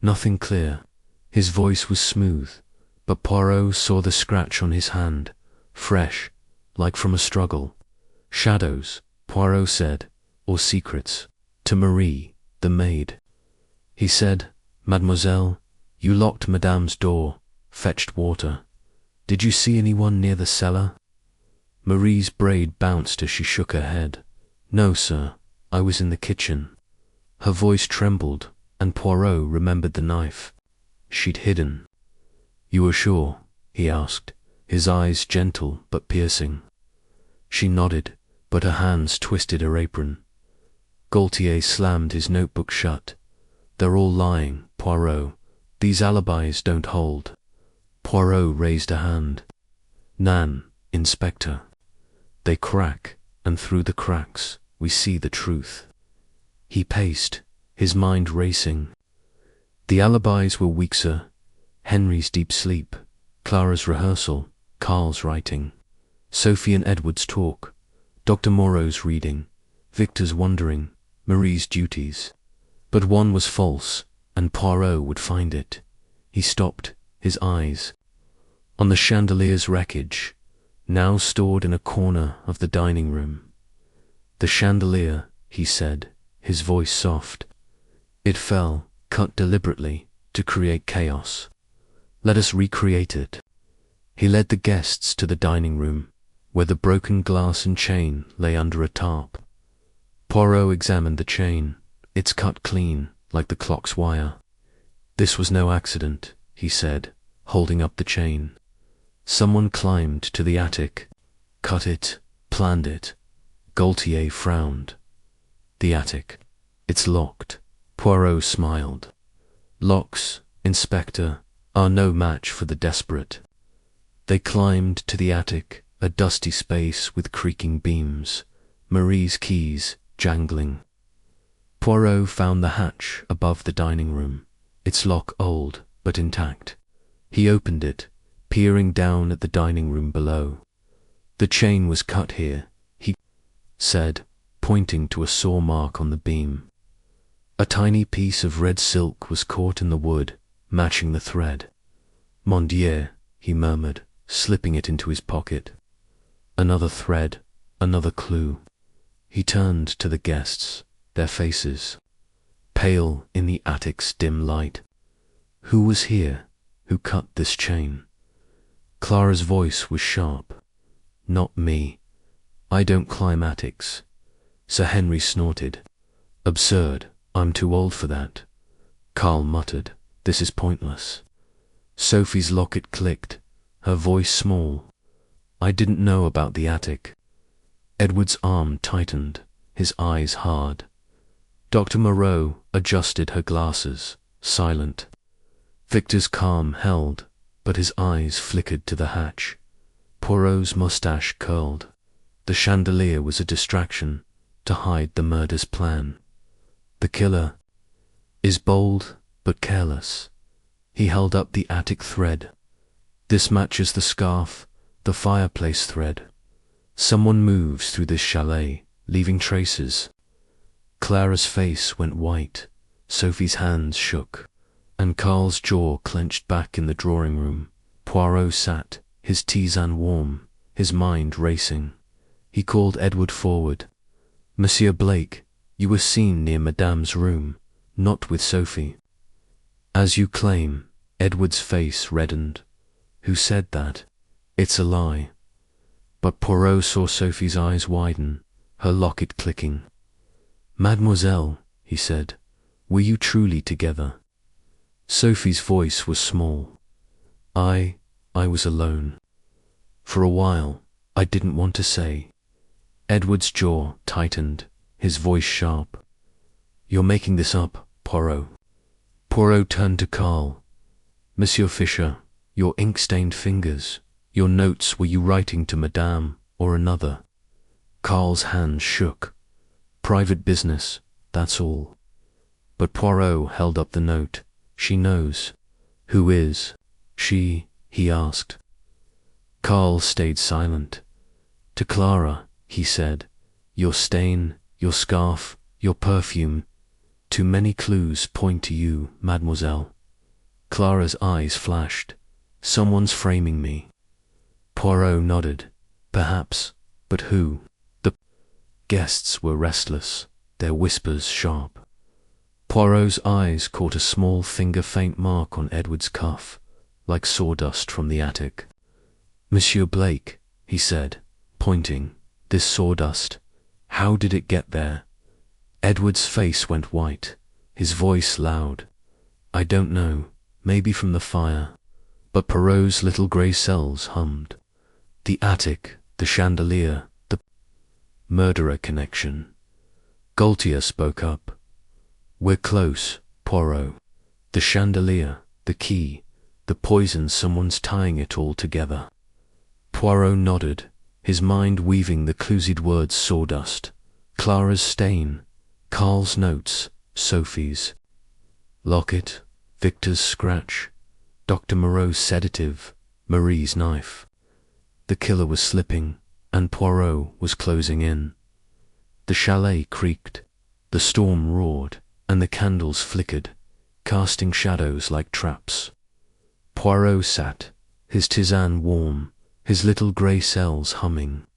Nothing clear. His voice was smooth, but Poirot saw the scratch on his hand, fresh, like from a struggle. Shadows, Poirot said, or secrets, to Marie, the maid. He said, Mademoiselle, you locked Madame's door, fetched water. Did you see anyone near the cellar? Marie's braid bounced as she shook her head. No, sir, I was in the kitchen. Her voice trembled, and Poirot remembered the knife she'd hidden. You were sure? He asked, his eyes gentle but piercing. She nodded, but her hands twisted her apron. Gaultier slammed his notebook shut. They're all lying, Poirot. These alibis don't hold. Poirot raised a hand. Nan, Inspector. They crack, and through the cracks we see the truth. He paced, his mind racing. The alibis were weak, sir. Henry's deep sleep, Clara's rehearsal, Carl's writing, Sophie and Edward's talk, Dr. Moreau's reading, Victor's wandering, Marie's duties. But one was false, and Poirot would find it. He stopped, his eyes on the chandelier's wreckage, now stored in a corner of the dining room. The chandelier, he said, his voice soft. It fell, cut deliberately, to create chaos. Let us recreate it. He led the guests to the dining room, where the broken glass and chain lay under a tarp. Poirot examined the chain. It's cut clean, like the clock's wire. This was no accident, he said, holding up the chain. Someone climbed to the attic, cut it, planned it. Gaultier frowned. The attic. It's locked. Poirot smiled. Locks, Inspector, are no match for the desperate. They climbed to the attic, a dusty space with creaking beams, Marie's keys jangling. Poirot found the hatch above the dining room, its lock old but intact. He opened it, peering down at the dining room below. The chain was cut here, he said, pointing to a saw mark on the beam. A tiny piece of red silk was caught in the wood, matching the thread. Mon Dieu, he murmured, slipping it into his pocket. Another thread, another clue. He turned to the guests, their faces pale in the attic's dim light. Who was here? Who cut this chain? Clara's voice was sharp. Not me. I don't climb attics. Sir Henry snorted. Absurd. I'm too old for that. Carl muttered. This is pointless. Sophie's locket clicked, her voice small. I didn't know about the attic. Edward's arm tightened, his eyes hard. Dr. Moreau adjusted her glasses, silent. Victor's calm held, but his eyes flickered to the hatch. Poirot's mustache curled. The chandelier was a distraction to hide the murder's plan. The killer is bold but careless. He held up the attic thread. This matches the scarf, the fireplace thread. Someone moves through this chalet, leaving traces. Clara's face went white, Sophie's hands shook, and Carl's jaw clenched back in the drawing room. Poirot sat, his tisane warm, his mind racing. He called Edward forward. Monsieur Blake, you were seen near Madame's room, not with Sophie. As you claim. Edward's face reddened. Who said that? It's a lie. But Poirot saw Sophie's eyes widen, her locket clicking. Mademoiselle, he said, were you truly together? Sophie's voice was small. I was alone. For a while, I didn't want to say. Edward's jaw tightened, his voice sharp. You're making this up, Poirot. Poirot turned to Carl. Monsieur Fisher, your ink-stained fingers, your notes, were you writing to Madame or another? Carl's hand shook. Private business, that's all. But Poirot held up the note. She knows. Who is she? He asked. Carl stayed silent. To Clara, he said, your stain, your scarf, your perfume. Too many clues point to you, mademoiselle. Clara's eyes flashed. Someone's framing me. Poirot nodded. Perhaps, but who? The guests were restless, their whispers sharp. Poirot's eyes caught a small finger-faint mark on Edward's cuff, like sawdust from the attic. Monsieur Blake, he said, pointing, this sawdust, how did it get there? Edward's face went white, his voice loud. I don't know, maybe from the fire. But Poirot's little grey cells hummed. The attic, the chandelier, the murderer connection. Gaultier spoke up. We're close, Poirot. The chandelier, the key, the poison, someone's tying it all together. Poirot nodded, his mind weaving the cluesied words sawdust. Clara's stain, Carl's notes, Sophie's locket, Victor's scratch, Dr. Moreau's sedative, Marie's knife. The killer was slipping, and Poirot was closing in. The chalet creaked. The storm roared, and the candles flickered, casting shadows like traps. Poirot sat, his tisane warm, his little grey cells humming.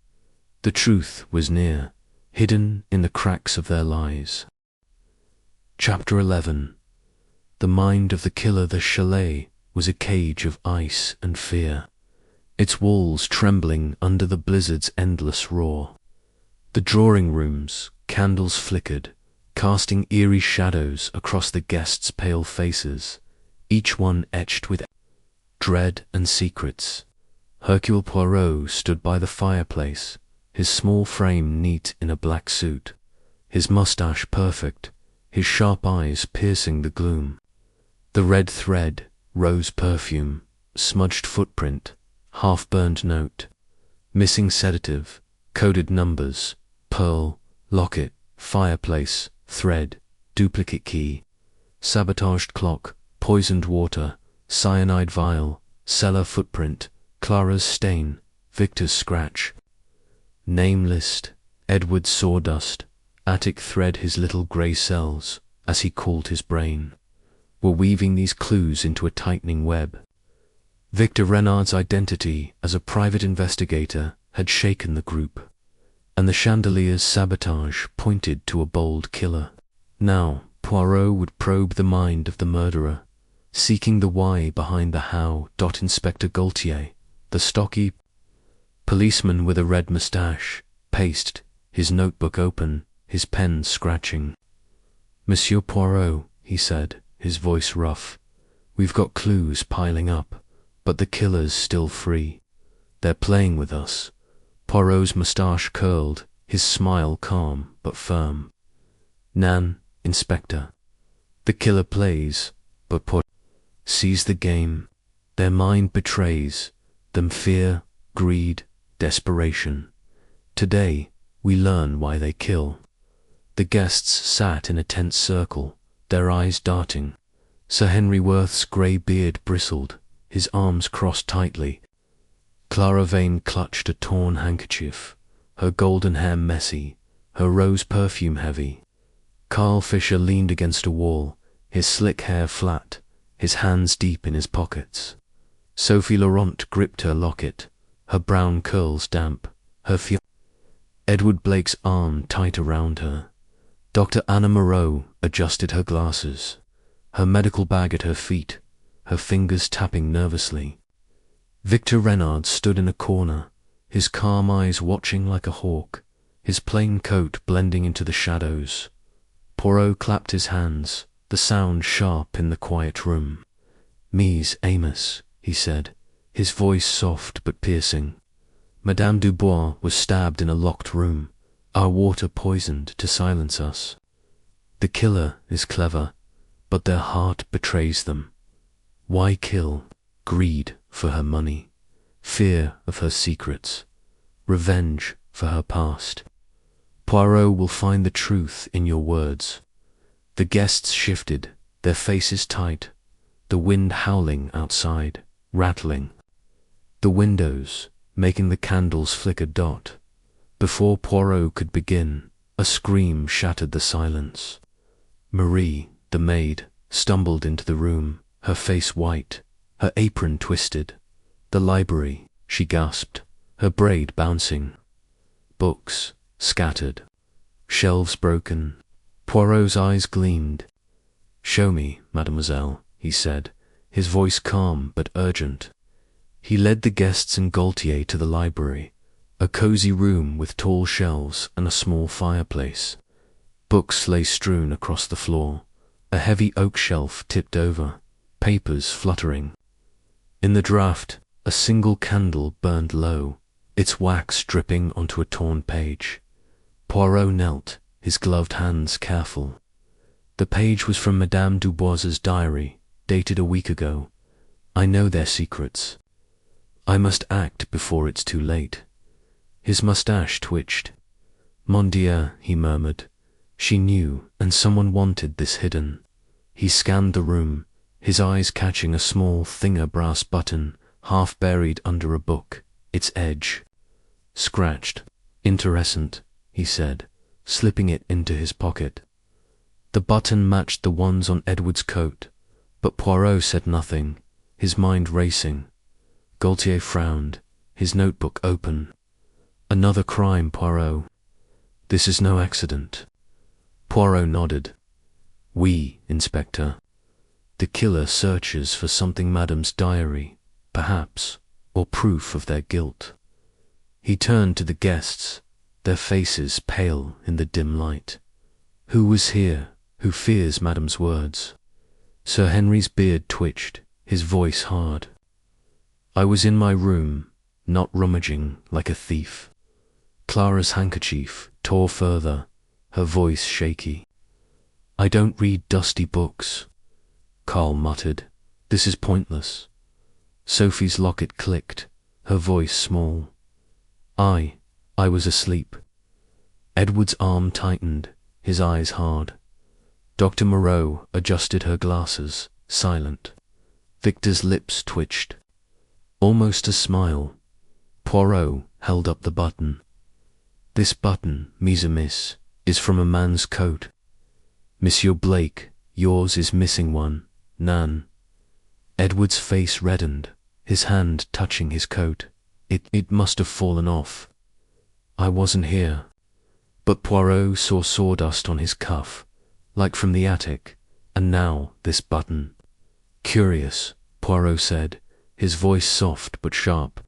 The truth was near, hidden in the cracks of their lies. Chapter 11. The mind of the killer. The chalet was a cage of ice and fear, its walls trembling under the blizzard's endless roar. The drawing rooms, candles flickered, casting eerie shadows across the guests' pale faces, each one etched with dread and secrets. Hercule Poirot stood by the fireplace, his small frame neat in a black suit, his moustache perfect, his sharp eyes piercing the gloom. The red thread, rose perfume, smudged footprint, half-burned note, missing sedative, coded numbers, pearl, locket, fireplace, thread, duplicate key, sabotaged clock, poisoned water, cyanide vial, cellar footprint, Clara's stain, Victor's scratch. Name list, Edward's sawdust, attic thread. His little grey cells, as he called his brain, were weaving these clues into a tightening web. Victor Renard's identity as a private investigator had shaken the group, and the chandelier's sabotage pointed to a bold killer. Now Poirot would probe the mind of the murderer, seeking the why behind the how. Inspector Gaultier, the stocky policeman with a red moustache, paced, his notebook open, his pen scratching. "Monsieur Poirot," he said, his voice rough, "we've got clues piling up, but the killer's still free. They're playing with us." Poirot's moustache curled, his smile calm but firm. "Nan, Inspector, the killer plays, but Poirot sees the game. Their mind betrays them fear, greed, desperation. Today, we learn why they kill." The guests sat in a tense circle, their eyes darting. Sir Henry Worth's grey beard bristled, his arms crossed tightly. Clara Vane clutched a torn handkerchief, her golden hair messy, her rose perfume heavy. Carl Fisher leaned against a wall, his slick hair flat, his hands deep in his pockets. Sophie Laurent gripped her locket, her brown curls damp, her Edward Blake's arm tight around her. Dr. Anna Moreau adjusted her glasses, her medical bag at her feet, her fingers tapping nervously. Victor Renard stood in a corner, his calm eyes watching like a hawk, his plain coat blending into the shadows. Poirot clapped his hands, the sound sharp in the quiet room. "Mise Amos," he said, his voice soft but piercing. "Madame Dubois was stabbed in a locked room, our water poisoned to silence us. The killer is clever, but their heart betrays them. Why kill? Greed for her money, fear of her secrets, revenge for her past. Poirot will find the truth in your words." The guests shifted, their faces tight, the wind howling outside, rattling the windows, making the candles flicker dot. Before Poirot could begin, a scream shattered the silence. Marie, the maid, stumbled into the room, her face white, her apron twisted. "The library," she gasped, her braid bouncing. Books scattered, shelves broken. Poirot's eyes gleamed. "Show me, mademoiselle," he said, his voice calm but urgent. He led the guests and Gaultier to the library, a cozy room with tall shelves and a small fireplace. Books lay strewn across the floor, a heavy oak shelf tipped over, papers fluttering. In the draught, a single candle burned low, its wax dripping onto a torn page. Poirot knelt, his gloved hands careful. The page was from Madame Dubois's diary, dated a week ago. "I know their secrets. I must act before it's too late." His moustache twitched. "Mon Dieu," he murmured. She knew, and someone wanted this hidden. He scanned the room, his eyes catching a small Thinger brass button, half buried under a book, its edge scratched. "Interessant," he said, slipping it into his pocket. The button matched the ones on Edward's coat, but Poirot said nothing, his mind racing. Gaultier frowned, his notebook open. Another crime, Poirot. This is no accident. Poirot nodded. Oui, Inspector. The killer searches for something Madame's diary, perhaps, or proof of their guilt. He turned to the guests, their faces pale in the dim light. Who was here? Who fears Madame's words? Sir Henry's beard twitched, his voice hard. I was in my room, not rummaging like a thief. Clara's handkerchief tore further, her voice shaky. I don't read dusty books. Carl muttered. This is pointless. Sophie's locket clicked, her voice small. I was asleep. Edward's arm tightened, his eyes hard. Dr. Moreau adjusted her glasses, silent. Victor's lips twitched. Almost a smile. Poirot held up the button. This button, mise à mise, is from a man's coat. Monsieur Blake, yours is missing one, Nan. Edward's face reddened, his hand touching his coat. It must have fallen off. I wasn't here. But Poirot saw sawdust on his cuff, like from the attic, and now this button. Curious, Poirot said, his voice soft but sharp.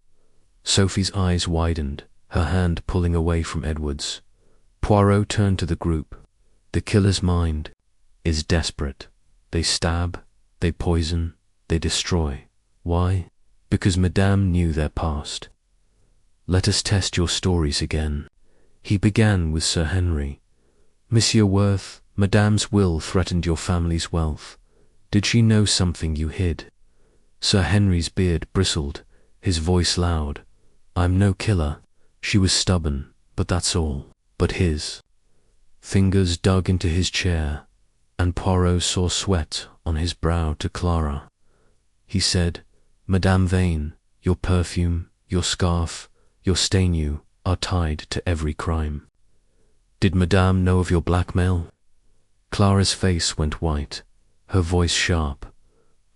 Sophie's eyes widened, her hand pulling away from Edward's. Poirot turned to the group. The killer's mind is desperate. They stab, they poison, they destroy. Why? Because Madame knew their past. Let us test your stories again. He began with Sir Henry. Monsieur Worth, Madame's will threatened your family's wealth. Did she know something you hid? Sir Henry's beard bristled, his voice loud. I'm no killer. She was stubborn, but that's all. But his fingers dug into his chair, and Poirot saw sweat on his brow to Clara. He said, Madame Vane, your perfume, your scarf, your stain are tied to every crime. Did Madame know of your blackmail? Clara's face went white, her voice sharp.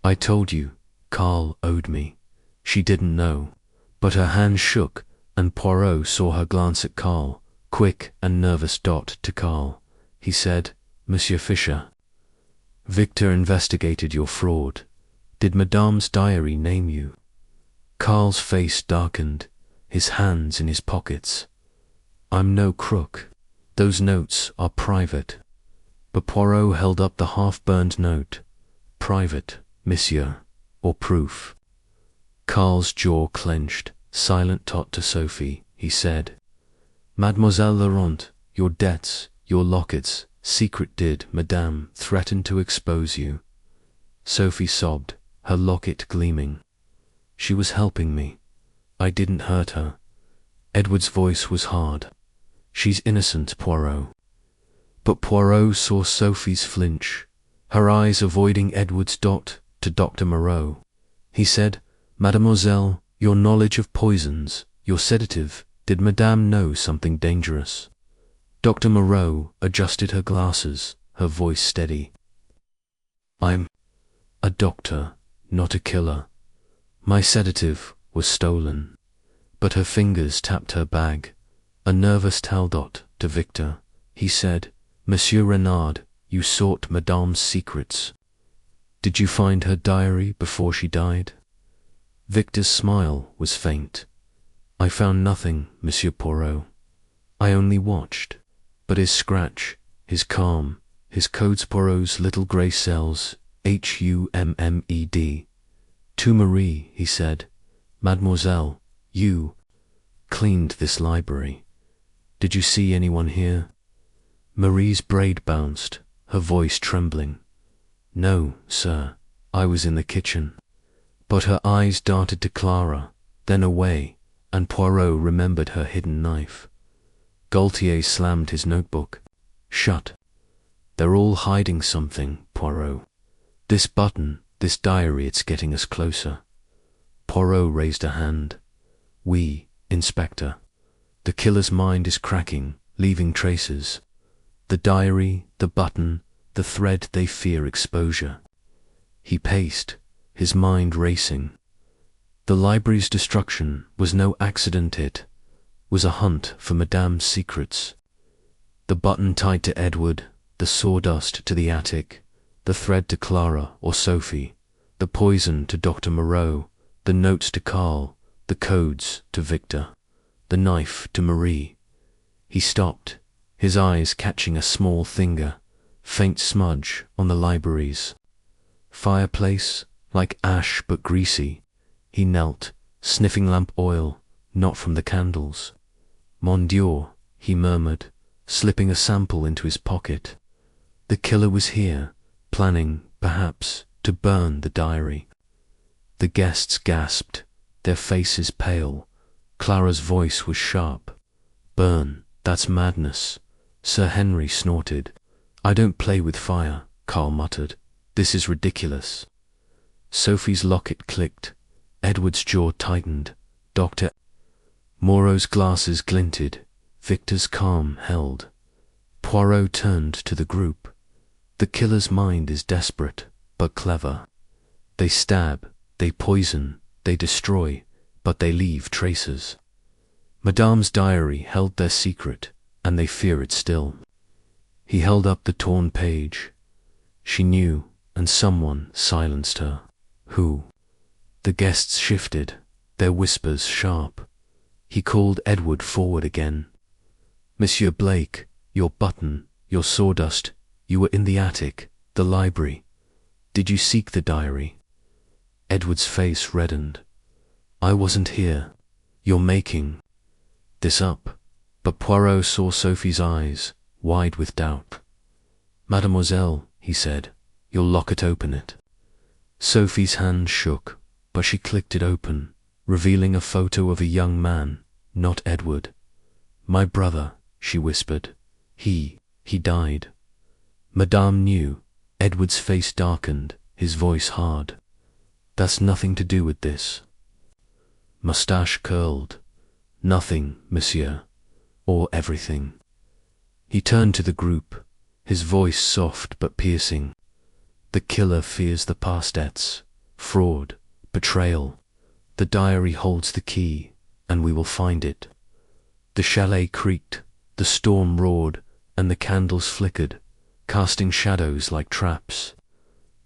I told you, Carl owed me. She didn't know, but her hand shook, and Poirot saw her glance at Carl, quick and nervous dot to Carl. He said, Monsieur Fisher. Victor investigated your fraud. Did Madame's diary name you? Carl's face darkened, his hands in his pockets. I'm no crook. Those notes are private. But Poirot held up the half-burned note. Private, monsieur, or proof. Carl's jaw clenched, silent tot to Sophie, he said, Mademoiselle Laurent, your debts, your lockets, secret did Madame threaten to expose you? Sophie sobbed, her locket gleaming. She was helping me. I didn't hurt her. Edward's voice was hard. She's innocent, Poirot. But Poirot saw Sophie's flinch, her eyes avoiding Edward's dot to Dr. Moreau. He said, Mademoiselle, your knowledge of poisons, your sedative, did Madame know something dangerous? Dr. Moreau adjusted her glasses, her voice steady. I'm a doctor, not a killer. My sedative was stolen. But her fingers tapped her bag. A nervous Talbot to Victor. He said, Monsieur Renard, you sought Madame's secrets. Did you find her diary before she died? Victor's smile was faint. I found nothing, Monsieur Poirot. I only watched. But his scratch, his calm, his codes Poirot's little grey cells, HUMMED. To Marie, he said, Mademoiselle, you cleaned this library. Did you see anyone here? Marie's braid bounced, her voice trembling. No, sir, I was in the kitchen. But her eyes darted to Clara, then away, and Poirot remembered her hidden knife. Gaultier slammed his notebook. Shut. They're all hiding something, Poirot. This button, this diary, it's getting us closer. Poirot raised a hand. We, Inspector. The killer's mind is cracking, leaving traces. The diary, the button, the thread they fear exposure. He paced, his mind racing. The library's destruction was no accident, it was a hunt for Madame's secrets. The button tied to Edward, the sawdust to the attic, the thread to Clara or Sophie, the poison to Dr. Moreau, the notes to Carl, the codes to Victor, the knife to Marie. He stopped, his eyes catching a small faint smudge on the library's fireplace, like ash but greasy. He knelt, sniffing lamp oil, not from the candles. Mon Dieu, he murmured, slipping a sample into his pocket. The killer was here, planning, perhaps, to burn the diary. The guests gasped, their faces pale. Clara's voice was sharp. "Burn, that's madness." Sir Henry snorted. "I don't play with fire," Carl muttered. "This is ridiculous." Sophie's locket clicked. Edward's jaw tightened. Dr. Moreau's glasses glinted. Victor's calm held. Poirot turned to the group. "The killer's mind is desperate, but clever. They stab, they poison, they destroy, but they leave traces. Madame's diary held their secret, and they fear it still." He held up the torn page. She knew, and someone silenced her. Who? The guests shifted, their whispers sharp. He called Edward forward again. "Monsieur Blake, your button, your sawdust, you were in the attic, the library. Did you seek the diary?" Edward's face reddened. "I wasn't here. You're making this up." But Poirot saw Sophie's eyes, wide with doubt. "Mademoiselle," he said, "you'll lock it open it." Sophie's hand shook, but she clicked it open, revealing a photo of a young man, not Edward. "My brother," she whispered. He died." Madame knew. Edward's face darkened, his voice hard. "That's nothing to do with this." Moustache curled. "Nothing, monsieur, or everything." He turned to the group, his voice soft but piercing. "The killer fears the past-debts, fraud, betrayal. The diary holds the key, and we will find it." The chalet creaked, the storm roared, and the candles flickered, casting shadows like traps.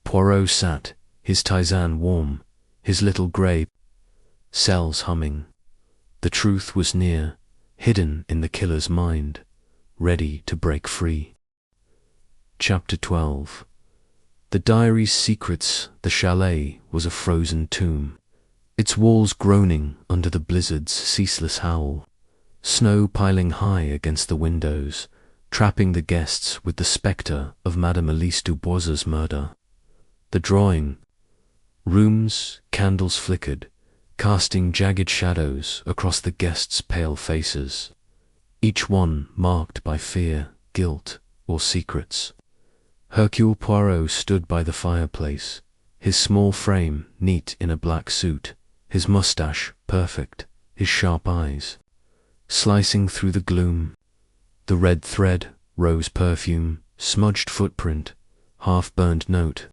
Poirot sat, his tisane warm, his little grey cells humming. The truth was near, hidden in the killer's mind, ready to break free. Chapter 12. The diary's secrets. The chalet was a frozen tomb, its walls groaning under the blizzard's ceaseless howl, snow piling high against the windows, trapping the guests with the spectre of Madame Elise Dubois's murder. The drawing rooms, candles flickered, casting jagged shadows across the guests' pale faces, each one marked by fear, guilt, or secrets. Hercule Poirot stood by the fireplace, his small frame neat in a black suit, his moustache perfect, his sharp eyes slicing through the gloom. The red thread, rose perfume, smudged footprint, half-burned note,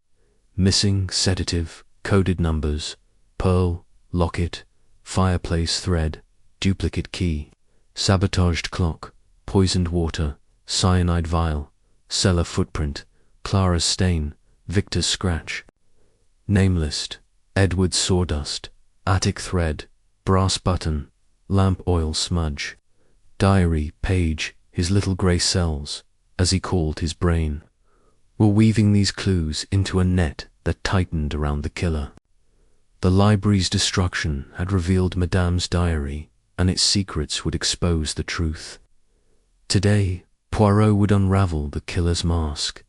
missing sedative, coded numbers, pearl, locket, fireplace thread, duplicate key, sabotaged clock, poisoned water, cyanide vial, cellar footprint, Clara's stain, Victor's scratch. Name list, Edward's sawdust, attic thread, brass button, lamp oil smudge, diary page, his little grey cells, as he called his brain, were weaving these clues into a net that tightened around the killer. The library's destruction had revealed Madame's diary, and its secrets would expose the truth. Today, Poirot would unravel the killer's mask.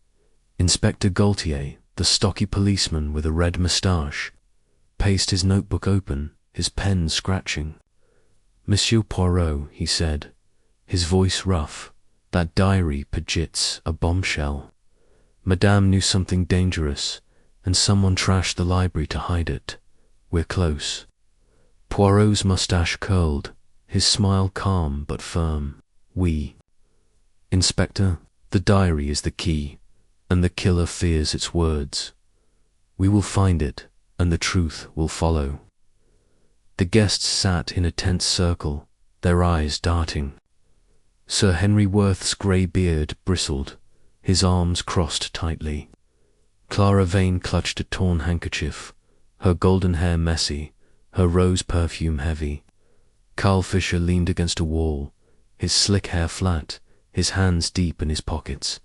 Inspector Gaultier, the stocky policeman with a red moustache, paced his notebook open, his pen scratching. "Monsieur Poirot," he said, his voice rough, "that diary purports a bombshell. Madame knew something dangerous, and someone trashed the library to hide it. We're close." Poirot's moustache curled, his smile calm but firm. "We." "Inspector, the diary is the key. and the killer fears its words. We will find it, and the truth will follow. The guests sat in a tense circle, their eyes darting. Sir Henry Worth's grey beard bristled, his arms crossed tightly. Clara Vane clutched a torn handkerchief, her golden hair messy, her rose perfume heavy. Carl Fisher leaned against a wall, his slick hair flat, his hands deep in his pockets.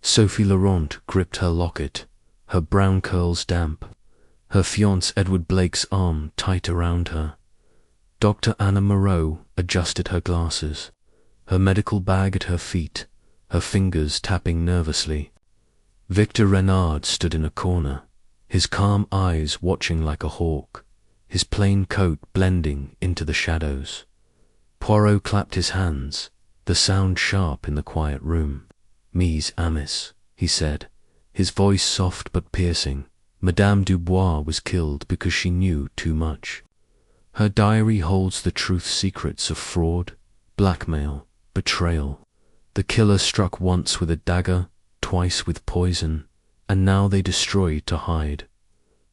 Sophie Laurent gripped her locket, her brown curls damp, her fiancé Edward Blake's arm tight around her. Dr. Anna Moreau adjusted her glasses, her medical bag at her feet, her fingers tapping nervously. Victor Renard stood in a corner, his calm eyes watching like a hawk, his plain coat blending into the shadows. Poirot clapped his hands, the sound sharp in the quiet room. Mise amis, he said, his voice soft but piercing. Madame Dubois was killed because she knew too much. Her diary holds the truth secrets of fraud, blackmail, betrayal. The killer struck once with a dagger, twice with poison, and now they destroy to hide.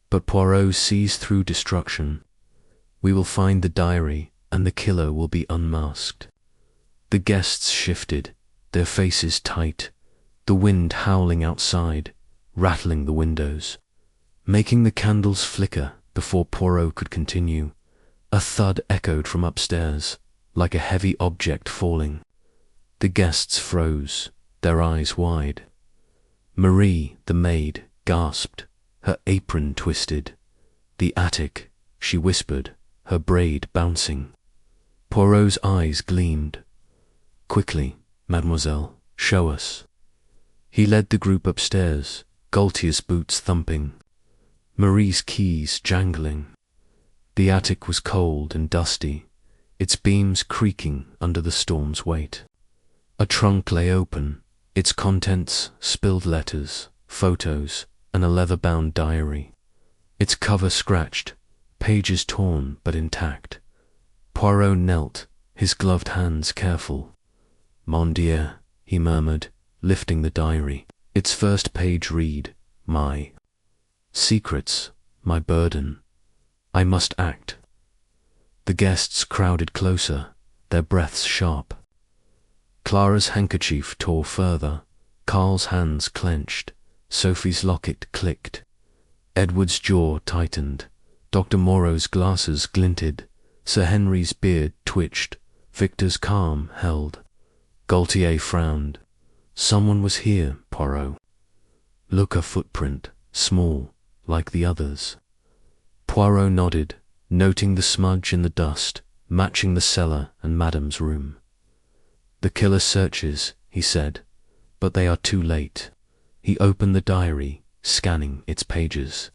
But Poirot sees through destruction. We will find the diary, and the killer will be unmasked. The guests shifted, their faces tight, the wind howling outside, rattling the windows, making the candles flicker before Poirot could continue. A thud echoed from upstairs, like a heavy object falling. The guests froze, their eyes wide. Marie, the maid, gasped, her apron twisted. The attic, she whispered, her braid bouncing. Poirot's eyes gleamed. Quickly, mademoiselle, show us. He led the group upstairs, Gaultier's boots thumping, Marie's keys jangling. The attic was cold and dusty, its beams creaking under the storm's weight. A trunk lay open, its contents spilled letters, photos, and a leather-bound diary. Its cover scratched, pages torn but intact. Poirot knelt, his gloved hands careful. Mon Dieu, he murmured, lifting the diary. Its first page read, My secrets, my burden. I must act. The guests crowded closer, their breaths sharp. Clara's handkerchief tore further, Carl's hands clenched, Sophie's locket clicked. Edward's jaw tightened, Dr. Moreau's glasses glinted, Sir Henry's beard twitched, Victor's calm held. Gaultier frowned. Someone was here, Poirot. Look, a footprint, small, like the others. Poirot nodded, noting the smudge in the dust, matching the cellar and Madame's room. The killer searches, he said, but they are too late. He opened the diary, scanning its pages.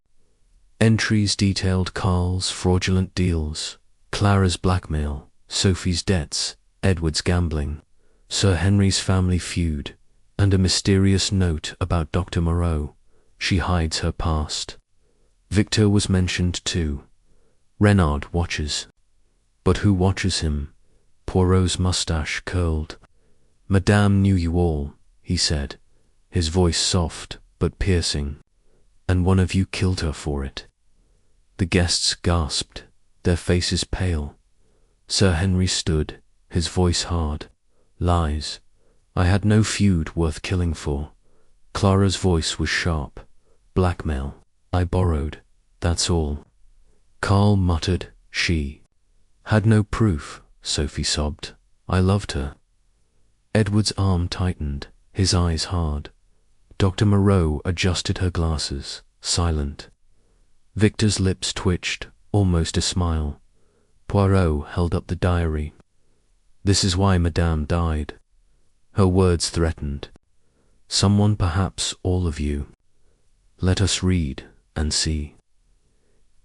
Entries detailed Carl's fraudulent deals, Clara's blackmail, Sophie's debts, Edward's gambling, Sir Henry's family feud, and a mysterious note about Dr. Moreau. She hides her past. Victor was mentioned too. Renard watches. But who watches him? Poirot's moustache curled. Madame knew you all, he said, his voice soft but piercing, and one of you killed her for it. The guests gasped, their faces pale. Sir Henry stood, his voice hard. Lies. I had no feud worth killing for. Clara's voice was sharp. Blackmail. I borrowed. That's all. Carl muttered, she. Had no proof, Sophie sobbed. I loved her. Edward's arm tightened, his eyes hard. Dr. Moreau adjusted her glasses, silent. Victor's lips twitched, almost a smile. Poirot held up the diary. This is why Madame died. Her words threatened. Someone, perhaps all of you. Let us read and see.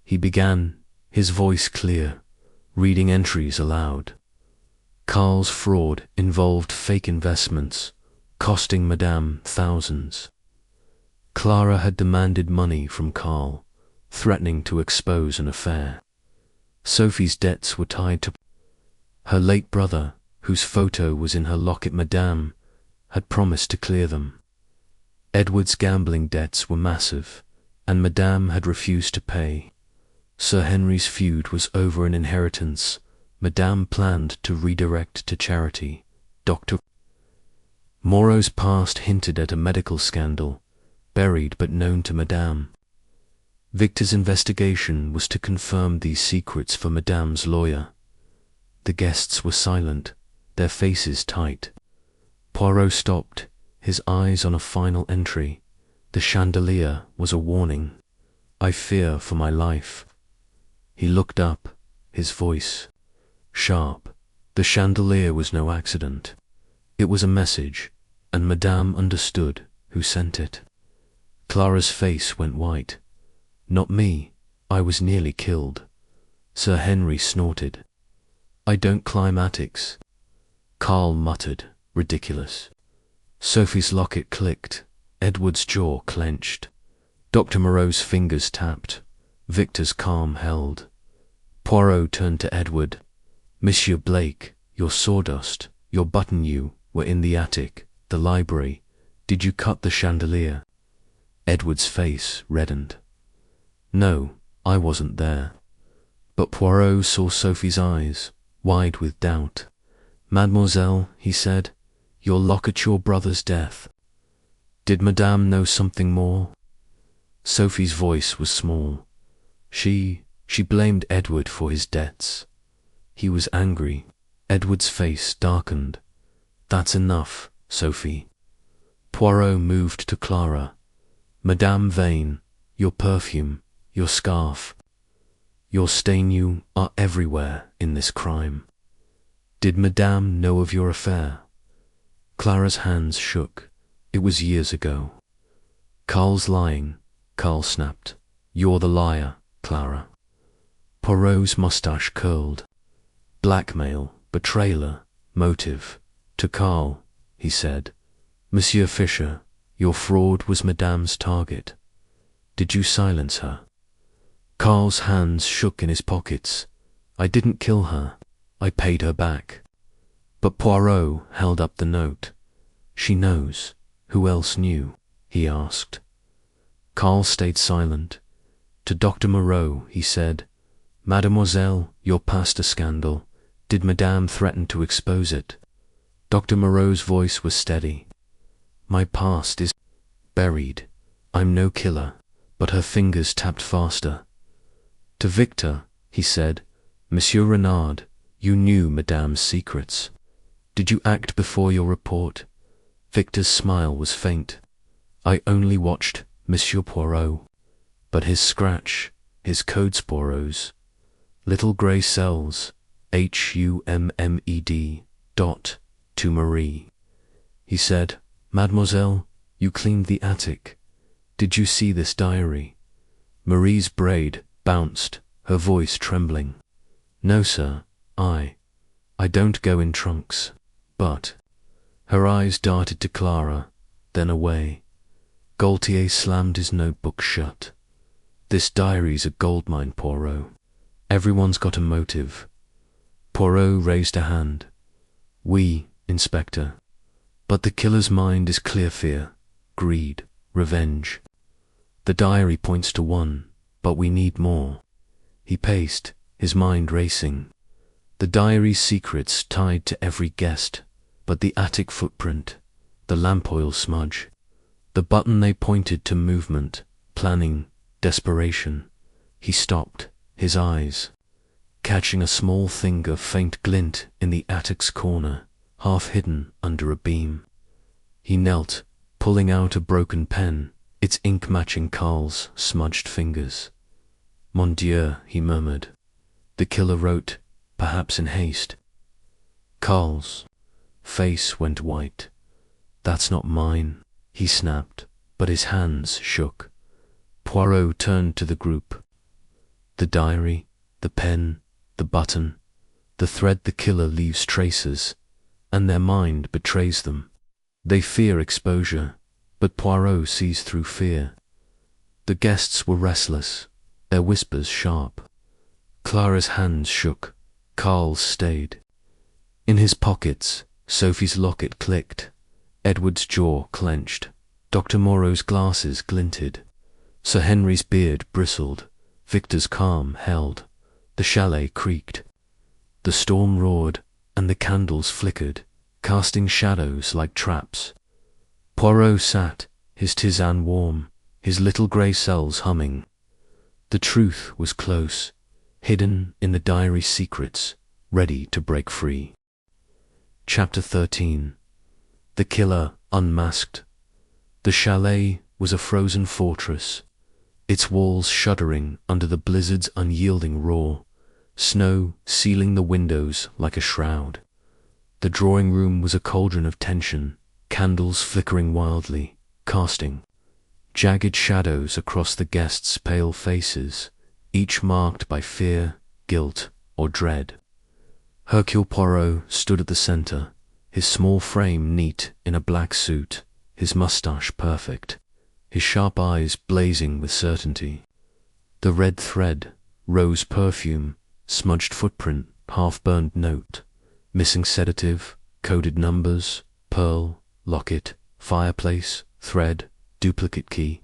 He began, his voice clear, reading entries aloud. Carl's fraud involved fake investments, costing Madame thousands. Clara had demanded money from Carl, threatening to expose an affair. Sophie's debts were tied to her late brother, whose photo was in her locket. Madame had promised to clear them. Edward's gambling debts were massive, and Madame had refused to pay. Sir Henry's feud was over an inheritance. Madame planned to redirect to charity. Dr. Moreau's past hinted at a medical scandal, buried but known to Madame. Victor's investigation was to confirm these secrets for Madame's lawyer. The guests were silent, their faces tight. Poirot stopped, his eyes on a final entry. The chandelier was a warning. "I fear for my life." He looked up, his voice sharp. The chandelier was no accident. It was a message, and Madame understood who sent it. Clara's face went white. "Not me. I was nearly killed." Sir Henry snorted. "I don't climb attics." Carl muttered, "Ridiculous." Sophie's locket clicked. Edward's jaw clenched. Dr. Moreau's fingers tapped. Victor's calm held. Poirot turned to Edward. "Monsieur Blake, your sawdust, your button were in the attic, the library. Did you cut the chandelier?" Edward's face reddened. "No, I wasn't there." But Poirot saw Sophie's eyes, wide with doubt. "Mademoiselle," he said, "your lock at your brother's death. Did Madame know something more?" Sophie's voice was small. She blamed Edward for his debts. He was angry. Edward's face darkened. "That's enough, Sophie." Poirot moved to Clara. "Madame Vane, your perfume, your scarf, your stain are everywhere in this crime. Did Madame know of your affair?" Clara's hands shook. It was years ago. "Carl's lying," Carl snapped. "You're the liar, Clara." Poirot's mustache curled. "Blackmail, betrayal, motive. To Carl," he said. "Monsieur Fisher, your fraud was Madame's target. Did you silence her?" Carl's hands shook in his pockets. "I didn't kill her. I paid her back." But Poirot held up the note. "She knows. Who else knew?" he asked. Carl stayed silent. To Dr. Moreau, he said, "Mademoiselle, you're past a scandal. Did Madame threaten to expose it?" Dr. Moreau's voice was steady. "My past is buried. I'm no killer." But her fingers tapped faster. To Victor, he said, "Monsieur Renard, you knew Madame's secrets. Did you act before your report?" Victor's smile was faint. "I only watched Monsieur Poirot." But his scratch, his code sporos, little grey cells, HUMMED, dot, to Marie. He said, "Mademoiselle, you cleaned the attic. Did you see this diary?" Marie's braid bounced, her voice trembling. "No, sir, I don't go in trunks, but..." Her eyes darted to Clara, then away. Gaultier slammed his notebook shut. "This diary's a goldmine, Poirot. Everyone's got a motive." Poirot raised a hand. "Oui, Inspector. But the killer's mind is clear fear, greed, revenge. The diary points to one, but we need more." He paced, his mind racing. The diary's secrets tied to every guest, but the attic footprint, the lamp oil smudge, the button they pointed to movement, planning, desperation. He stopped, his eyes catching a small finger faint glint in the attic's corner, half hidden under a beam. He knelt, pulling out a broken pen, its ink matching Carl's smudged fingers. "Mon Dieu," he murmured. The killer wrote, perhaps in haste. Carl's face went white. "That's not mine," he snapped, but his hands shook. Poirot turned to the group. The diary, the pen, the button, the thread the killer leaves traces, and their mind betrays them. They fear exposure, but Poirot sees through fear. The guests were restless, their whispers sharp. Clara's hands shook, Carl's stayed. In his pockets, Sophie's locket clicked. Edward's jaw clenched. Dr. Moreau's glasses glinted. Sir Henry's beard bristled. Victor's calm held. The chalet creaked. The storm roared, and the candles flickered, casting shadows like traps. Poirot sat, his tisane warm, his little grey cells humming. The truth was close, hidden in the diary's secrets, ready to break free. Chapter 13. The Killer Unmasked. The chalet was a frozen fortress, its walls shuddering under the blizzard's unyielding roar, snow sealing the windows like a shroud. The drawing-room was a cauldron of tension, candles flickering wildly, casting jagged shadows across the guests' pale faces, each marked by fear, guilt, or dread. Hercule Poirot stood at the centre, his small frame neat in a black suit, his moustache perfect, his sharp eyes blazing with certainty. The red thread, rose perfume, smudged footprint, half-burned note, missing sedative, coded numbers, pearl, locket, fireplace, thread, duplicate key,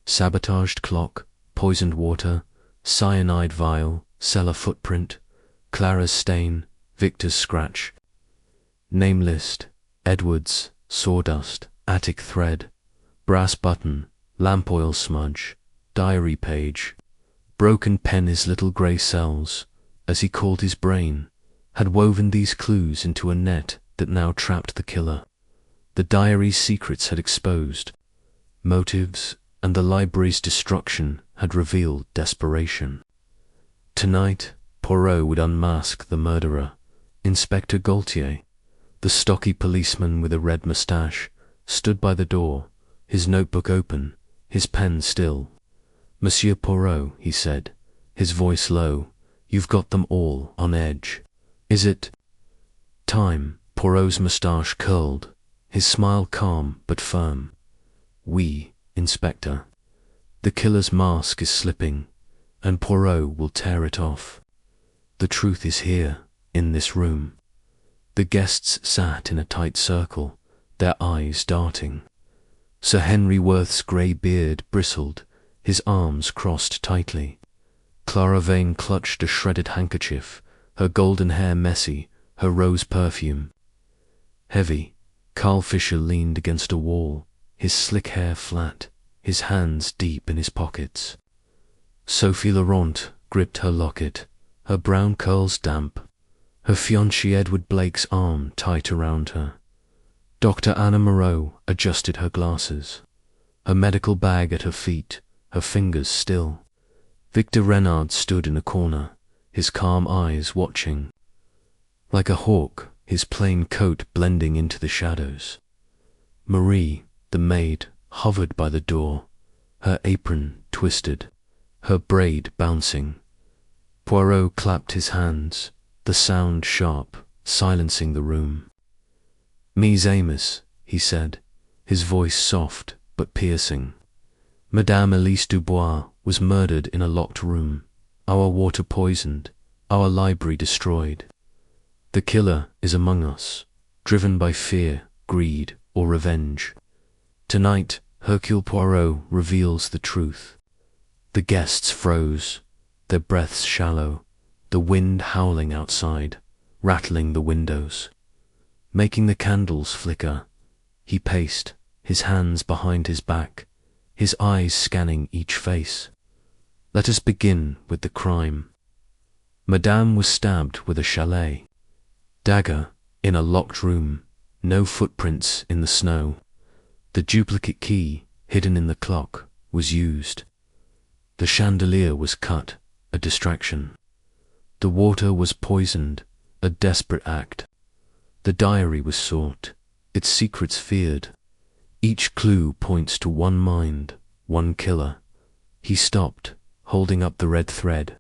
sabotaged clock, poisoned water, cyanide vial, cellar footprint, Clara's stain, Victor's scratch, name list, Edwards, sawdust, attic thread, brass button, lamp oil smudge, diary page, broken pen. His little grey cells, as he called his brain, had woven these clues into a net that now trapped the killer. The diary's secrets had exposed motives, and the library's destruction had revealed desperation. Tonight, Poirot would unmask the murderer. Inspector Gaultier, the stocky policeman with a red moustache, stood by the door, his notebook open, his pen still. "Monsieur Poirot," he said, his voice low, "you've got them all on edge. Is it time?" Poirot's moustache curled, his smile calm but firm. "Oui, Inspector. The killer's mask is slipping, and Poirot will tear it off. The truth is here, in this room." The guests sat in a tight circle, their eyes darting. Sir Henry Worth's grey beard bristled, his arms crossed tightly. Clara Vane clutched a shredded handkerchief, her golden hair messy, her rose perfume heavy. Carl Fisher leaned against a wall, his slick hair flat, his hands deep in his pockets. Sophie Laurent gripped her locket, her brown curls damp, her fiancé Edward Blake's arm tight around her. Dr. Anna Moreau adjusted her glasses, her medical bag at her feet, her fingers still. Victor Renard stood in a corner, his calm eyes watching. Like a hawk, his plain coat blending into the shadows. Marie, the maid, hovered by the door, her apron twisted, her braid bouncing. Poirot clapped his hands, the sound sharp, silencing the room. "Mies Amos," he said, his voice soft but piercing. "Madame Elise Dubois was murdered in a locked room, our water poisoned, our library destroyed. The killer is among us, driven by fear, greed, or revenge. Tonight, Hercule Poirot reveals the truth." The guests froze, their breaths shallow, the wind howling outside, rattling the windows. Making the candles flicker, he paced, his hands behind his back, his eyes scanning each face. "Let us begin with the crime. Madame was stabbed with a chalet. Dagger in a locked room, no footprints in the snow. The duplicate key, hidden in the clock, was used. The chandelier was cut, a distraction. The water was poisoned, a desperate act. The diary was sought, its secrets feared. Each clue points to one mind, one killer." He stopped, holding up the red thread.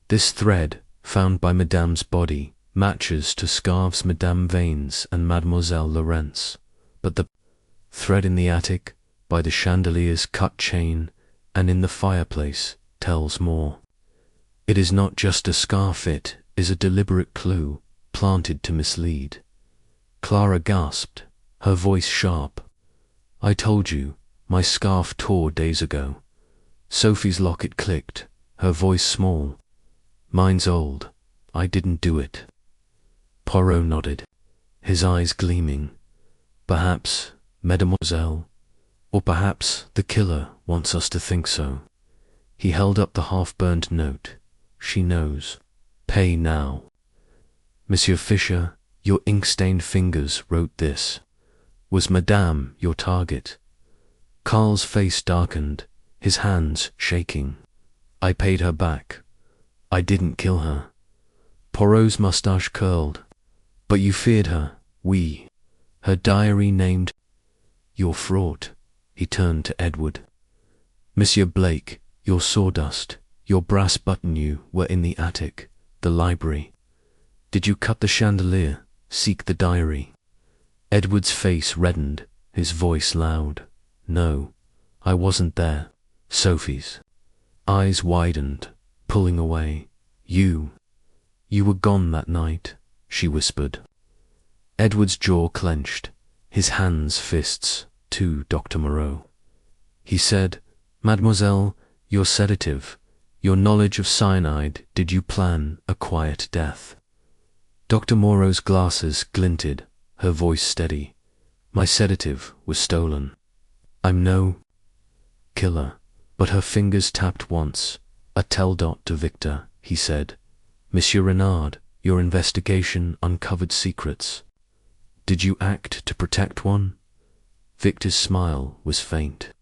"This thread, found by Madame's body, matches to scarves Madame Vane's and Mademoiselle Laurent's, but the thread in the attic, by the chandelier's cut chain, and in the fireplace, tells more. It is not just a scarf, it is a deliberate clue, planted to mislead." Clara gasped, her voice sharp. "I told you, My scarf tore days ago. Sophie's locket clicked, her voice small. Mine's old. I didn't do it. Poirot nodded, his eyes gleaming. Perhaps, mademoiselle, or perhaps the killer wants us to think so. He held up the half-burned note. She knows. Pay now. Monsieur Fisher, your ink-stained fingers wrote this. Was Madame your target? Karl's face darkened, his hands shaking. I paid her back. I didn't kill her. Poirot's moustache curled. But you feared her, oui. Her diary named. You're fraught. He turned to Edward. Monsieur Blake, your sawdust, your brass button, you were in the attic, the library. Did you cut the chandelier, seek the diary? Edward's face reddened, his voice loud. No, I wasn't there. Sophie's eyes widened, pulling away. You were gone that night, she whispered. Edward's jaw clenched, his hands fists, to Dr. Moreau. He said, Mademoiselle, your sedative, your knowledge of cyanide, did you plan a quiet death? Dr. Moreau's glasses glinted, her voice steady. My sedative was stolen. I'm no killer. But her fingers tapped once. A tell dot to Victor, he said. Monsieur Renard, your investigation uncovered secrets. Did you act to protect one? Victor's smile was faint.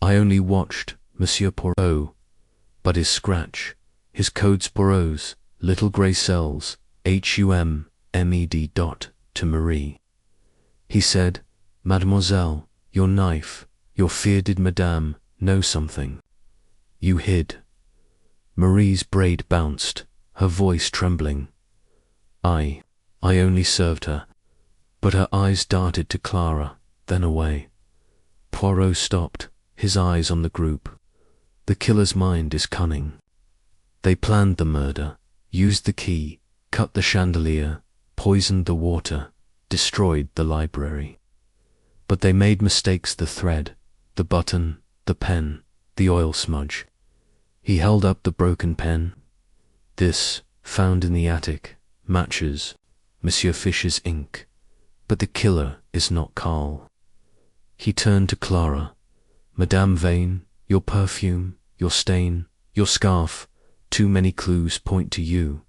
I only watched, Monsieur Poirot. But his scratch, his code's Poirot's, little grey cells, HUMMED dot, to Marie. He said, Mademoiselle, your knife, your fear did Madame know something. You hid. Marie's braid bounced, her voice trembling. I only served her. But her eyes darted to Clara, then away. Poirot stopped, his eyes on the group. The killer's mind is cunning. They planned the murder, used the key, cut the chandelier, poisoned the water, destroyed the library. But they made mistakes: the thread, the button, the pen, the oil smudge. He held up the broken pen. This, found in the attic, matches Monsieur Fisher's ink. But the killer is not Karl. He turned to Clara. Madame Vane, your perfume, your stain, your scarf, too many clues point to you.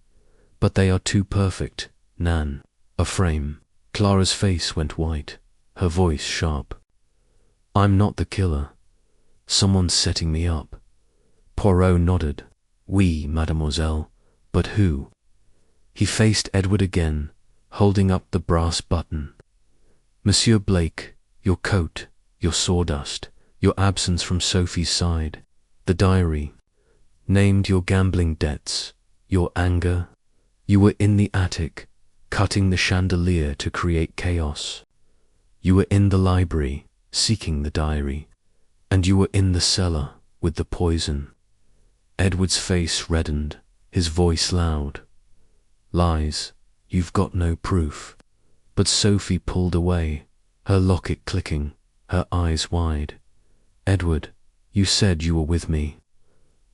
But they are too perfect, Nan. A frame. Clara's face went white, her voice sharp. I'm not the killer. Someone's setting me up. Poirot nodded. Oui, mademoiselle. But who? He faced Edward again, holding up the brass button. Monsieur Blake, your coat, your sawdust, your absence from Sophie's side, the diary, named your gambling debts, your anger. You were in the attic, cutting the chandelier to create chaos. You were in the library, seeking the diary, and you were in the cellar with the poison. Edward's face reddened, his voice loud. Lies, you've got no proof. But Sophie pulled away, her locket clicking, her eyes wide. Edward, you said you were with me.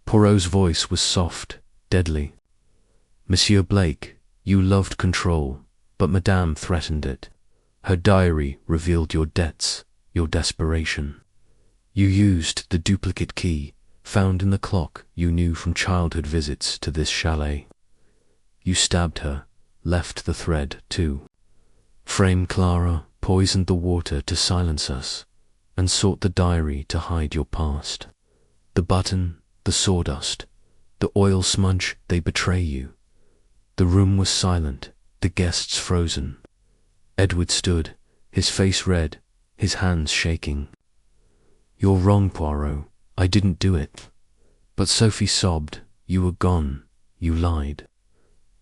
Poirot's voice was soft, deadly. Monsieur Blake, you loved control, but Madame threatened it. Her diary revealed your debts, your desperation. You used the duplicate key, found in the clock you knew from childhood visits to this chalet. You stabbed her, left the thread too. Frame Clara, poisoned the water to silence us, and sought the diary to hide your past. The button, the sawdust, the oil smudge, they betray you. The room was silent, the guests frozen. Edward stood, his face red, his hands shaking. You're wrong, Poirot. I didn't do it. But Sophie sobbed. You were gone. You lied.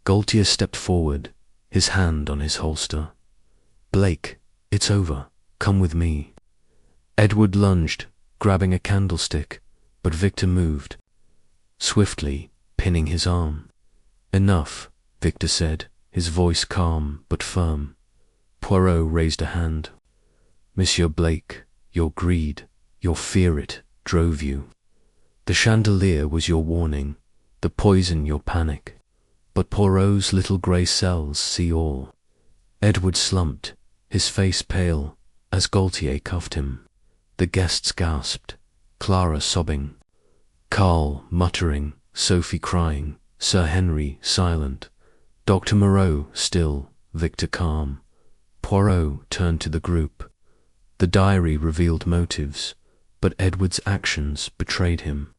Gaultier stepped forward, his hand on his holster. Blake, it's over. Come with me. Edward lunged, grabbing a candlestick, but Victor moved, swiftly, pinning his arm. Enough, Victor said, his voice calm but firm. Poirot raised a hand. Monsieur Blake, your greed, your fear it drove you. The chandelier was your warning, the poison your panic. But Poirot's little grey cells see all. Edward slumped, his face pale, as Gaultier cuffed him. The guests gasped, Clara sobbing, Carl muttering, Sophie crying, Sir Henry silent, Dr. Moreau still, Victor calm. Poirot turned to the group. The diary revealed motives, but Edward's actions betrayed him.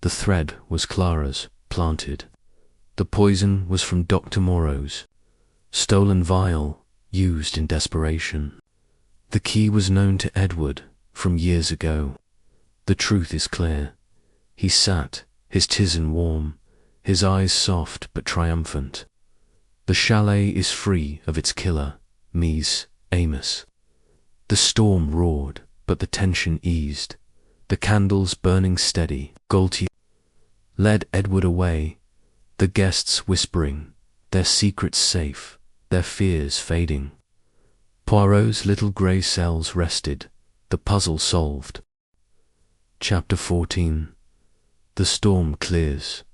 The thread was Clara's, planted. The poison was from Dr. Moreau's. Stolen vial, used in desperation. The key was known to Edward from years ago. The truth is clear. He sat, his tisane warm, his eyes soft but triumphant. The chalet is free of its killer, Mies Amos. The storm roared, but the tension eased. The candles burning steady, Gaultier led Edward away, the guests whispering, their secrets safe, their fears fading. Poirot's little grey cells rested, the puzzle solved. Chapter 14. The storm clears.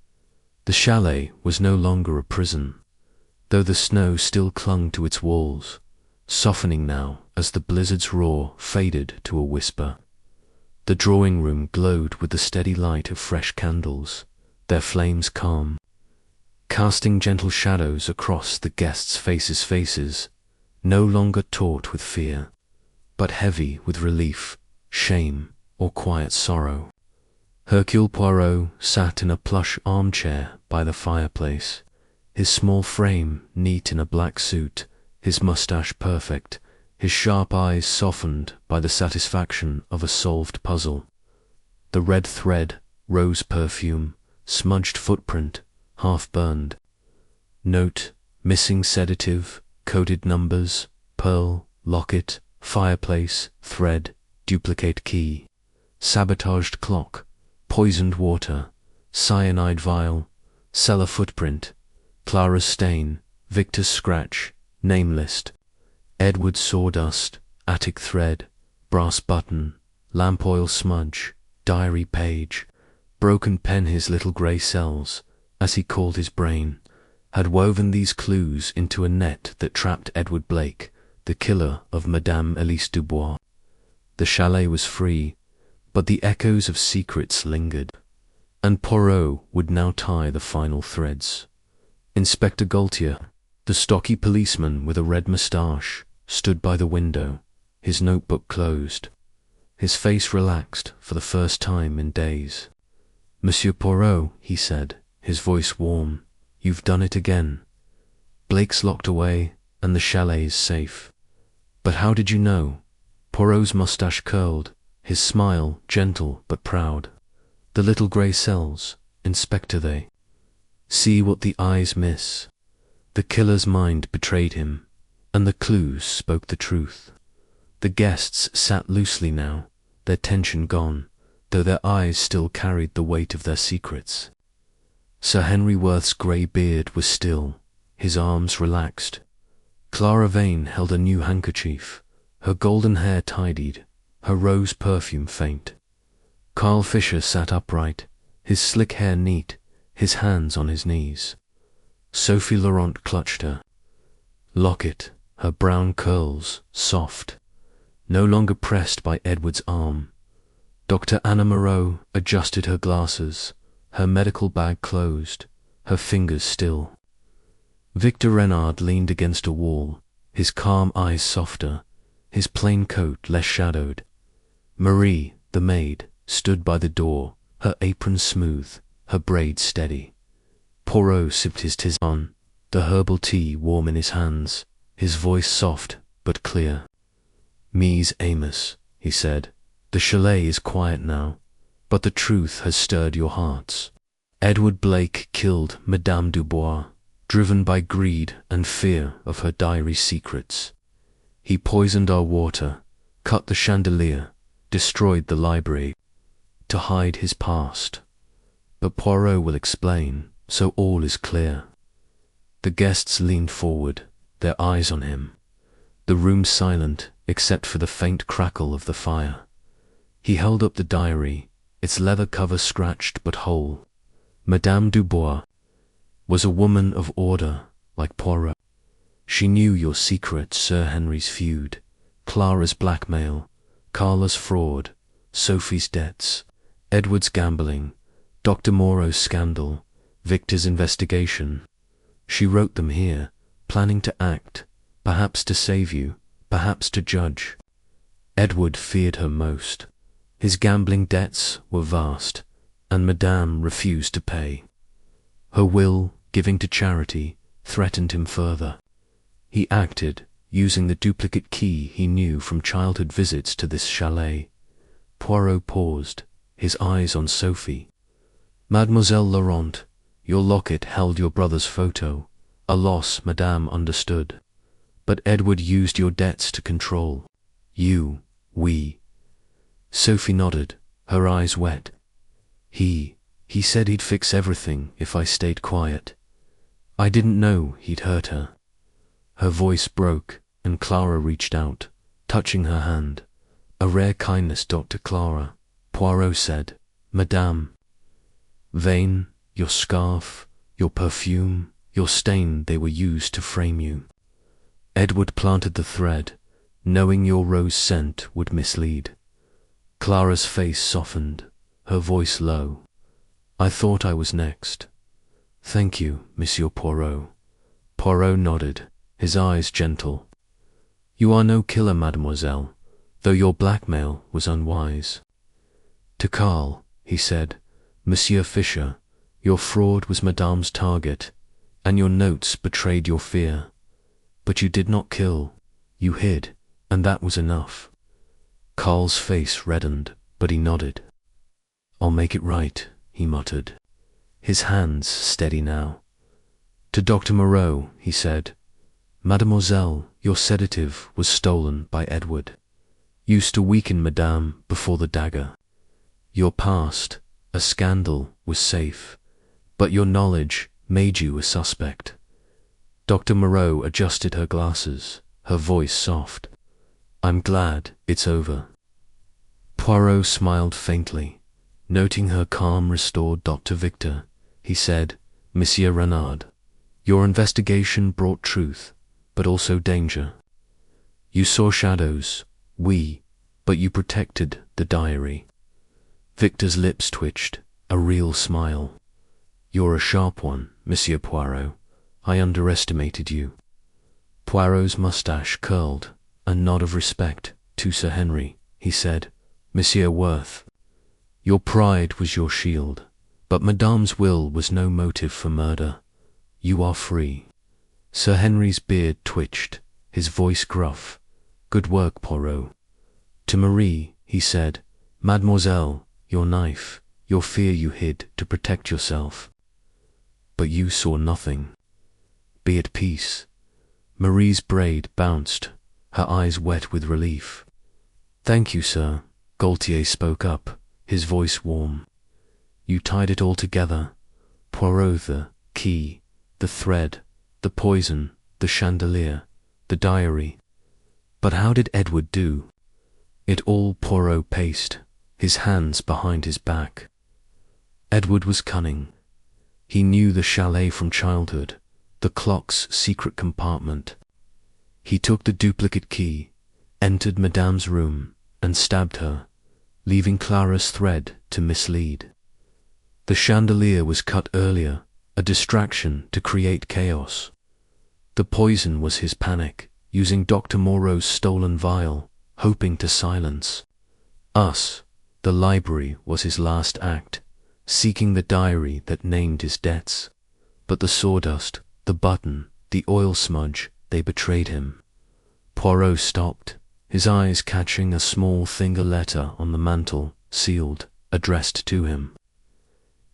The chalet was no longer a prison, though the snow still clung to its walls, softening now as the blizzard's roar faded to a whisper. The drawing-room glowed with the steady light of fresh candles, their flames calm, casting gentle shadows across the guests' faces, no longer taut with fear, but heavy with relief, shame, or quiet sorrow. Hercule Poirot sat in a plush armchair by the fireplace, his small frame neat in a black suit, his moustache perfect, his sharp eyes softened by the satisfaction of a solved puzzle. The red thread, rose perfume, smudged footprint, half burned. Note, missing sedative, coded numbers, pearl, locket, fireplace, thread, duplicate key, sabotaged clock, poisoned water, cyanide vial, cellar footprint, Clara's stain, Victor's scratch, name list, Edward's sawdust, attic thread, brass button, lamp oil smudge, diary page, broken pen. His little grey cells, as he called his brain, had woven these clues into a net that trapped Edward Blake, the killer of Madame Elise Dubois. The chalet was free, but the echoes of secrets lingered, and Poirot would now tie the final threads. Inspector Gaultier, the stocky policeman with a red moustache, stood by the window, his notebook closed. His face relaxed for the first time in days. "Monsieur Poirot," he said, his voice warm, "you've done it again. Blake's locked away, and the chalet is safe. But how did you know?" Poirot's moustache curled, his smile gentle but proud. "The little grey cells, Inspector, they see what the eyes miss. The killer's mind betrayed him, and the clues spoke the truth." The guests sat loosely now, their tension gone, though their eyes still carried the weight of their secrets. Sir Henry Worth's grey beard was still, his arms relaxed. Clara Vane held a new handkerchief, her golden hair tidied, her rose perfume faint. Carl Fisher sat upright, his slick hair neat, his hands on his knees. Sophie Laurent clutched her locket, her brown curls soft, no longer pressed by Edward's arm. Dr. Anna Moreau adjusted her glasses, her medical bag closed, her fingers still. Victor Renard leaned against a wall, his calm eyes softer, his plain coat less shadowed. Marie, the maid, stood by the door, her apron smooth, her braids steady. Poirot sipped his tisane, the herbal tea warm in his hands, his voice soft but clear. "Mies Amos," he said, "the chalet is quiet now, but the truth has stirred your hearts. Edward Blake killed Madame Dubois, driven by greed and fear of her diary secrets. He poisoned our water, cut the chandelier, destroyed the library, to hide his past. But Poirot will explain, so all is clear." The guests leaned forward, their eyes on him. The room silent, except for the faint crackle of the fire. He held up the diary, its leather cover scratched but whole. Madame Dubois was a woman of order, like Poirot. She knew your secret, Sir Henry's feud, Clara's blackmail, Carla's fraud, Sophie's debts, Edward's gambling, Dr. Moreau's scandal, Victor's investigation. She wrote them here, planning to act, perhaps to save you, perhaps to judge. Edward feared her most. His gambling debts were vast, and Madame refused to pay. Her will, giving to charity, threatened him further. He acted, using the duplicate key he knew from childhood visits to this chalet. Poirot paused, his eyes on Sophie. Mademoiselle Laurent, your locket held your brother's photo, a loss Madame understood. But Edward used your debts to control. We. Sophie nodded, her eyes wet. He said he'd fix everything if I stayed quiet. I didn't know he'd hurt her. Her voice broke, and Clara reached out, touching her hand. A rare kindness, Dr. Clara. Poirot said, Madame. Vain, your scarf, your perfume, your stain, they were used to frame you. Edward planted the thread, knowing your rose scent would mislead. Clara's face softened, her voice low. I thought I was next. Thank you, Monsieur Poirot. Poirot nodded, his eyes gentle. You are no killer, mademoiselle, though your blackmail was unwise. To Karl, he said, Monsieur Fisher, your fraud was Madame's target, and your notes betrayed your fear. But you did not kill, you hid, and that was enough. Karl's face reddened, but he nodded. I'll make it right, he muttered, his hands steady now. To Dr. Moreau, he said, Mademoiselle, your sedative was stolen by Edward. Used to weaken Madame before the dagger. Your past, a scandal, was safe, but your knowledge made you a suspect. Dr. Moreau adjusted her glasses, her voice soft. I'm glad it's over. Poirot smiled faintly. Noting her calm restored Dr. Victor, he said, Monsieur Renard, your investigation brought truth, but also danger. You saw shadows, but you protected the diary. Victor's lips twitched, a real smile. You're a sharp one, Monsieur Poirot. I underestimated you. Poirot's mustache curled, a nod of respect to Sir Henry. He said, Monsieur Worth, your pride was your shield, but Madame's will was no motive for murder. You are free. Sir Henry's beard twitched, his voice gruff. Good work, Poirot. To Marie, he said, Mademoiselle, your knife, your fear you hid to protect yourself. But you saw nothing. Be at peace. Marie's braid bounced, her eyes wet with relief. Thank you, sir, Gaultier spoke up, his voice warm. You tied it all together. Poirot, the key, the thread, the poison, the chandelier, the diary. But how did Edward do? It all Poirot paced, his hands behind his back. Edward was cunning. He knew the chalet from childhood, the clock's secret compartment. He took the duplicate key, entered Madame's room, and stabbed her, leaving Clara's thread to mislead. The chandelier was cut earlier, a distraction to create chaos. The poison was his panic, using Dr. Moreau's stolen vial, hoping to silence us. The library was his last act, seeking the diary that named his debts. But the sawdust, the button, the oil smudge, they betrayed him. Poirot stopped, his eyes catching a small finger letter on the mantel, sealed, addressed to him.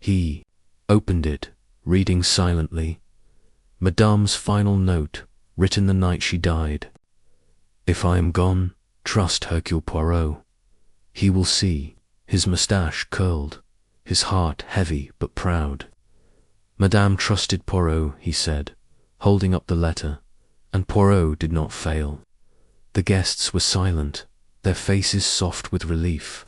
He opened it, reading silently. Madame's final note, written the night she died. If I am gone, trust Hercule Poirot. He will see. His moustache curled, his heart heavy but proud. Madame trusted Poirot, he said, holding up the letter, and Poirot did not fail. The guests were silent, their faces soft with relief.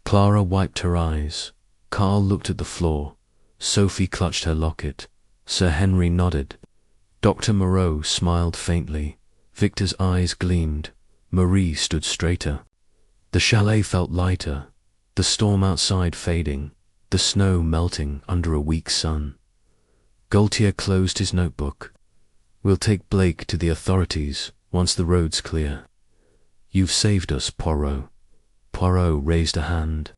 Clara wiped her eyes. Carl looked at the floor. Sophie clutched her locket. Sir Henry nodded. Dr. Moreau smiled faintly. Victor's eyes gleamed. Marie stood straighter. The chalet felt lighter, the storm outside fading, the snow melting under a weak sun. Gaultier closed his notebook. "We'll take Blake to the authorities once the road's clear." "You've saved us, Poirot." Poirot raised a hand.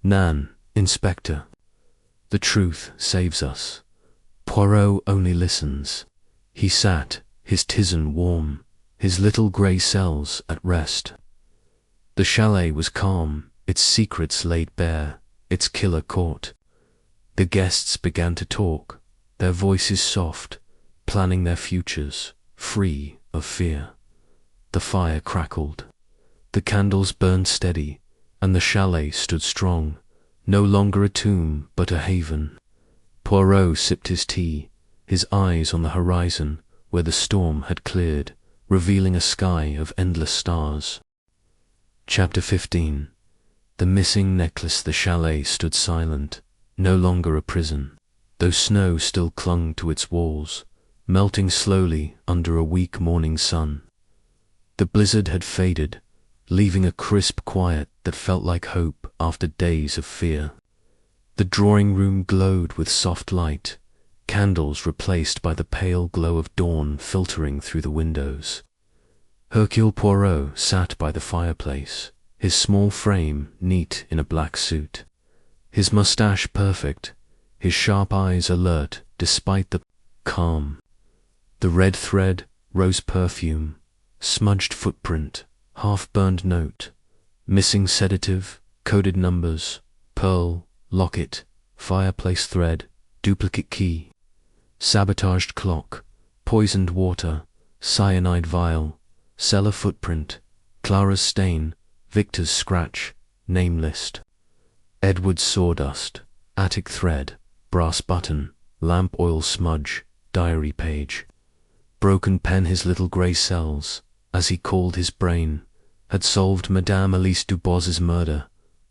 "Nan, Inspector. The truth saves us." Poirot only listens. He sat, his tisane warm, his little grey cells at rest. The chalet was calm, its secrets laid bare, its killer caught. The guests began to talk, their voices soft, planning their futures, free of fear. The fire crackled. The candles burned steady, and the chalet stood strong, no longer a tomb but a haven. Poirot sipped his tea, his eyes on the horizon where the storm had cleared, revealing a sky of endless stars. Chapter 15. The missing necklace. The chalet stood silent, no longer a prison, though snow still clung to its walls, melting slowly under a weak morning sun. The blizzard had faded, leaving a crisp quiet that felt like hope after days of fear. The drawing room glowed with soft light, candles replaced by the pale glow of dawn filtering through the windows. Hercule Poirot sat by the fireplace, his small frame neat in a black suit, his moustache perfect, his sharp eyes alert despite the calm. The red thread, rose perfume, smudged footprint, half-burned note, missing sedative, coded numbers, pearl, locket, fireplace thread, duplicate key, sabotaged clock, poisoned water, cyanide vial, cellar footprint, Clara's stain, Victor's scratch, name list, Edward's sawdust, attic thread, brass button, lamp oil smudge, diary page. Broken pen. His little grey cells, as he called his brain, had solved Madame Elise Dubois's murder,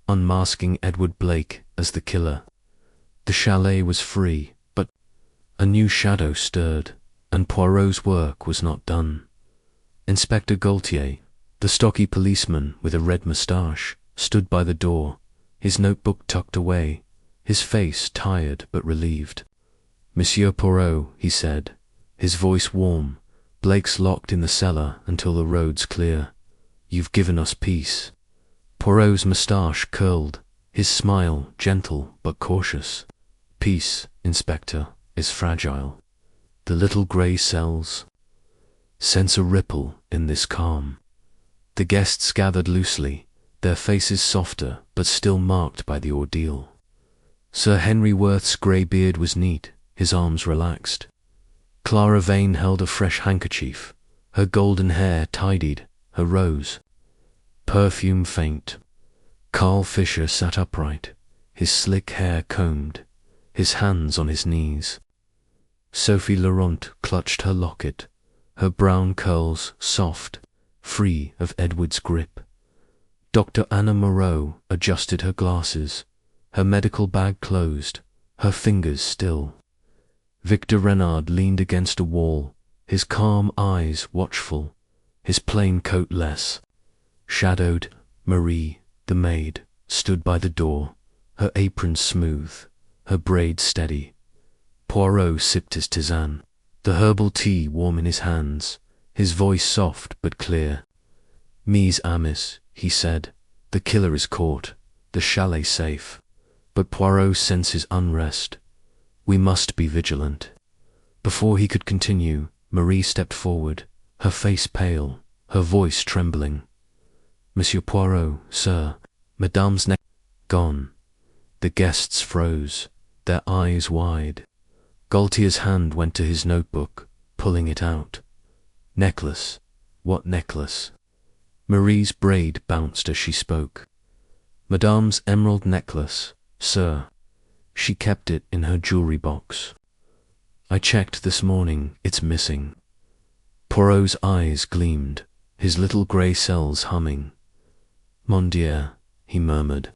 unmasking Edward Blake as the killer. The chalet was free, but a new shadow stirred, and Poirot's work was not done. Inspector Gaultier, the stocky policeman with a red moustache, stood by the door, his notebook tucked away, his face tired but relieved. "Monsieur Poirot," he said, his voice warm, "Blake's locked in the cellar until the road's clear. You've given us peace." Poirot's moustache curled, his smile gentle but cautious. "Peace, Inspector, is fragile. The little grey cells sense a ripple in this calm." The guests gathered loosely, their faces softer but still marked by the ordeal. Sir Henry Worth's grey beard was neat, his arms relaxed. Clara Vane held a fresh handkerchief, her golden hair tidied, her rose perfume faint. Carl Fisher sat upright, his slick hair combed, his hands on his knees. Sophie Laurent clutched her locket, her brown curls soft, free of Edward's grip. Dr. Anna Moreau adjusted her glasses, her medical bag closed, her fingers still. Victor Renard leaned against a wall, his calm eyes watchful, his plain coat less. Shadowed, Marie, the maid, stood by the door, her apron smooth, her braids steady. Poirot sipped his tisane, the herbal tea warm in his hands, his voice soft but clear. "Mes amis," he said, "the killer is caught, the chalet safe." But Poirot senses unrest. "We must be vigilant." Before he could continue, Marie stepped forward, her face pale, her voice trembling. "Monsieur Poirot, sir, Madame's neck gone." The guests froze, their eyes wide. Gaultier's hand went to his notebook, pulling it out. "Necklace. What necklace?" Marie's braid bounced as she spoke. "Madame's emerald necklace, sir. She kept it in her jewelry box. I checked this morning, it's missing." Poirot's eyes gleamed, his little grey cells humming. "Mon Dieu," he murmured,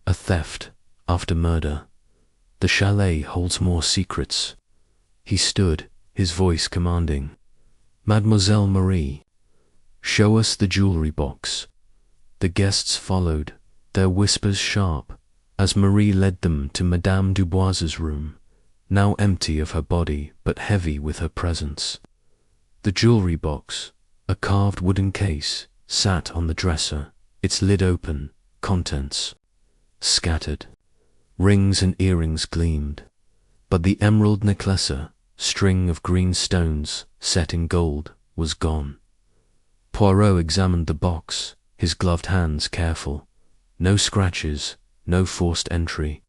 A theft after murder. The chalet holds more secrets. He stood, his voice commanding. Mademoiselle Marie, show us the jewelry box. The guests followed, their whispers sharp, as Marie led them to Madame Dubois's room, now empty of her body but heavy with her presence. The jewelry box, a carved wooden case, sat on the dresser, its lid open, contents scattered. Rings and earrings gleamed, but the emerald necklace, string of green stones set in gold, was gone. Poirot examined the box, his gloved hands careful. No scratches, no forced entry.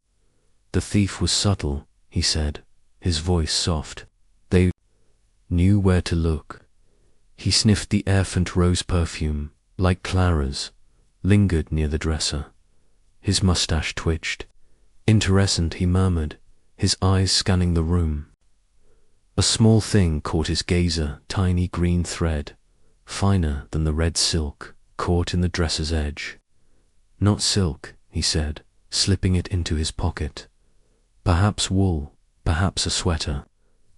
The thief was subtle, he said, his voice soft. They knew where to look. He sniffed the airfant rose perfume, like Clara's, lingered near the dresser. His mustache twitched. Interested, he murmured, his eyes scanning the room. A small thing caught his gaze, a tiny green thread, finer than the red silk, caught in the dresser's edge. Not silk, he said, slipping it into his pocket. Perhaps wool, perhaps a sweater.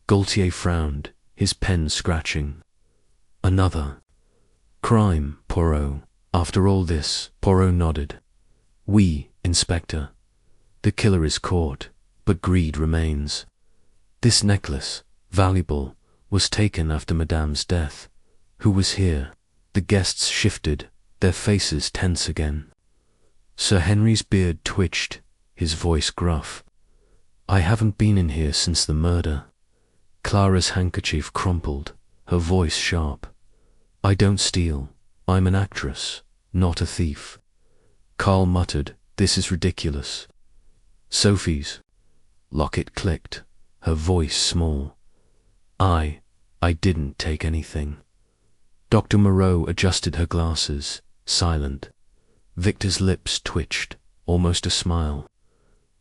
Gaultier frowned, his pen scratching. Another. Crime, Poirot. After all this, Poirot nodded. Oui, Inspector. The killer is caught, but greed remains. This necklace, valuable, was taken after Madame's death. Who was here? The guests shifted, their faces tense again. Sir Henry's beard twitched, his voice gruff. I haven't been in here since the murder. Clara's handkerchief crumpled, her voice sharp. I don't steal. I'm an actress, not a thief. Carl muttered, this is ridiculous. Sophie's locket clicked, her voice small. I didn't take anything. Dr. Moreau adjusted her glasses, silent. Victor's lips twitched, almost a smile.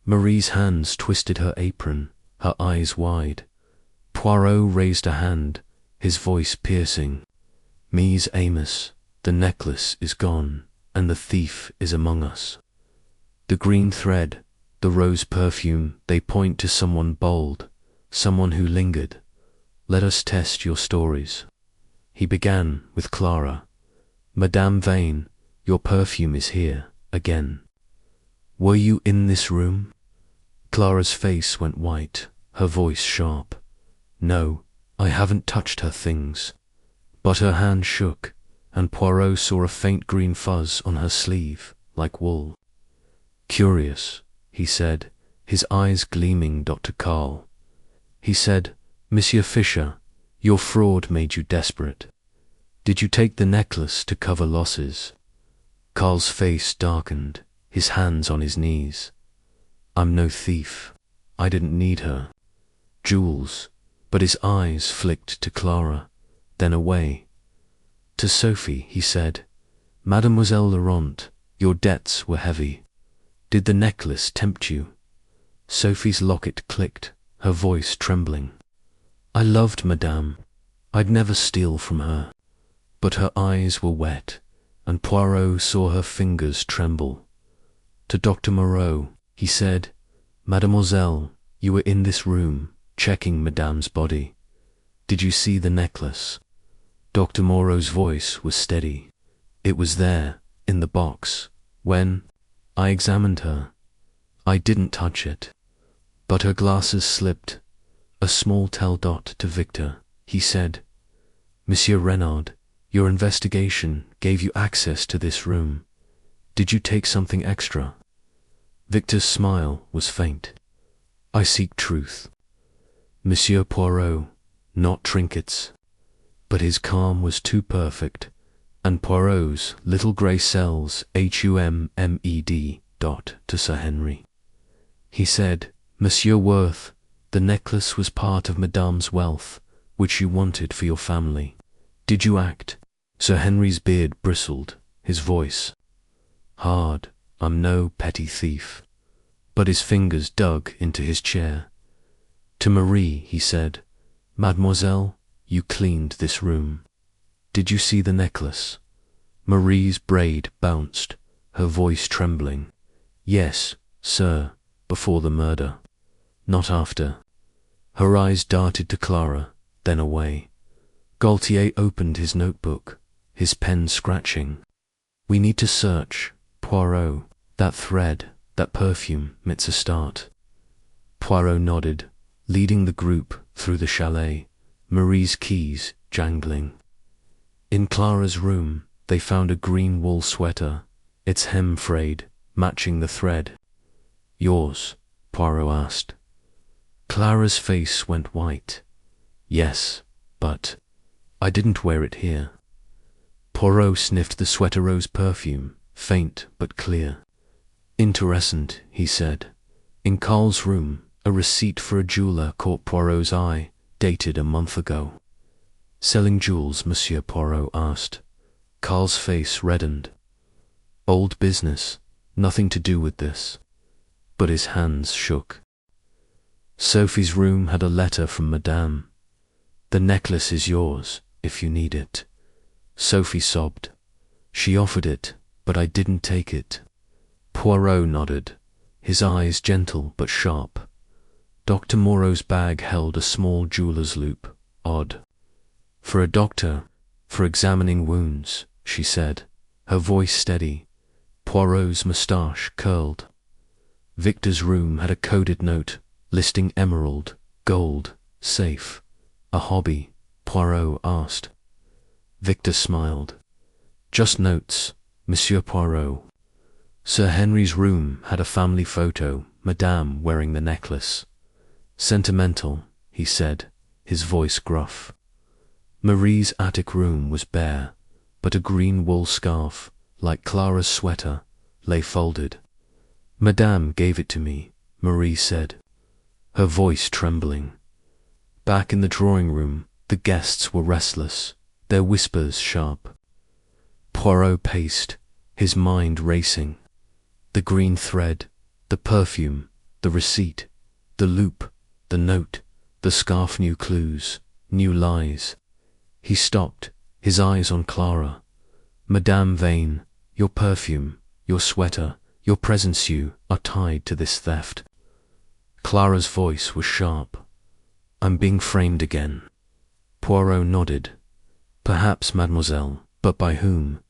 Marie's hands twisted her apron, her eyes wide. Poirot raised a hand, his voice piercing. Mies Amos, the necklace is gone, and the thief is among us. The green thread, the rose perfume, they point to someone bold, someone who lingered. Let us test your stories. He began with Clara. Madame Vane, your perfume is here, again. Were you in this room? Clara's face went white, her voice sharp. No, I haven't touched her things. But her hand shook, and Poirot saw a faint green fuzz on her sleeve, like wool. Curious, he said, his eyes gleaming. Dr. Carl. He said, Monsieur Fisher, your fraud made you desperate. Did you take the necklace to cover losses? Carl's face darkened, his hands on his knees. I'm no thief. I didn't need her. Jewels. But his eyes flicked to Clara, then away. To Sophie, he said, Mademoiselle Laurent, your debts were heavy. Did the necklace tempt you? Sophie's locket clicked, her voice trembling. I loved Madame. I'd never steal from her. But her eyes were wet, and Poirot saw her fingers tremble. To Dr. Moreau, he said, Mademoiselle, you were in this room, checking Madame's body. Did you see the necklace? Dr. Moreau's voice was steady. It was there, in the box, when I examined her. I didn't touch it. But her glasses slipped. A small tell dot to Victor, he said, Monsieur Renard, your investigation gave you access to this room. Did you take something extra? Victor's smile was faint. I seek truth. Monsieur Poirot, not trinkets. But his calm was too perfect, and Poirot's little grey cells HUMMED dot to Sir Henry. He said, Monsieur Worth, the necklace was part of Madame's wealth, which you wanted for your family. Did you act? Sir Henry's beard bristled, his voice hard. I'm no petty thief. But his fingers dug into his chair. To Marie, he said, Mademoiselle, you cleaned this room. Did you see the necklace? Marie's braid bounced, her voice trembling. Yes, sir, before the murder. Not after. Her eyes darted to Clara, then away. Gaultier opened his notebook, his pen scratching. We need to search, Poirot. That thread, that perfume, it's a start. Poirot nodded, leading the group through the chalet, Marie's keys jangling. In Clara's room, they found a green wool sweater, its hem frayed, matching the thread. Yours? Poirot asked. Clara's face went white. Yes, but I didn't wear it here. Poirot sniffed the sweater rose perfume, faint but clear. Interesting, he said. In Carl's room, a receipt for a jeweler caught Poirot's eye, dated a month ago. Selling jewels, Monsieur Poirot asked. Carl's face reddened. Old business, nothing to do with this. But his hands shook. Sophie's room had a letter from Madame. The necklace is yours, if you need it. Sophie sobbed. She offered it, but I didn't take it. Poirot nodded, his eyes gentle but sharp. Dr. Moreau's bag held a small jeweler's loop. Odd. For a doctor, for examining wounds, she said, her voice steady. Poirot's moustache curled. Victor's room had a coded note listing emerald, gold, safe. A hobby? Poirot asked. Victor smiled. Just notes, Monsieur Poirot. Sir Henry's room had a family photo, Madame wearing the necklace. Sentimental, he said, his voice gruff. Marie's attic room was bare, but a green wool scarf, like Clara's sweater, lay folded. Madame gave it to me, Marie said, her voice trembling. Back in the drawing room, the guests were restless, their whispers sharp. Poirot paced, his mind racing. The green thread, the perfume, the receipt, the loop, the note, the scarf, new clues, new lies. He stopped, his eyes on Clara. Madame Vane, your perfume, your sweater, your presence, you are tied to this theft. Clara's voice was sharp. I'm being framed again. Poirot nodded. Perhaps, mademoiselle, but by whom?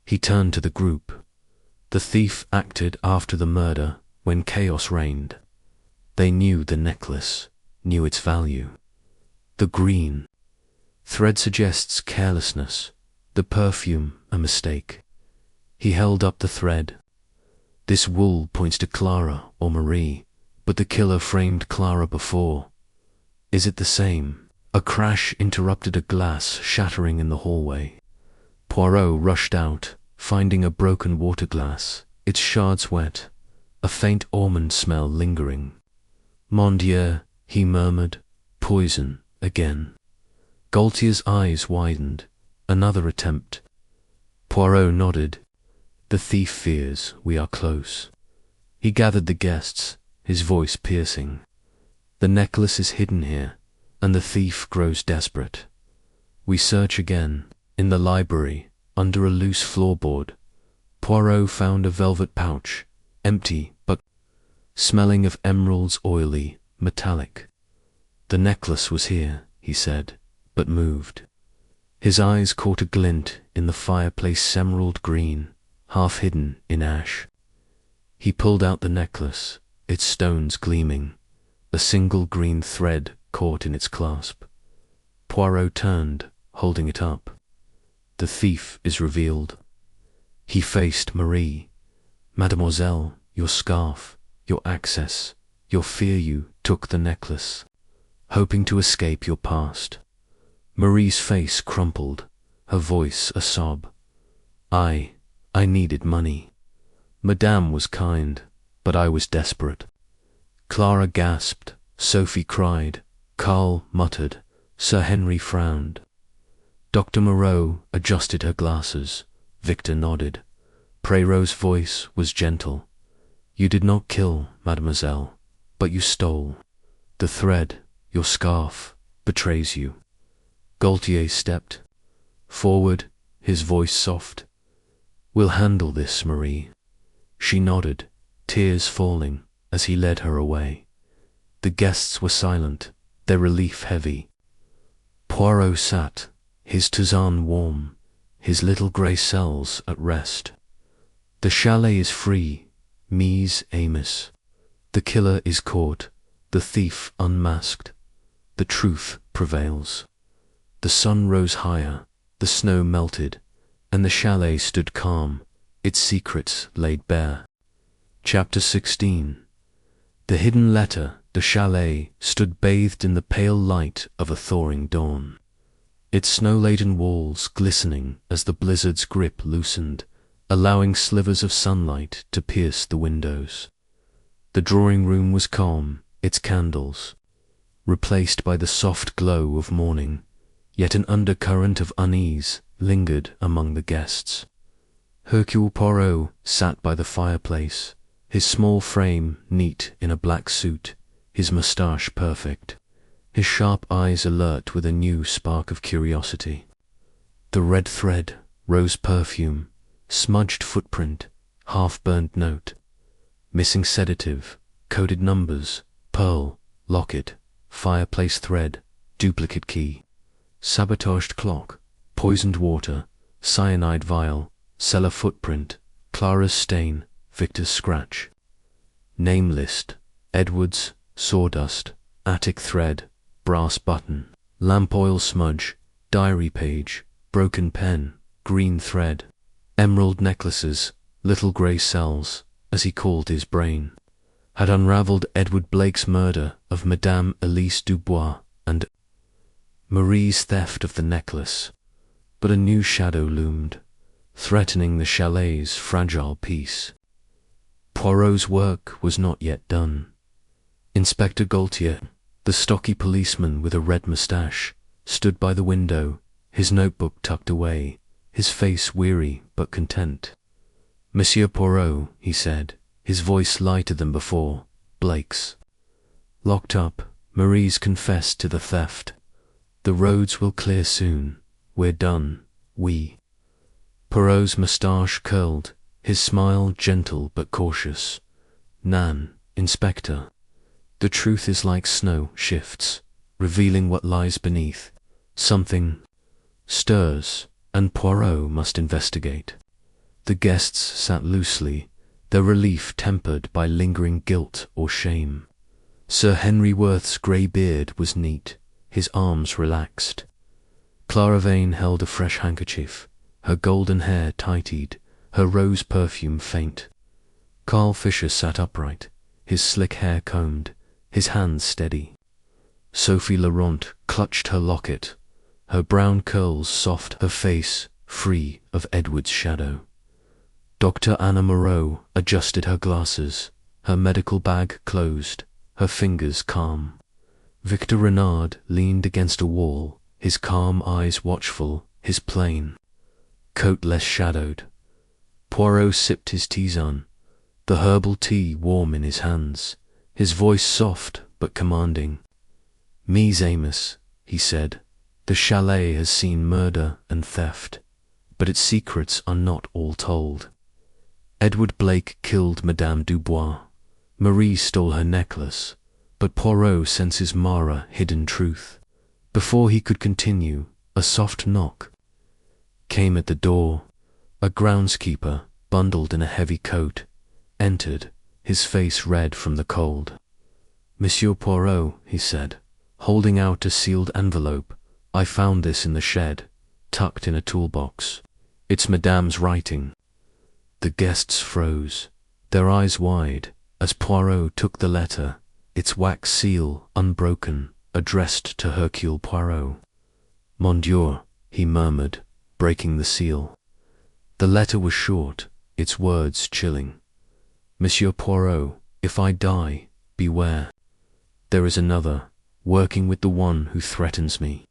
He turned to the group. The thief acted after the murder, when chaos reigned. They knew the necklace, knew its value. The green thread suggests carelessness, the perfume a mistake. He held up the thread. This wool points to Clara or Marie, but the killer framed Clara before. Is it the same? A crash interrupted, a glass shattering in the hallway. Poirot rushed out, finding a broken water glass, its shards wet, a faint almond smell lingering. Mon Dieu, he murmured, poison again. Gaultier's eyes widened. Another attempt. Poirot nodded. The thief fears we are close. He gathered the guests, his voice piercing. The necklace is hidden here, and the thief grows desperate. We search again, in the library, under a loose floorboard. Poirot found a velvet pouch, empty but smelling of emeralds, oily, metallic. The necklace was here, he said, but moved. His eyes caught a glint in the fireplace, emerald green, half hidden in ash. He pulled out the necklace, its stones gleaming, a single green thread caught in its clasp. Poirot turned, holding it up. The thief is revealed. He faced Marie. Mademoiselle, your scarf, your access, your fear, you took the necklace, hoping to escape your past. Marie's face crumpled, her voice a sob. I needed money. Madame was kind, but I was desperate. Clara gasped, Sophie cried, Carl muttered, Sir Henry frowned. Dr. Moreau adjusted her glasses. Victor nodded. Poirot's voice was gentle. You did not kill, mademoiselle, but you stole. The thread, your scarf, betrays you. Gaultier stepped forward, his voice soft. We'll handle this, Marie. She nodded, tears falling as he led her away. The guests were silent, their relief heavy. Poirot sat, his tisane warm, his little grey cells at rest. The chalet is free, mise Amos. The killer is caught, the thief unmasked. The truth prevails. The sun rose higher, the snow melted, and the chalet stood calm, its secrets laid bare. Chapter 16. The hidden letter, the chalet, stood bathed in the pale light of a thawing dawn, its snow-laden walls glistening as the blizzard's grip loosened, allowing slivers of sunlight to pierce the windows. The drawing-room was calm, its candles replaced by the soft glow of morning, yet an undercurrent of unease lingered among the guests. Hercule Poirot sat by the fireplace, his small frame neat in a black suit, his moustache perfect, his sharp eyes alert with a new spark of curiosity. The red thread, rose perfume, smudged footprint, half-burned note, missing sedative, coded numbers, pearl, locket, fireplace thread, duplicate key, sabotaged clock, poisoned water, cyanide vial, cellar footprint, Clara's stain, Victor's scratch. Name list: Edwards, sawdust, attic thread, brass button, lamp oil smudge, diary page, broken pen, green thread, emerald necklaces, little grey cells, as he called his brain, had unravelled Edward Blake's murder of Madame Elise Dubois and Marie's theft of the necklace. But a new shadow loomed, threatening the chalet's fragile peace. Poirot's work was not yet done. Inspector Gaultier, the stocky policeman with a red moustache, stood by the window, his notebook tucked away, his face weary but content. "Monsieur Poirot," he said, his voice lighter than before, "Blake's locked up, Marie's confessed to the theft. The roads will clear soon. We're done, we." Poirot's moustache curled, his smile gentle but cautious. "Nan, Inspector, the truth is like snow shifts, revealing what lies beneath. Something stirs, and Poirot must investigate." The guests sat loosely, their relief tempered by lingering guilt or shame. Sir Henry Worth's grey beard was neat, his arms relaxed. Clara Vane held a fresh handkerchief, her golden hair tidied, her rose perfume faint. Carl Fisher sat upright, his slick hair combed, his hands steady. Sophie Laurent clutched her locket, her brown curls soft, her face free of Edward's shadow. Dr. Anna Moreau adjusted her glasses, her medical bag closed, her fingers calm. Victor Renard leaned against a wall, his calm eyes watchful, his plain coat less shadowed. Poirot sipped his tisane, the herbal tea warm in his hands, his voice soft but commanding. "Mise Amos," he said, "the chalet has seen murder and theft, but its secrets are not all told. Edward Blake killed Madame Dubois. Marie stole her necklace, but Poirot senses Mara hidden truth." Before he could continue, a soft knock came at the door. A groundskeeper, bundled in a heavy coat, entered, his face red from the cold. "Monsieur Poirot," he said, holding out a sealed envelope, "I found this in the shed, tucked in a toolbox. It's Madame's writing." The guests froze, their eyes wide, as Poirot took the letter, its wax seal unbroken, addressed to Hercule Poirot. "Mon Dieu," he murmured, breaking the seal. The letter was short, its words chilling. "Monsieur Poirot, if I die, beware. There is another, working with the one who threatens me.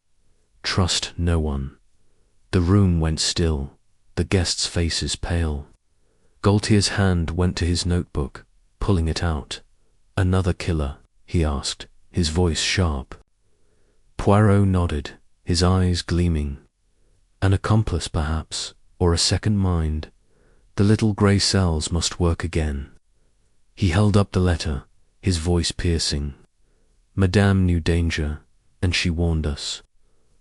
Trust no one." The room went still, the guests' faces pale. Gaultier's hand went to his notebook, pulling it out. "Another killer?" he asked, his voice sharp. Poirot nodded, his eyes gleaming. "An accomplice, perhaps, or a second mind. The little grey cells must work again." He held up the letter, his voice piercing. Madame knew danger, and she warned us.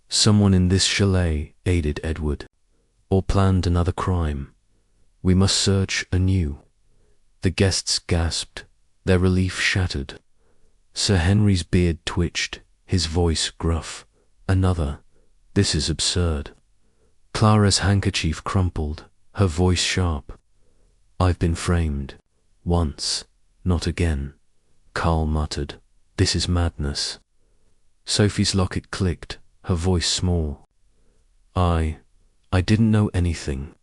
Someone in this chalet aided Edward, or planned another crime. We must search anew. The guests gasped, their relief shattered. Sir Henry's beard twitched, his voice gruff. Another. This is absurd. Clara's handkerchief crumpled, her voice sharp. I've been framed. Once. Not again. Carl muttered. This is madness. Sophie's locket clicked, her voice small. I didn't know anything.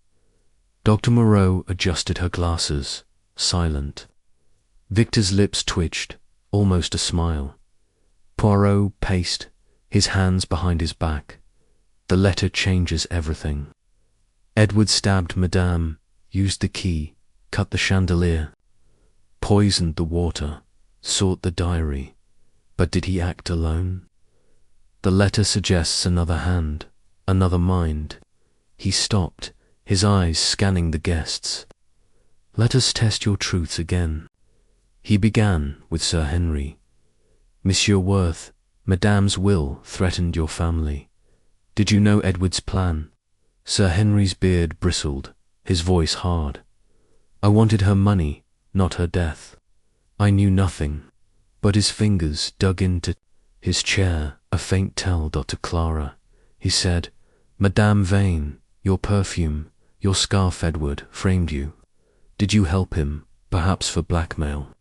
Dr. Moreau adjusted her glasses, silent. Victor's lips twitched, almost a smile. Poirot paced, his hands behind his back. The letter changes everything. Edward stabbed Madame, used the key, cut the chandelier, poisoned the water, sought the diary. But did he act alone? The letter suggests another hand, another mind. He stopped, his eyes scanning the guests. Let us test your truths again. He began with Sir Henry. Monsieur Worth, Madame's will threatened your family. Did you know Edward's plan? Sir Henry's beard bristled, his voice hard. I wanted her money, not her death. I knew nothing, but his fingers dug into his chair, a faint tell, Dr. Clara. He said, Madame Vane, your perfume, your scarf, Edward, framed you. Did you help him, perhaps for blackmail?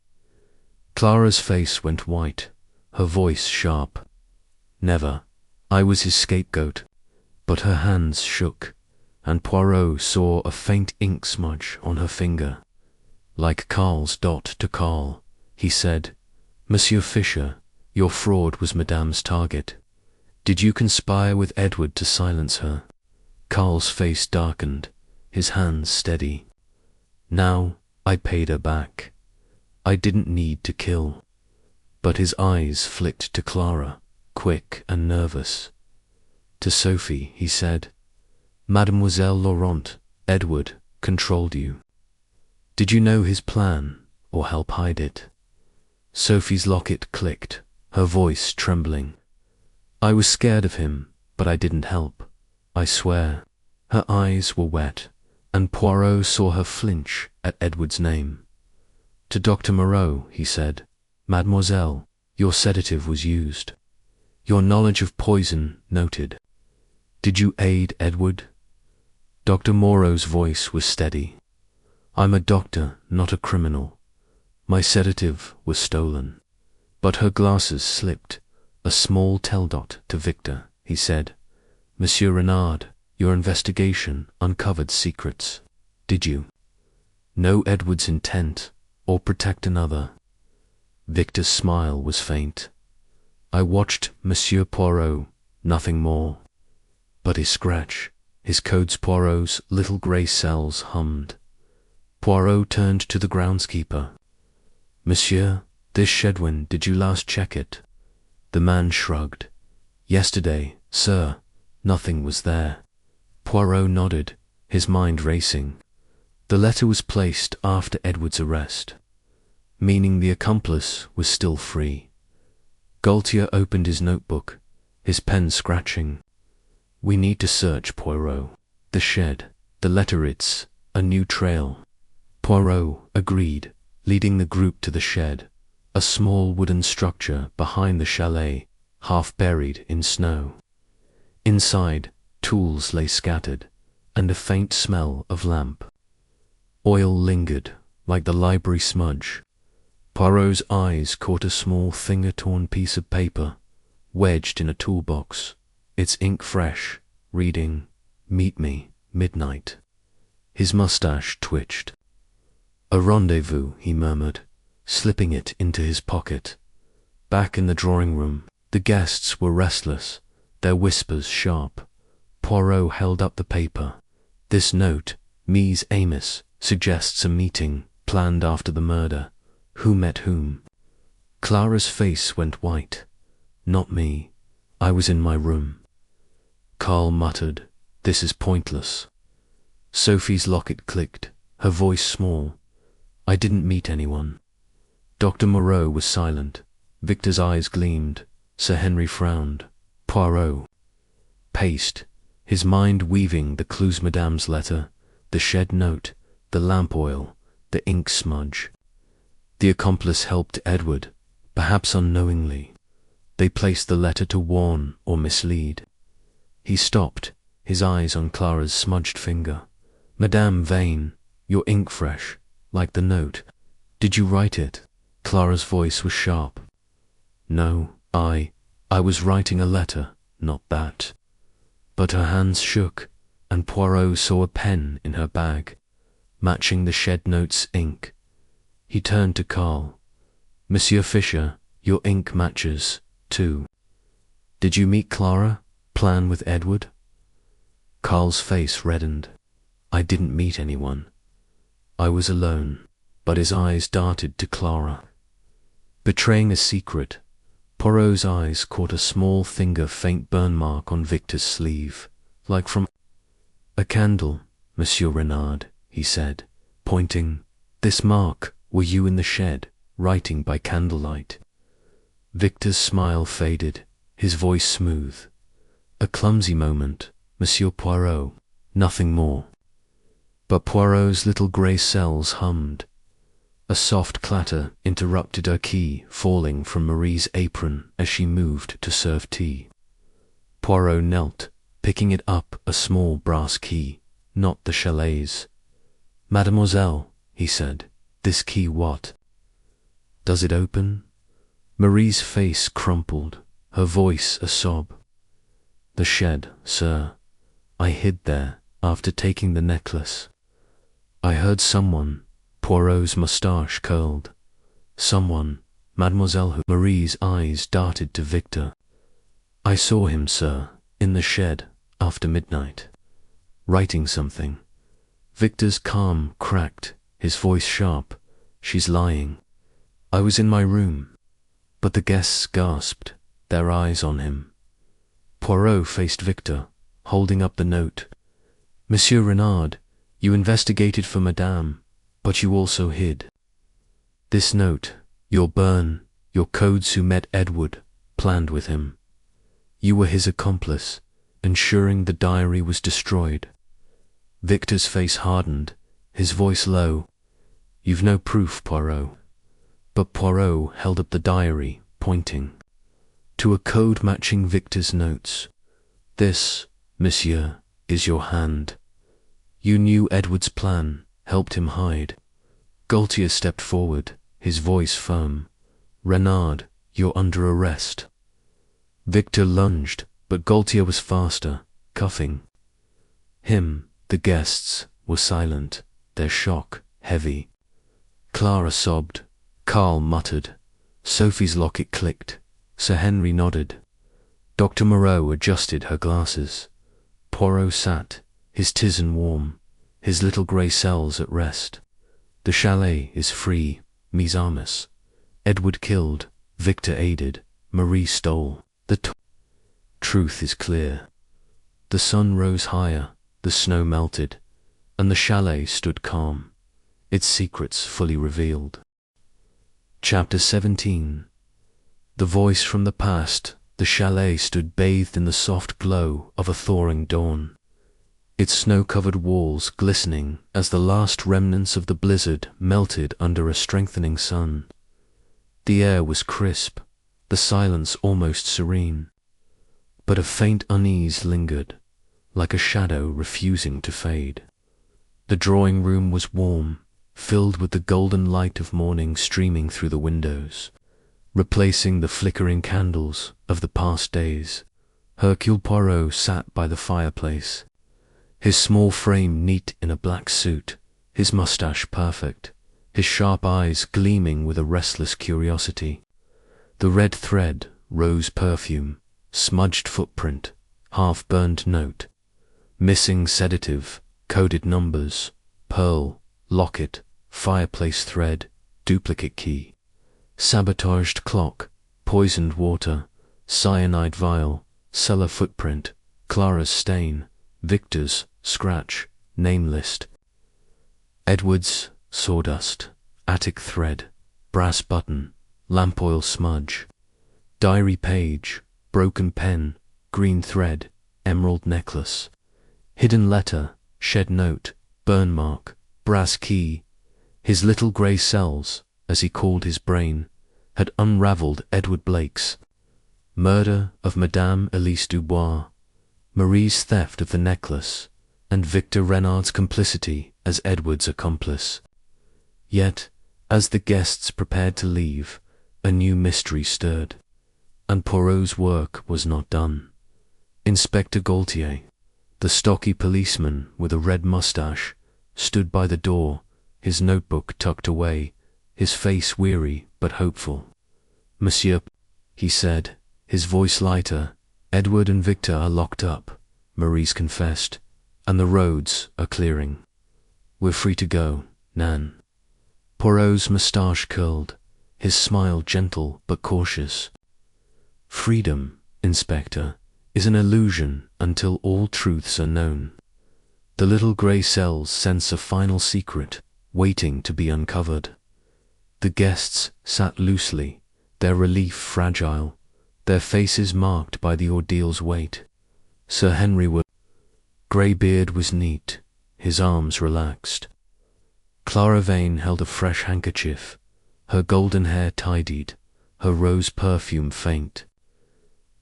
Clara's face went white, her voice sharp. Never. I was his scapegoat. But her hands shook, and Poirot saw a faint ink smudge on her finger. Like Carl's dot to Carl, he said, Monsieur Fisher, your fraud was Madame's target. Did you conspire with Edward to silence her? Carl's face darkened, his hands steady. Now I paid her back. I didn't need to kill. But his eyes flicked to Clara, quick and nervous. To Sophie, he said, Mademoiselle Laurent, Edward controlled you. Did you know his plan, or help hide it? Sophie's locket clicked, her voice trembling. I was scared of him, but I didn't help. I swear. Her eyes were wet, and Poirot saw her flinch at Edward's name. To Dr. Moreau, he said, Mademoiselle, your sedative was used. Your knowledge of poison noted. Did you aid Edward? Dr. Moreau's voice was steady. I'm a doctor, not a criminal. My sedative was stolen. But her glasses slipped, a small tell dot to Victor. He said, Monsieur Renard, your investigation uncovered secrets. Did you know Edward's intent, or protect another? Victor's smile was faint. I watched Monsieur Poirot, nothing more. But his scratch, his codes Poirot's little grey cells hummed. Poirot turned to the groundskeeper. Monsieur, this Chedwin, did you last check it? The man shrugged. Yesterday, sir, nothing was there. Poirot nodded, his mind racing. The letter was placed after Edward's arrest, meaning the accomplice was still free. Gaultier opened his notebook, his pen scratching. We need to search, Poirot. The shed, the letter, it's a new trail. Poirot agreed, leading the group to the shed, a small wooden structure behind the chalet, half buried in snow. Inside, tools lay scattered, and a faint smell of lamp. Oil lingered, like the library smudge. Poirot's eyes caught a small finger-torn piece of paper, wedged in a toolbox, its ink fresh, reading, Meet me, midnight. His mustache twitched. A rendezvous, he murmured, slipping it into his pocket. Back in the drawing room, the guests were restless, their whispers sharp. Poirot held up the paper. This note, Mies Amos, suggests a meeting planned after the murder. Who met whom? Clara's face went white. Not me. I was in my room. Carl muttered, This is pointless. Sophie's locket clicked, her voice small. I didn't meet anyone. Dr. Moreau was silent. Victor's eyes gleamed. Sir Henry frowned. Poirot paced, his mind weaving the clues: Madame's letter, the shed note, the lamp oil, the ink smudge. The accomplice helped Edward, perhaps unknowingly. They placed the letter to warn or mislead. He stopped, his eyes on Clara's smudged finger. Madame Vane, your ink fresh, like the note. Did you write it? Clara's voice was sharp. No, I was writing a letter, not that. But her hands shook, and Poirot saw a pen in her bag, matching the shed note's ink. He turned to Carl. Monsieur Fisher, your ink matches, too. Did you meet Clara? Plan with Edward? Carl's face reddened. I didn't meet anyone. I was alone, but his eyes darted to Clara. Betraying a secret, Poirot's eyes caught a small finger-faint burn mark on Victor's sleeve, like from a candle, Monsieur Renard, he said, pointing. This mark, were you in the shed, writing by candlelight? Victor's smile faded, his voice smooth. A clumsy moment, Monsieur Poirot, nothing more. But Poirot's little grey cells hummed. A soft clatter interrupted her key falling from Marie's apron as she moved to serve tea. Poirot knelt, picking it up, a small brass key, not the chalet's. Mademoiselle, he said, this key what? Does it open? Marie's face crumpled, her voice a sob. The shed, sir. I hid there after taking the necklace. I heard someone. Poirot's moustache curled. Someone, Mademoiselle who? Marie's eyes darted to Victor. I saw him, sir, in the shed, after midnight. Writing something. Victor's calm cracked, his voice sharp. She's lying. I was in my room. But the guests gasped, their eyes on him. Poirot faced Victor, holding up the note. Monsieur Renard, you investigated for Madame, but you also hid. This note, your burn, your codes who met Edward, planned with him. You were his accomplice, ensuring the diary was destroyed. Victor's face hardened, his voice low. You've no proof, Poirot. But Poirot held up the diary, pointing to a code matching Victor's notes. This, monsieur, is your hand. You knew Edward's plan, helped him hide. Gaultier stepped forward, his voice firm. Renard, you're under arrest. Victor lunged, but Gaultier was faster, cuffing him. The guests were silent, their shock heavy. Clara sobbed. Carl muttered. Sophie's locket clicked. Sir Henry nodded. Dr. Moreau adjusted her glasses. Poirot sat, his tisane warm, his little grey cells at rest. The chalet is free, mes amis. Edward killed, Victor aided, Marie stole. The truth is clear. The sun rose higher, the snow melted, and the chalet stood calm, its secrets fully revealed. Chapter 17. The voice from the past. The chalet stood bathed in the soft glow of a thawing dawn, its snow-covered walls glistening as the last remnants of the blizzard melted under a strengthening sun. The air was crisp, the silence almost serene, but a faint unease lingered, like a shadow refusing to fade. The drawing-room was warm, filled with the golden light of morning streaming through the windows, replacing the flickering candles of the past days. Hercule Poirot sat by the fireplace, his small frame neat in a black suit, his moustache perfect, his sharp eyes gleaming with a restless curiosity. The red thread, rose perfume, smudged footprint, half-burned note, missing sedative, coded numbers, pearl, locket, fireplace thread, duplicate key, sabotaged clock, poisoned water, cyanide vial, cellar footprint, Clara's stain, Victor's scratch, name list, Edward's sawdust, attic thread, brass button, lamp oil smudge, diary page, broken pen, green thread, emerald necklace, hidden letter, shed note, burn mark, brass key. His little grey cells, as he called his brain, had unravelled Edward Blake's murder of Madame Elise Dubois, Marie's theft of the necklace, and Victor Renard's complicity as Edward's accomplice. Yet, as the guests prepared to leave, a new mystery stirred, and Poirot's work was not done. Inspector Gaultier, the stocky policeman with a red moustache, stood by the door, his notebook tucked away, his face weary but hopeful. "Monsieur," he said, his voice lighter, "Edward and Victor are locked up," Maurice confessed, "and the roads are clearing. We're free to go, Nan." Poirot's moustache curled, his smile gentle but cautious. "Freedom, Inspector, is an illusion until all truths are known. The little grey cells sense a final secret, waiting to be uncovered." The guests sat loosely, their relief fragile, their faces marked by the ordeal's weight. Sir Henry Wood. Greybeard was neat, his arms relaxed. Clara Vane held a fresh handkerchief, her golden hair tidied, her rose perfume faint.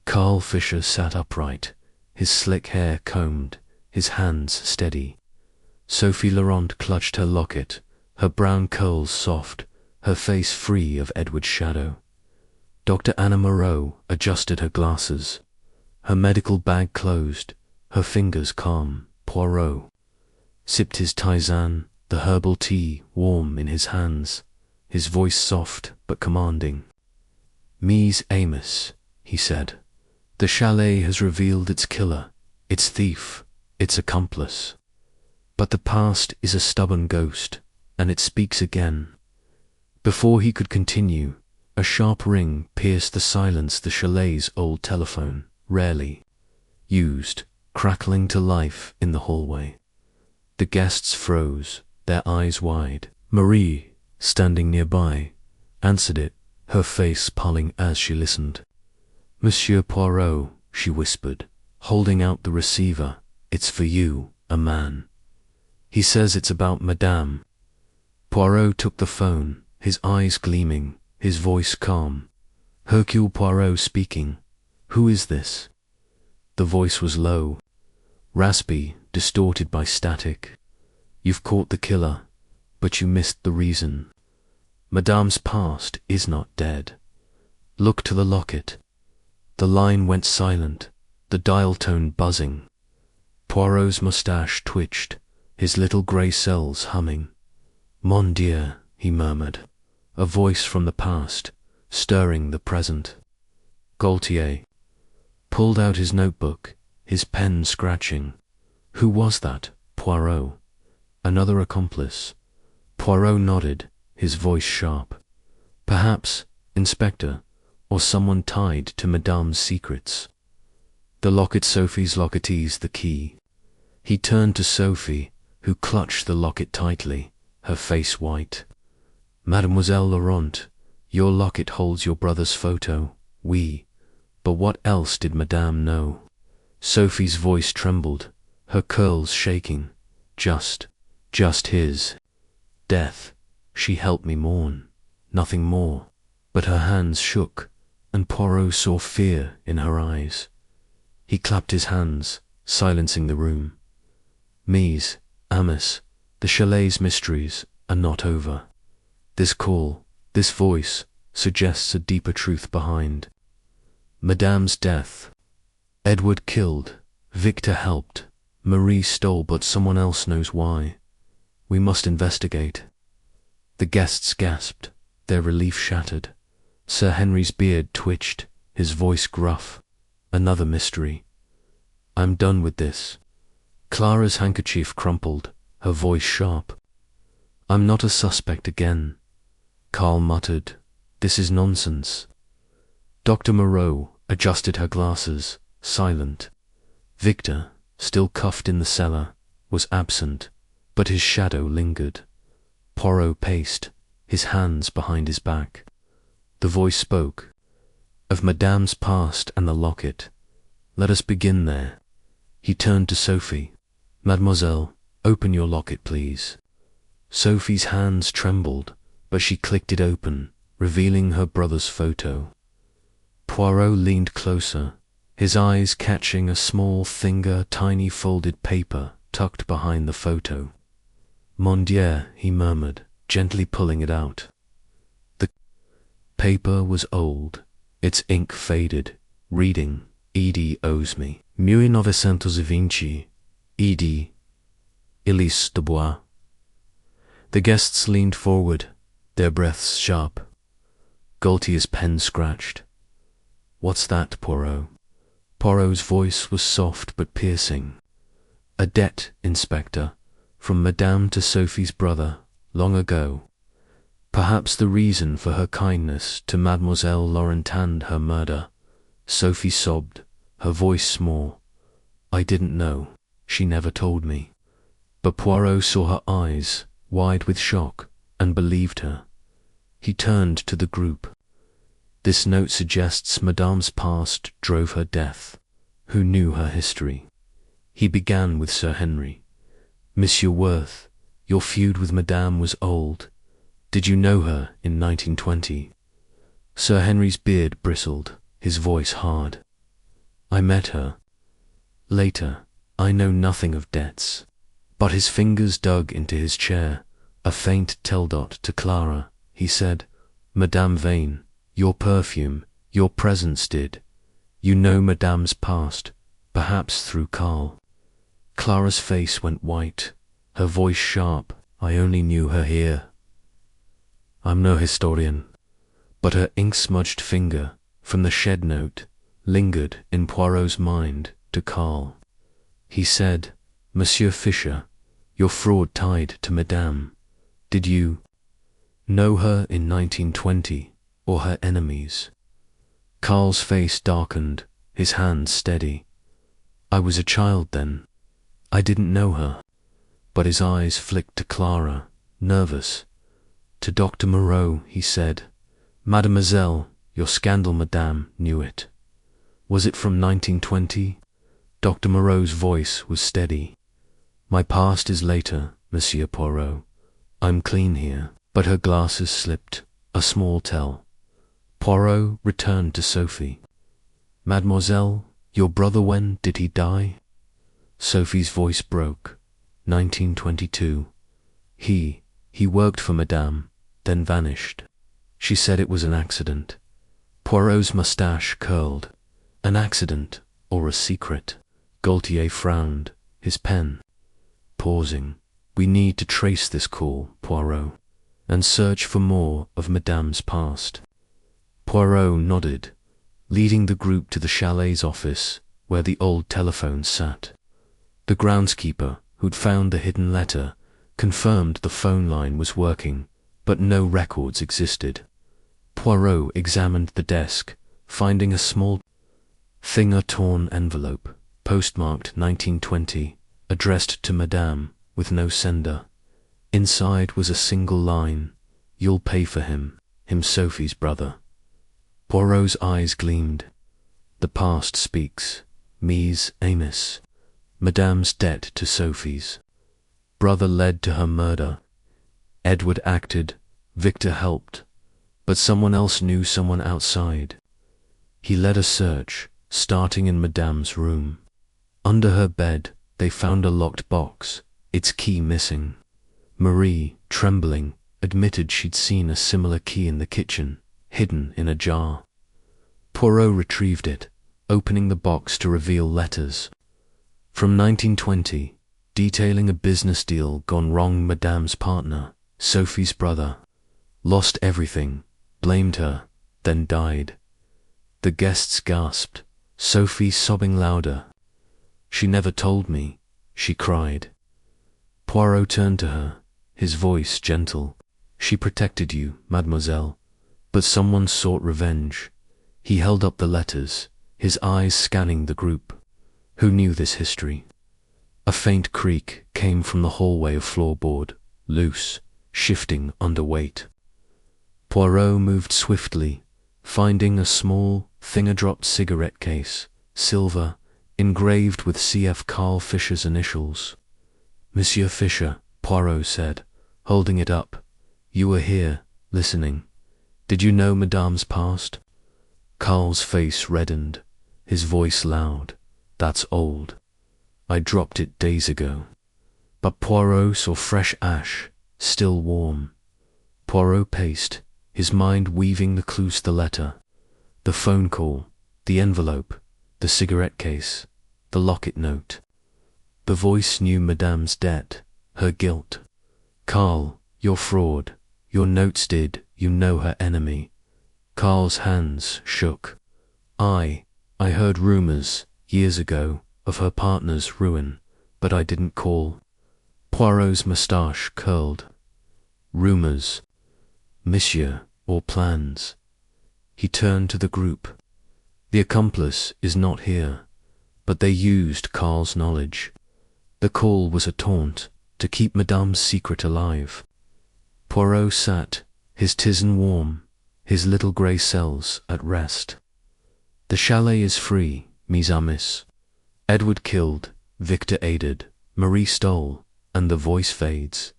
Carl Fisher sat upright, his slick hair combed, his hands steady. Sophie Laurent clutched her locket, her brown curls soft, her face free of Edward's shadow. Dr. Anna Moreau adjusted her glasses, her medical bag closed, her fingers calm. Poirot sipped his tisane, the herbal tea warm in his hands, his voice soft but commanding. "Mies Amos," he said, "the chalet has revealed its killer, its thief, its accomplice. But the past is a stubborn ghost, and it speaks again." Before he could continue, a sharp ring pierced the silence. The chalet's old telephone, rarely used, crackling to life in the hallway. The guests froze, their eyes wide. Marie, standing nearby, answered it, her face pulling as she listened. "Monsieur Poirot," she whispered, holding out the receiver, "it's for you, a man. He says it's about Madame." Poirot took the phone, his eyes gleaming, his voice calm. "Hercule Poirot speaking. Who is this?" The voice was low, raspy, distorted by static. "You've caught the killer, but you missed the reason. Madame's past is not dead. Look to the locket." The line went silent, the dial tone buzzing. Poirot's moustache twitched, his little grey cells humming. "Mon Dieu," he murmured, a voice from the past, stirring the present. Gaultier pulled out his notebook, his pen scratching. "Who was that, Poirot? Another accomplice?" Poirot nodded, his voice sharp. "Perhaps, Inspector, or someone tied to Madame's secrets." The locket, Sophie's locket's the key. He turned to Sophie, who clutched the locket tightly, her face white. "Mademoiselle Laurent, your locket holds your brother's photo. But what else did Madame know?" Sophie's voice trembled, her curls shaking. Just his death. She helped me mourn, nothing more." But her hands shook, and Poirot saw fear in her eyes. He clapped his hands, silencing the room. "Mies Amos, the chalet's mysteries are not over. This call, this voice, suggests a deeper truth behind. Madame's death. Edward killed, Victor helped, Marie stole, but someone else knows why. We must investigate." The guests gasped, their relief shattered. Sir Henry's beard twitched, his voice gruff. "Another mystery. I'm done with this." Clara's handkerchief crumpled, her voice sharp. "I'm not a suspect again." Carl muttered, "This is nonsense." Dr. Moreau adjusted her glasses, silent. Victor, still cuffed in the cellar, was absent, but his shadow lingered. Poirot paced, his hands behind his back. The voice spoke. Of Madame's past and the locket. Let us begin there. He turned to Sophie. Mademoiselle, open your locket, please. Sophie's hands trembled, but she clicked it open, revealing her brother's photo. Poirot leaned closer, his eyes catching a small finger, tiny folded paper tucked behind the photo. Mon Dieu, he murmured, gently pulling it out. The paper was old, its ink faded, reading, Edie owes me. 1920, Edie, Elise de Bois. The guests leaned forward, their breaths sharp. Gaultier's pen scratched. What's that, Poirot? Poirot's voice was soft but piercing. A debt, Inspector, from Madame to Sophie's brother, long ago. Perhaps the reason for her kindness to Mademoiselle Laurentin, her murder. Sophie sobbed, her voice small. I didn't know. She never told me. But Poirot saw her eyes, wide with shock, and believed her. He turned to the group. This note suggests Madame's past drove her death. Who knew her history? He began with Sir Henry. Monsieur Worth, your feud with Madame was old. Did you know her in 1920? Sir Henry's beard bristled, his voice hard. I met her. Later, I know nothing of debts. But his fingers dug into his chair, a faint tell-dot to Clara. He said, Madame Vane, your perfume, your presence did. You know Madame's past, perhaps through Karl. Clara's face went white, her voice sharp. I only knew her here. I'm no historian, but her ink-smudged finger, from the shed note, lingered in Poirot's mind to Karl. He said, Monsieur Fisher, your fraud tied to Madame. Did you know her in 1920, or her enemies? Karl's face darkened, his hands steady. I was a child then. I didn't know her. But his eyes flicked to Clara, nervous. To Dr. Moreau, he said, Mademoiselle, your scandal, Madame, knew it. Was it from 1920? Dr. Moreau's voice was steady. My past is later, Monsieur Poirot. I'm clean here. But her glasses slipped, a small tell. Poirot returned to Sophie. Mademoiselle, your brother, when did he die? Sophie's voice broke. 1922. He worked for Madame, then vanished. She said it was an accident. Poirot's moustache curled. An accident, or a secret? Gaultier frowned, his pen. Pausing. We need to trace this call, Poirot, and search for more of Madame's past. Poirot nodded, leading the group to the chalet's office, where the old telephone sat. The groundskeeper, who'd found the hidden letter, confirmed the phone line was working, but no records existed. Poirot examined the desk, finding a small, finger-torn envelope, postmarked 1920, addressed to Madame, with no sender. Inside was a single line, You'll pay for him Sophie's brother. Poirot's eyes gleamed. The past speaks. Mise Amos. Madame's debt to Sophie's brother led to her murder. Edward acted, Victor helped, but someone else knew someone outside. He led a search, starting in Madame's room. Under her bed, they found a locked box, its key missing. Marie, trembling, admitted she'd seen a similar key in the kitchen, hidden in a jar. Poirot retrieved it, opening the box to reveal letters. From 1920, detailing a business deal gone wrong. Madame's partner, Sophie's brother, lost everything, blamed her, then died. The guests gasped, Sophie sobbing louder. She never told me, she cried. Poirot turned to her, his voice gentle. She protected you, mademoiselle, but someone sought revenge. He held up the letters, his eyes scanning the group. Who knew this history? A faint creak came from the hallway of floorboard, loose, shifting under weight. Poirot moved swiftly, finding a small, finger-dropped cigarette case, silver, engraved with C.F. Carl Fischer's initials. "Monsieur Fischer," Poirot said, holding it up. "You were here, listening. Did you know Madame's past?" Carl's face reddened, his voice loud. "That's old. I dropped it days ago." But Poirot saw fresh ash, still warm. Poirot paced, his mind weaving the clues to the letter. The phone call, the envelope, the cigarette case, the locket note. The voice knew Madame's debt, her guilt. "Carl, your fraud. Your notes did, you know her enemy." Carl's hands shook. I heard rumors, years ago, of her partner's ruin, but I didn't call." Poirot's moustache curled. "Rumors, monsieur, or plans?" He turned to the group. "The accomplice is not here, but they used Carl's knowledge. The call was a taunt to keep Madame's secret alive." Poirot sat, his tisane warm, his little grey cells at rest. "The chalet is free, mes amis. Edward killed, Victor aided, Marie stole, and the voice fades.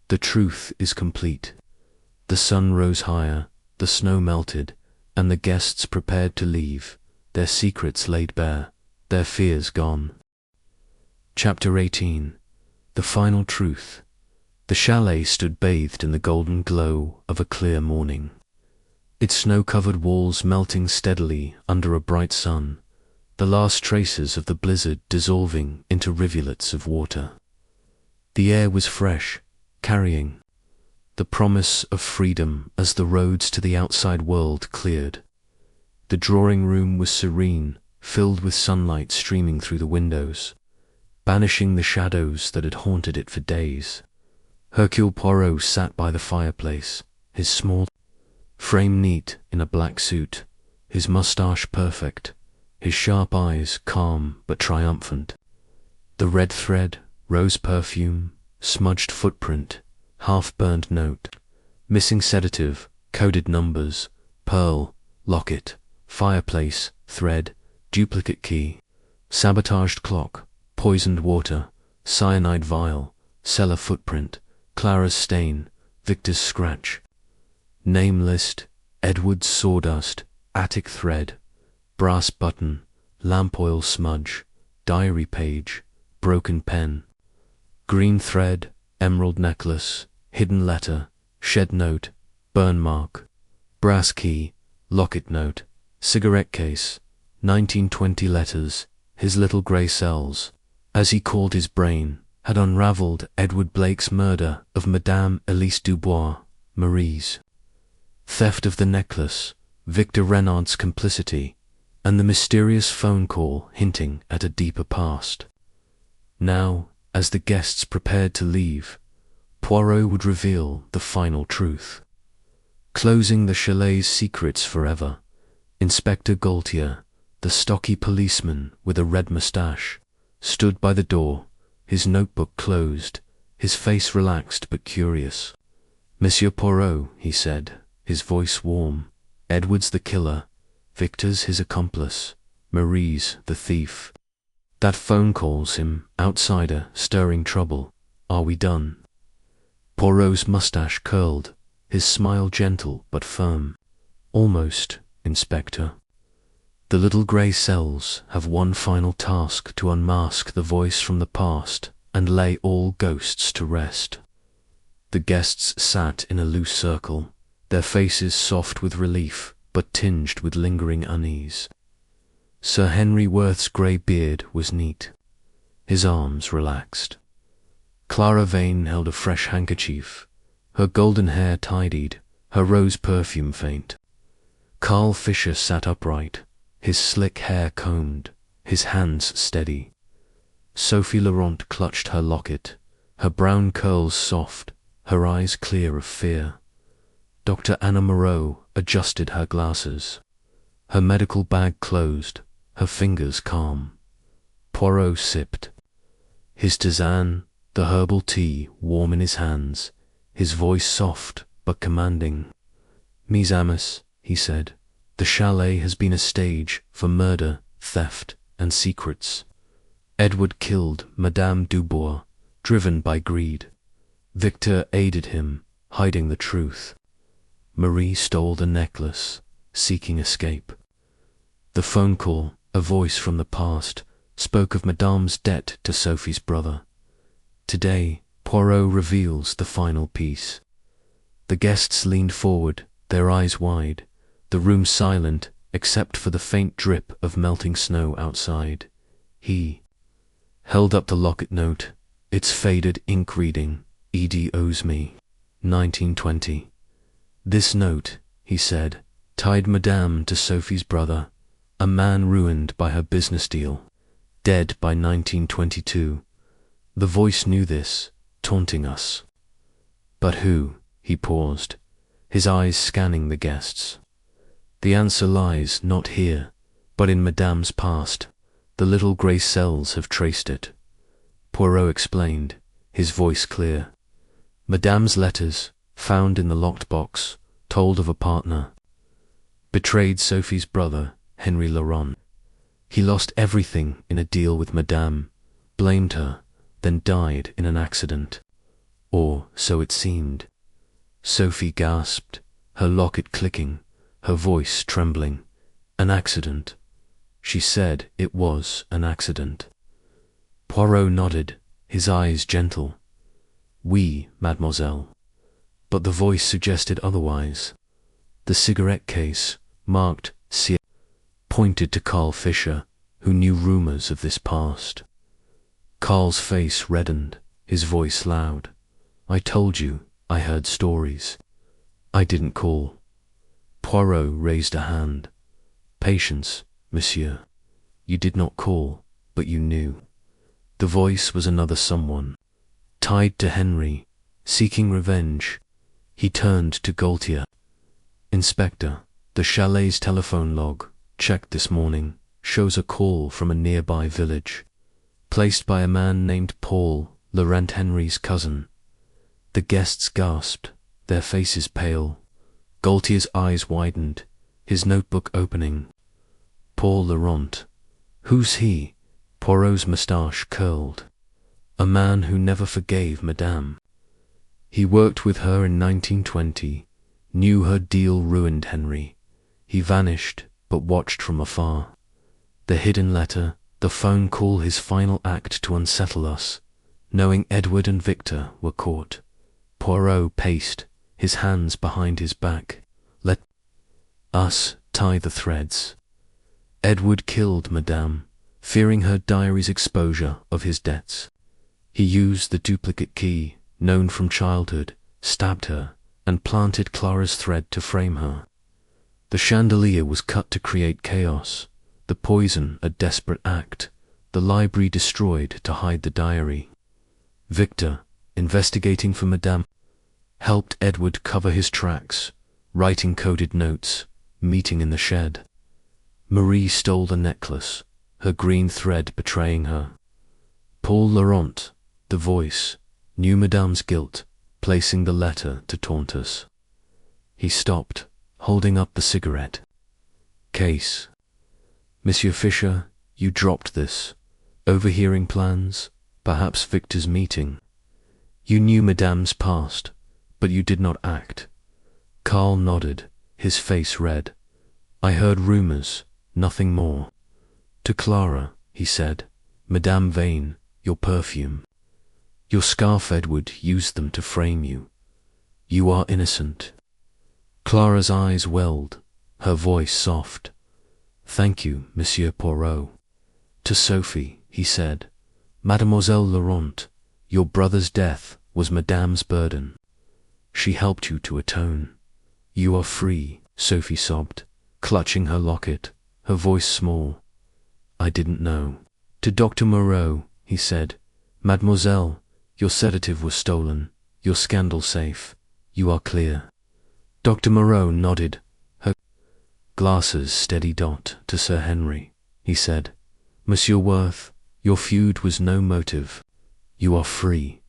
The truth is complete. The sun rose higher, the snow melted, and the guests prepared to leave, their secrets laid bare, their fears gone." Chapter 18. The Final Truth. The chalet stood bathed in the golden glow of a clear morning, its snow-covered walls melting steadily under a bright sun, the last traces of the blizzard dissolving into rivulets of water. The air was fresh, carrying the promise of freedom as the roads to the outside world cleared. The drawing-room was serene, filled with sunlight streaming through the windows, banishing the shadows that had haunted it for days. Hercule Poirot sat by the fireplace, his small frame neat in a black suit, his moustache perfect, his sharp eyes calm but triumphant. The red thread, rose perfume, smudged footprint, half-burned note, missing sedative, coded numbers, pearl, locket, fireplace, thread, duplicate key, sabotaged clock, poisoned water, cyanide vial, cellar footprint, Clara's stain, Victor's scratch. Name list, Edward's sawdust, attic thread, brass button, lamp oil smudge, diary page, broken pen, green thread, emerald necklace, hidden letter, shed note, burn mark, brass key, locket note, cigarette case, 1920 letters. His little grey cells, as he called his brain, had unravelled Edward Blake's murder of Madame Elise Dubois, Marie's, theft of the necklace, Victor Renard's complicity, and the mysterious phone call hinting at a deeper past. Now, as the guests prepared to leave, Poirot would reveal the final truth. Closing the chalet's secrets forever, Inspector Gaultier, the stocky policeman with a red moustache, stood by the door, his notebook closed, his face relaxed but curious. "Monsieur Poirot," he said, his voice warm, "Edward's the killer, Victor's his accomplice, Marie's the thief. That phone calls him outsider, stirring trouble. Are we done?" Poirot's moustache curled, his smile gentle but firm. "Almost, Inspector. The little grey cells have one final task: to unmask the voice from the past and lay all ghosts to rest." The guests sat in a loose circle, their faces soft with relief but tinged with lingering unease. Sir Henry Worth's grey beard was neat, his arms relaxed. Clara Vane held a fresh handkerchief, her golden hair tidied, her rose perfume faint. Carl Fischer sat upright, his slick hair combed, his hands steady. Sophie Laurent clutched her locket, her brown curls soft, her eyes clear of fear. Dr. Anna Moreau adjusted her glasses, her medical bag closed, her fingers calm. Poirot sipped, his tisane, the herbal tea warm in his hands, his voice soft but commanding. Mes amis, he said, the chalet has been a stage for murder, theft, and secrets. Edward killed Madame Dubois, driven by greed. Victor aided him, hiding the truth. Marie stole the necklace, seeking escape. The phone call, a voice from the past, spoke of Madame's debt to Sophie's brother. Today, Poirot reveals the final piece. The guests leaned forward, their eyes wide, the room silent except for the faint drip of melting snow outside. He held up the locket note, its faded ink reading, "Edie owes me, 1920. This note, he said, tied Madame to Sophie's brother, a man ruined by her business deal, dead by 1922. The voice knew this, taunting us. But who? He paused, his eyes scanning the guests. The answer lies not here, but in Madame's past. The little grey cells have traced it. Poirot explained, his voice clear. Madame's letters, found in the locked box, told of a partner. Betrayed Sophie's brother, Henry Laurent. He lost everything in a deal with Madame, blamed her, then died in an accident. Or so it seemed. Sophie gasped, her locket clicking, her voice trembling. An accident. She said it was an accident. Poirot nodded, his eyes gentle. Oui, mademoiselle. But the voice suggested otherwise. The cigarette case, marked C, pointed to Carl Fisher, who knew rumors of this past. Carl's face reddened, his voice loud. I told you, I heard stories. I didn't call. Poirot raised a hand. Patience, monsieur. You did not call, but you knew. The voice was another someone, tied to Henry, seeking revenge. He turned to Gaultier. Inspector, the chalet's telephone log, checked this morning, shows a call from a nearby village, placed by a man named Paul, Laurent Henry's cousin. The guests gasped, their faces pale. Gaultier's eyes widened, his notebook opening. Paul Laurent. Who's he? Poirot's moustache curled. A man who never forgave Madame. He worked with her in 1920, knew her deal ruined Henry. He vanished, but watched from afar. The hidden letter, the phone call, his final act to unsettle us, knowing Edward and Victor were caught. Poirot paced, his hands behind his back. Let us tie the threads. Edward killed Madame, fearing her diary's exposure of his debts. He used the duplicate key, known from childhood, stabbed her, and planted Clara's thread to frame her. The chandelier was cut to create chaos, the poison a desperate act, the library destroyed to hide the diary. Victor, investigating for Madame, helped Edward cover his tracks, writing coded notes, meeting in the shed. Marie stole the necklace, her green thread betraying her. Paul Laurent, the voice, knew Madame's guilt, placing the letter to taunt us. He stopped, holding up the cigarette. Case. Monsieur Fisher, you dropped this. Overhearing plans, perhaps Victor's meeting. You knew Madame's past, but you did not act. Carl nodded, his face red. I heard rumors, nothing more. To Clara, he said, Madame Vane, your perfume. Your scarf, Edward, used them to frame you. You are innocent. Clara's eyes welled, her voice soft. Thank you, Monsieur Poirot. To Sophie, he said, Mademoiselle Laurent, your brother's death was Madame's burden. She helped you to atone. You are free, Sophie sobbed, clutching her locket, her voice small. I didn't know. To Dr. Moreau, he said, Mademoiselle, your sedative was stolen, your scandal safe, you are clear. Dr. Moreau nodded, her glasses steady dot to Sir Henry, he said, Monsieur Worth, your feud was no motive, you are free.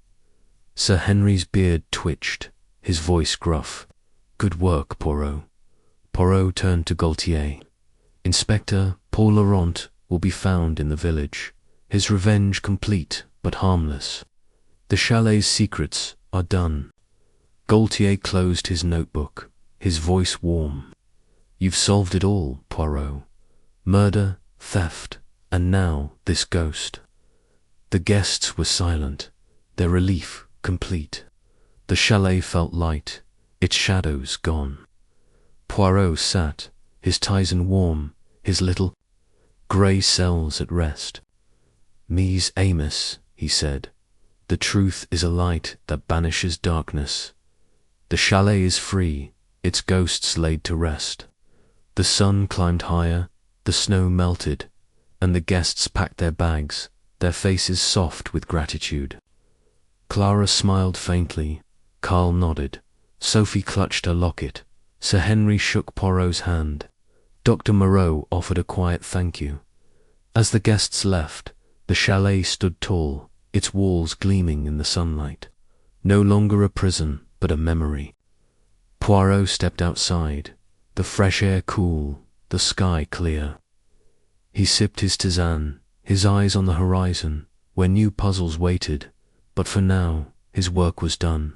Sir Henry's beard twitched, his voice gruff. Good work, Poirot. Poirot turned to Gaultier. Inspector Paul Laurent will be found in the village, his revenge complete but harmless. The chalet's secrets are done. Gaultier closed his notebook, his voice warm. You've solved it all, Poirot. Murder, theft, and now this ghost. The guests were silent, their relief complete. The chalet felt light, its shadows gone. Poirot sat, his Tizen warm, his little grey cells at rest. Mise Amos, he said, the truth is a light that banishes darkness. The chalet is free, its ghosts laid to rest. The sun climbed higher, the snow melted, and the guests packed their bags, their faces soft with gratitude. Clara smiled faintly, Carl nodded, Sophie clutched her locket, Sir Henry shook Poirot's hand. Dr. Moreau offered a quiet thank you. As the guests left, the chalet stood tall, its walls gleaming in the sunlight. No longer a prison, but a memory. Poirot stepped outside, the fresh air cool, the sky clear. He sipped his tisane, his eyes on the horizon, where new puzzles waited, but for now his work was done.